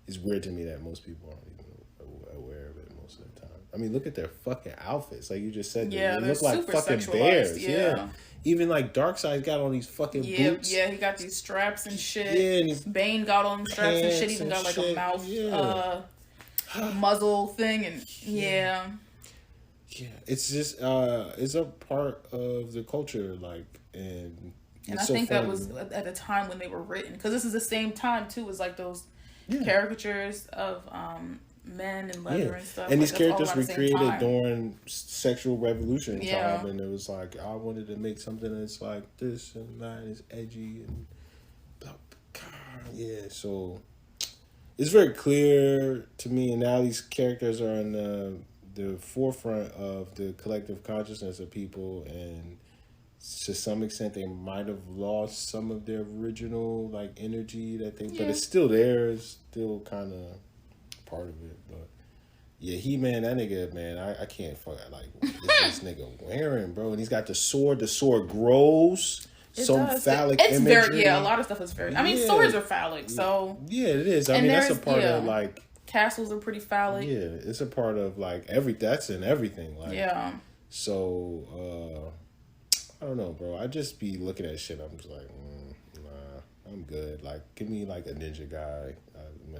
it's weird to me that most people aren't even aware of it most of the time. I mean, look at their fucking outfits. Like you just said, they look like fucking bears. Yeah. Even like Darkseid got on these fucking boots. Yeah, he got these straps and shit. Yeah, and Bane got on straps and shit. Even got like a mouth muzzle thing, and yeah, it's just it's a part of the culture, like, and I think that was at a time when they were written, because this is the same time too as like those caricatures of men and leather and stuff. And these characters were created during sexual revolution time, and it was like, I wanted to make something that's like this and that, and it's edgy and so it's very clear to me. And now these characters are in the forefront of the collective consciousness of people, and to some extent they might have lost some of their original like energy that they, but it's still there. It's still kind of part of it. But yeah, He-Man, that nigga, man, I can't fuck like what is this nigga wearing, bro? And he's got the sword grows. Phallic it's imagery. Very a lot of stuff is very, I mean, swords are phallic, so yeah, it is. I mean, that's a part of like castles are pretty phallic. Yeah, it's a part of like that's in everything. Like, so I don't know, bro. I just be looking at shit. I'm just like, nah, I'm good. Like, give me like a ninja guy.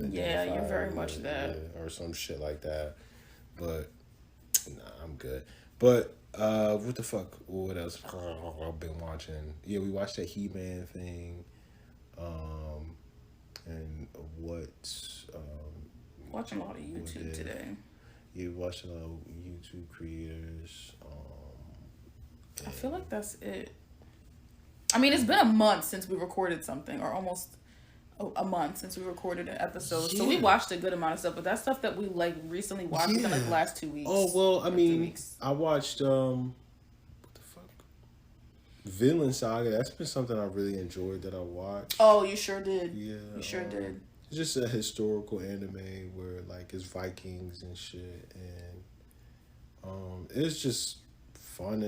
You're very much that, or some shit like that. But nah, I'm good. But what the fuck? What else? I've been watching. Yeah, we watched that He-Man thing. And watching a lot of YouTube today. Yeah, watching a lot of YouTube creators. I feel like that's it. I mean, it's been a month since we recorded something, or almost a month since we recorded an episode. So we watched a good amount of stuff, but that's stuff that we like recently watched within like the last 2 weeks. Oh, well, I mean, I watched what the fuck? Villain Saga. That's been something I really enjoyed that I watched. Oh, you sure did. Yeah. You sure did. It's just a historical anime where like it's Vikings and shit, and it's just fun.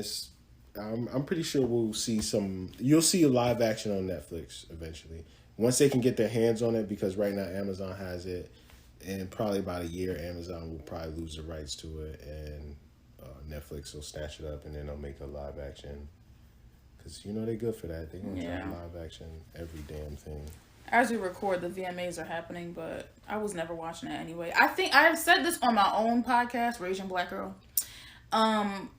I'm pretty sure we'll see some. You'll see a live action on Netflix eventually once they can get their hands on it, because right now Amazon has it, and probably about a year Amazon will probably lose the rights to it, and Netflix will snatch it up, and then they'll make a live action. Because they're good for that. They gonna try live action every damn thing. As we record, the VMAs are happening, but I was never watching it anyway. I think I have said this on my own podcast, Raging Black Girl.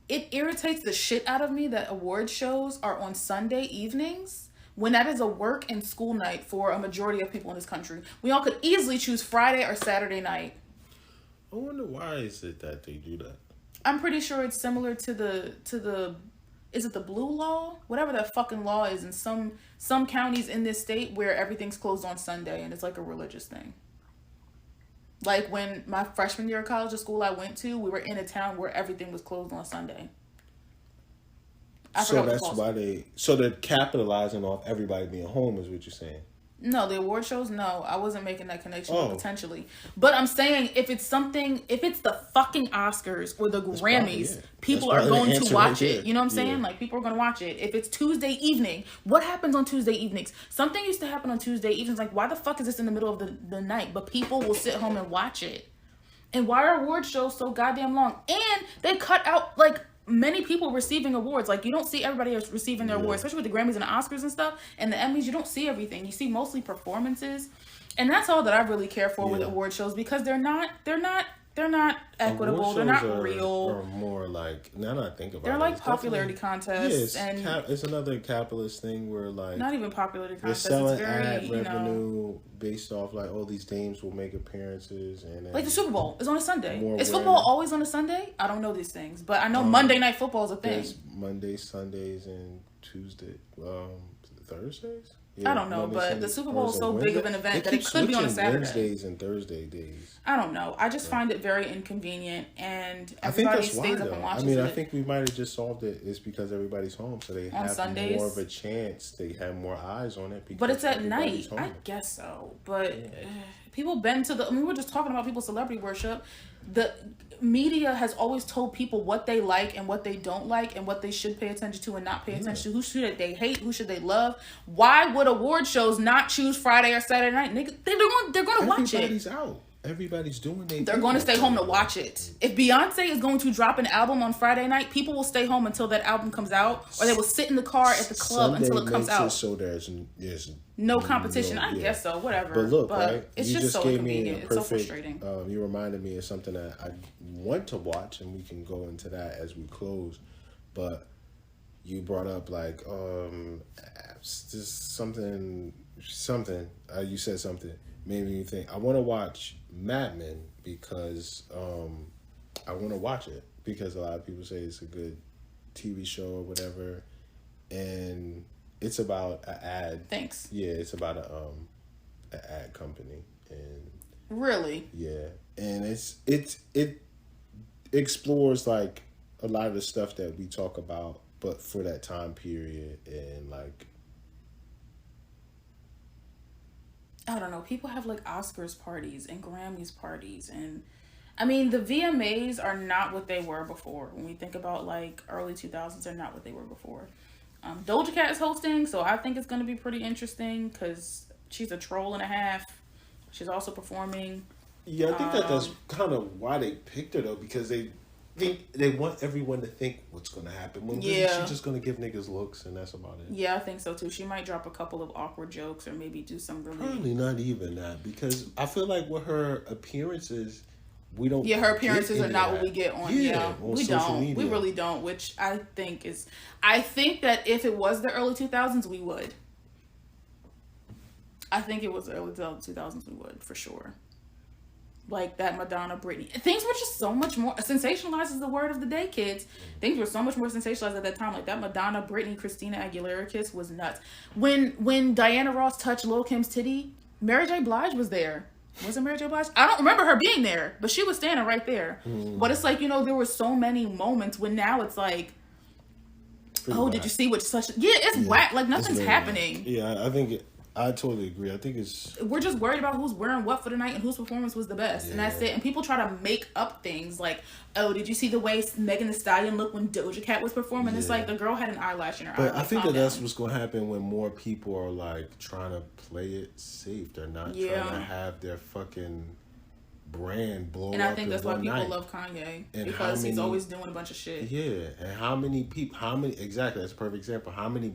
It irritates the shit out of me that award shows are on Sunday evenings when that is a work and school night for a majority of people in this country. We all could easily choose Friday or Saturday night. I wonder why is it that they do that. I'm pretty sure it's similar to the is it the blue law? Whatever that fucking law is in some counties in this state where everything's closed on Sunday and it's like a religious thing. Like when my freshman year of college, the school I went to, we were in a town where everything was closed on Sunday. So that's why they're capitalizing off everybody being home, is what you're saying. No, the award shows, no. I wasn't making that connection, but potentially. But I'm saying if it's the fucking Oscars or the Grammys, people are going to watch it. You know what I'm saying? Like, people are going to watch it. If it's Tuesday evening, what happens on Tuesday evenings? Something used to happen on Tuesday evenings. Like, why the fuck is this in the middle of the night? But people will sit home and watch it. And why are award shows so goddamn long? And they cut out, like, many people receiving awards. Like, you don't see everybody receiving their awards, especially with the Grammys and the Oscars and stuff and the Emmys. You don't see everything. You see mostly performances, and that's all that I really care for with award shows, because they're not equitable. They're not real. Or more like, now that I think about it, they're like popularity contests. Yeah, it's another capitalist thing where like not even popularity contests. They're selling it's very, ad revenue based off like all these dames will make appearances, and like the Super Bowl is on a Sunday. Is football always on a Sunday? I don't know these things, but I know Monday Night Football is a thing. There's Mondays, Sundays, and Thursdays. Yeah, I don't know, but the Super Bowl is so big of an event that it could be on a Saturday. Wednesdays and Thursday days. I don't know. I just find it very inconvenient, and everybody stays up and watches it. I think we might have just solved it. It's because everybody's home, so they have Sundays, more of a chance. They have more eyes on it. But it's at night. I guess so. But people bend to the... I mean, we were just talking about people's celebrity worship. The media has always told people what they like and what they don't like and what they should pay attention to and not pay attention to. Who should they hate? Who should they love? Why would award shows not choose Friday or Saturday night? They're going to watch it. Everybody's out. Everybody's doing it. They're going to stay home to watch it. If Beyonce is going to drop an album on Friday night, people will stay home until that album comes out, or they will sit in the car at the club until it comes out. So there's no competition. I guess so. Whatever. But look, right? It's just so inconvenient. It's so frustrating. You reminded me of something that I want to watch, and we can go into that as we close. But you brought up like just something. You said something made me think. I want to watch Mad Men because I want to watch it because a lot of people say it's a good TV show or whatever, and it's about an ad. Thanks. Yeah, it's about an ad company, and really, yeah, and it explores like a lot of the stuff that we talk about, but for that time period, and like I don't know, people have like Oscars parties and Grammys parties, and I mean the VMAs are not what they were before. When we think about like early 2000s, they're not what they were before. Doja Cat is hosting, so I think it's going to be pretty interesting because she's a troll and a half. She's also performing. Yeah, I think that's kind of why they picked her though, because they think they want everyone to think what's going to happen. When she's just going to give niggas looks, and that's about it. Yeah, I think so too. She might drop a couple of awkward jokes or maybe do some really... Probably not even that, because I feel like with her appearances, we don't... Yeah, her appearances are not what we get on... on we social don't. Media. We really don't, which I think is... I think that if it was the early 2000s, we would. I think it was the early 2000s, we would, for sure. Like that Madonna, Britney. Things were just so much more... Sensationalized is the word of the day, kids. Things were so much more sensationalized at that time. Like that Madonna, Britney, Christina Aguilera kiss was nuts. When Diana Ross touched Lil' Kim's titty, Mary J. Blige was there. Was it Mary J. Blige? I don't remember her being there, but she was standing right there. But it's like, there were so many moments when now it's like, pretty whack. Did you see what such... Yeah, it's whack. Like nothing's happening. Yeah, I think I totally agree. I think it's... We're just worried about who's wearing what for the night and whose performance was the best. And that's it. And people try to make up things like, oh, did you see the way Megan Thee Stallion looked when Doja Cat was performing? It's like the girl had an eyelash in her eye. But I think that's what's going to happen when more people are like trying to play it safe. They're not trying to have their fucking brand blow up. And I think that's why people love Kanye. And because he's always doing a bunch of shit. Yeah. And exactly, that's a perfect example. How many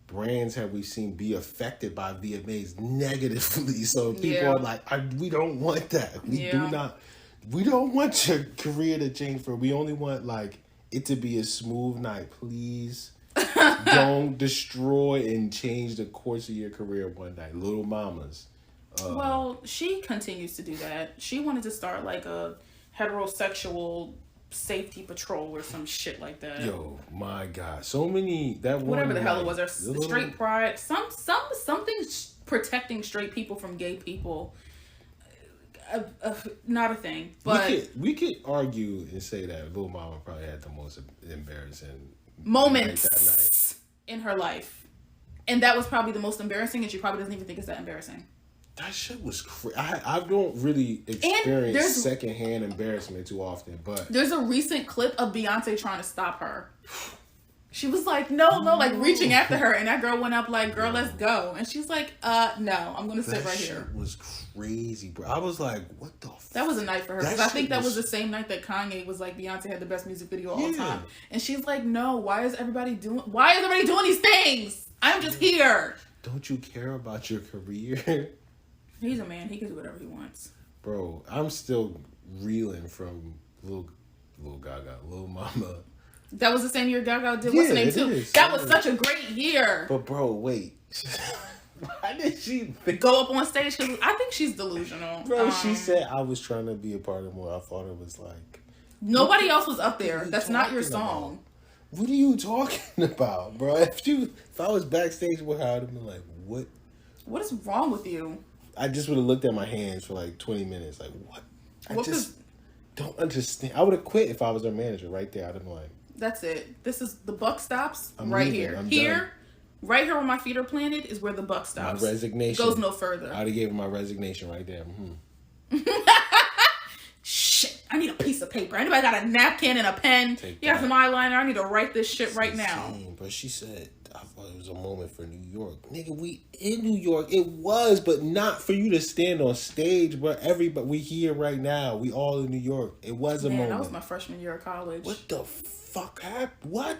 brands have we seen be affected by VMAs negatively? So people are like, we don't want that. We don't want your career to change we only want like it to be a smooth night. Please don't destroy and change the course of your career one night. Little mamas. Well, she continues to do that. She wanted to start like a heterosexual safety patrol or some shit like that. Yo, my God, so many whatever the hell it was, or straight pride, something protecting straight people from gay people. Not a thing, but we could argue and say that Lil Mama probably had the most embarrassing moments that night in her life, and that was probably the most embarrassing, and she probably doesn't even think it's that embarrassing. That shit was crazy. I don't really experience secondhand embarrassment too often, but... There's a recent clip of Beyonce trying to stop her. She was like, no, like reaching after her, and that girl went up like, girl, let's go. And she's like, no, I'm going to sit right here. That shit was crazy, bro. I was like, what the fuck? That was a night for her, because I think that was the same night that Kanye was like, Beyonce had the best music video of all time. And she's like, no, why is everybody doing these things? I'm just here. Don't you care about your career? He's a man. He can do whatever he wants. Bro, I'm still reeling from Lil Gaga, Lil Mama. That was the same year Gaga did What's the Name too. That was such a great year. But bro, wait. Why did she go up on stage? Cause I think she's delusional. Bro, she said I was trying to be a part of more. I thought it was like... Nobody else was up there. That's not your song. What are you talking about, bro? If I was backstage with her, I'd have been like, what? What is wrong with you? I just would have looked at my hands for like 20 minutes. Like, what? I just don't understand. I would have quit if I was her manager right there. I'd have been like... That's it. This is... The buck stops right here. Here, right here where my feet are planted is where the buck stops. My resignation. Goes no further. I'd have gave her my resignation right there. Shit. I need a piece of paper. Anybody got a napkin and a pen? You got some eyeliner? I need to write this shit right now. But she said... I thought it was a moment for New York. Nigga, we in New York. It was, but not for you to stand on stage. But we here right now. We all in New York. It was a moment. That was my freshman year of college. What the fuck happened? What?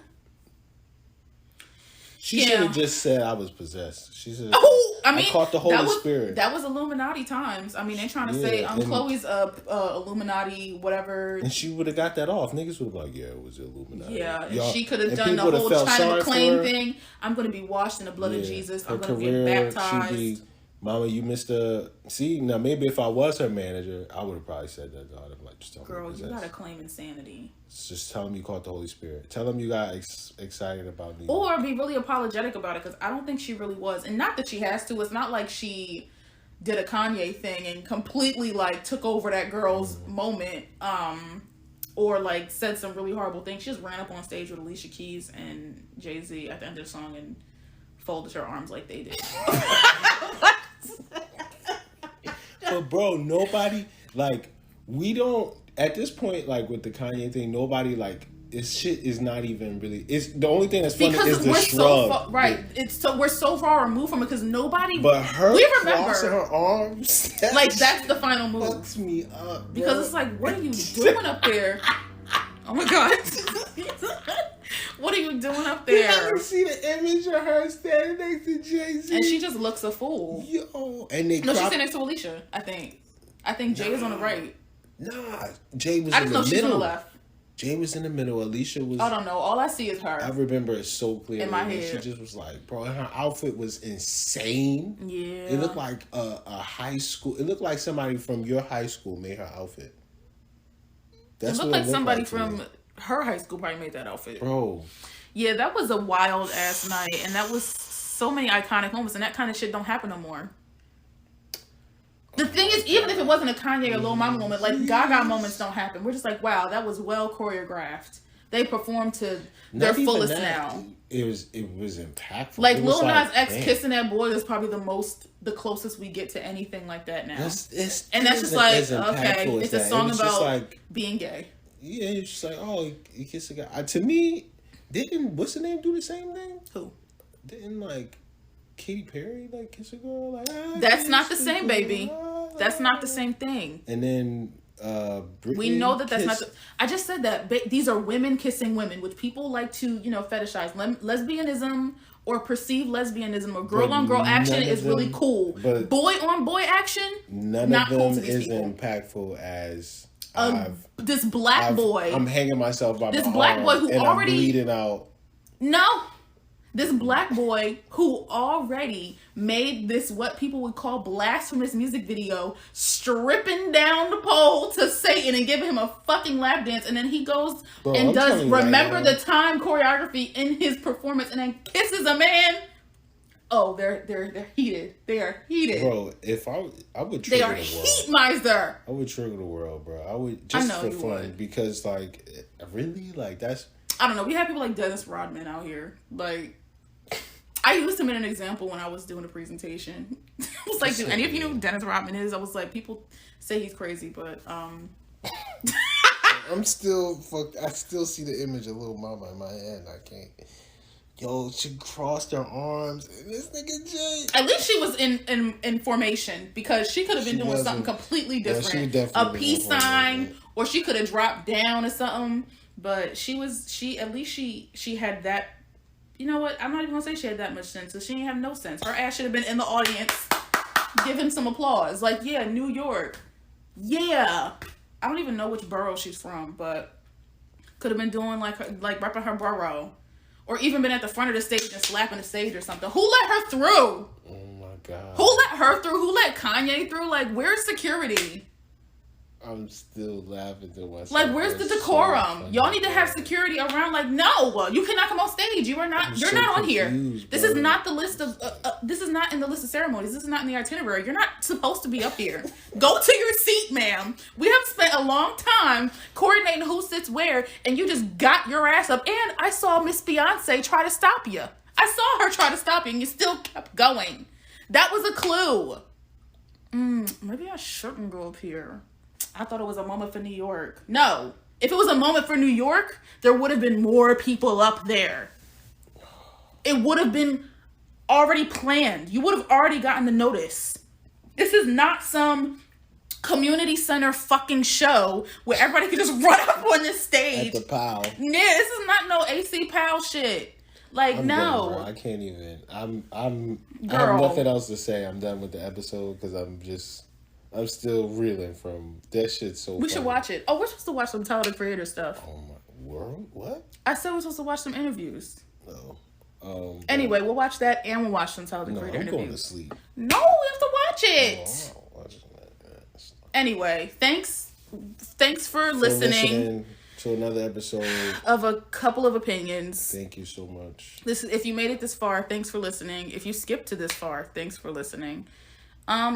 She should have just said I was possessed. She said, I caught the Holy Spirit. That was Illuminati times. I mean, they're trying to say Chloe's Illuminati, whatever. And she would have got that off. Niggas would have been like, yeah, it was Illuminati. Yeah, and she could have done the whole China McClain thing. I'm going to be washed in the blood of Jesus. I'm going to get baptized. Mama, you missed See, now maybe if I was her manager, I would have probably said that. I'd have like, just tell girl, me you got to claim insanity. Just tell them you caught the Holy Spirit. Tell them you got excited about me. Or be really apologetic about it, because I don't think she really was. And not that she has to. It's not like she did a Kanye thing and completely like took over that girl's moment. Or like said some really horrible things. She just ran up on stage with Alicia Keys and Jay-Z at the end of the song and folded her arms like they did. But bro, nobody we don't at this point with the Kanye thing. Nobody this shit is not even really. It's the only thing that's funny is the shrug. We're so far removed from it because nobody. But her crossing her arms, that's the final move. Fucks me up, bro. Because it's like, what are you doing up there? Oh my god. What are you doing up there? You never see the image of her standing next to Jay-Z? And she just looks a fool. Yo. And she's standing next to Alicia, I think. I think Jay is on the right. Nah. Jay was in the middle. I just know she's on the left. Jay was in the middle. Alicia was... I don't know. All I see is her. I remember it so clearly. In my head. She just was like, bro, her outfit was insane. Yeah. It looked like a high school... It looked like somebody from your high school made her outfit. It looked like somebody from... Her high school probably made that outfit. Bro. Yeah, that was a wild ass night. And that was so many iconic moments. And that kind of shit don't happen no more. The thing is, even if it wasn't a Kanye or Lil Mama moment, Gaga moments don't happen. We're just like, wow, that was well choreographed. They perform to their fullest now. it was impactful. Like it was Lil Nas X damn. kissing that boy is probably the closest we get to anything like that now. And that's just like, okay, it's a song about like, being gay. Yeah, it's just like, oh, he kissed a guy. To me, didn't what's the name do the same thing? Who? Didn't like Katy Perry like kiss a girl? Like that's not the same, baby. That's not the same thing. And then Britney we know that that's not. I just said that these are women kissing women, which people like to fetishize. Lesbianism or perceived lesbianism or girl on girl action is really cool. But boy on boy action, none not of cool them to these is people. Impactful as this black boy. I'm hanging myself by this my black arm boy who and already I'm bleeding out. No. This black boy who already made this what people would call blasphemous music video, stripping down the pole to Satan and giving him a fucking lap dance, and then he goes and does Remember the Time choreography in his performance, and then kisses a man. Oh, they're heated. They are heated, bro. If I would trigger they are the world. heat miser. I would trigger the world, bro. I would just for fun because like really like that's. I don't know. We have people like Dennis Rodman out here, like. I used him in an example when I was doing a presentation. I was like, do any of you know who Dennis Rodman is? I was like, people say he's crazy, but I'm still fucked. I still see the image of Lil Mama in my head. I can't. Yo, she crossed her arms. And this nigga Jay. At least she was in formation because she could have been doing something completely different. A peace sign, or she could have dropped down or something. But she had that. You know what? I'm not even gonna say she had that much sense, because she didn't have no sense. Her ass should have been in the audience, giving some applause. Like, yeah, New York. Yeah. I don't even know which borough she's from, but could have been doing like repping her borough. Or even been at the front of the stage and slapping the stage or something. Who let her through? Oh my God. Who let her through? Who let Kanye through? Like, where's security? I'm still laughing to myself. Like, where's the decorum? Y'all need to have security around. Like, no, you cannot come on stage. You're not on here. This is not the list of. This is not in the list of ceremonies. This is not in the itinerary. You're not supposed to be up here. Go to your seat, ma'am. We have spent a long time coordinating who sits where, and you just got your ass up. And I saw Miss Beyonce try to stop you. I saw her try to stop you, and you still kept going. That was a clue. Maybe I shouldn't go up here. I thought it was a moment for New York. No. If it was a moment for New York, there would have been more people up there. It would have been already planned. You would have already gotten the notice. This is not some community center fucking show where everybody can just run up on this stage. At the POW. Yeah, this is not no AC POW shit. Like, I'm no. done, bro. I can't even. I have nothing else to say. I'm done with the episode because I'm still reeling from that shit. So we should watch it. Oh, we're supposed to watch some Tyler the Creator stuff. Oh my world! What? I said we're supposed to watch some interviews. No. Anyway, we'll watch that and we'll watch some Tyler the Creator interviews. I'm going to sleep. No, we have to watch it. No, I'm not watching that. Anyway, thanks for listening to another episode of A Couple of Opinions. Thank you so much. If you made it this far, thanks for listening. If you skipped to this far, thanks for listening.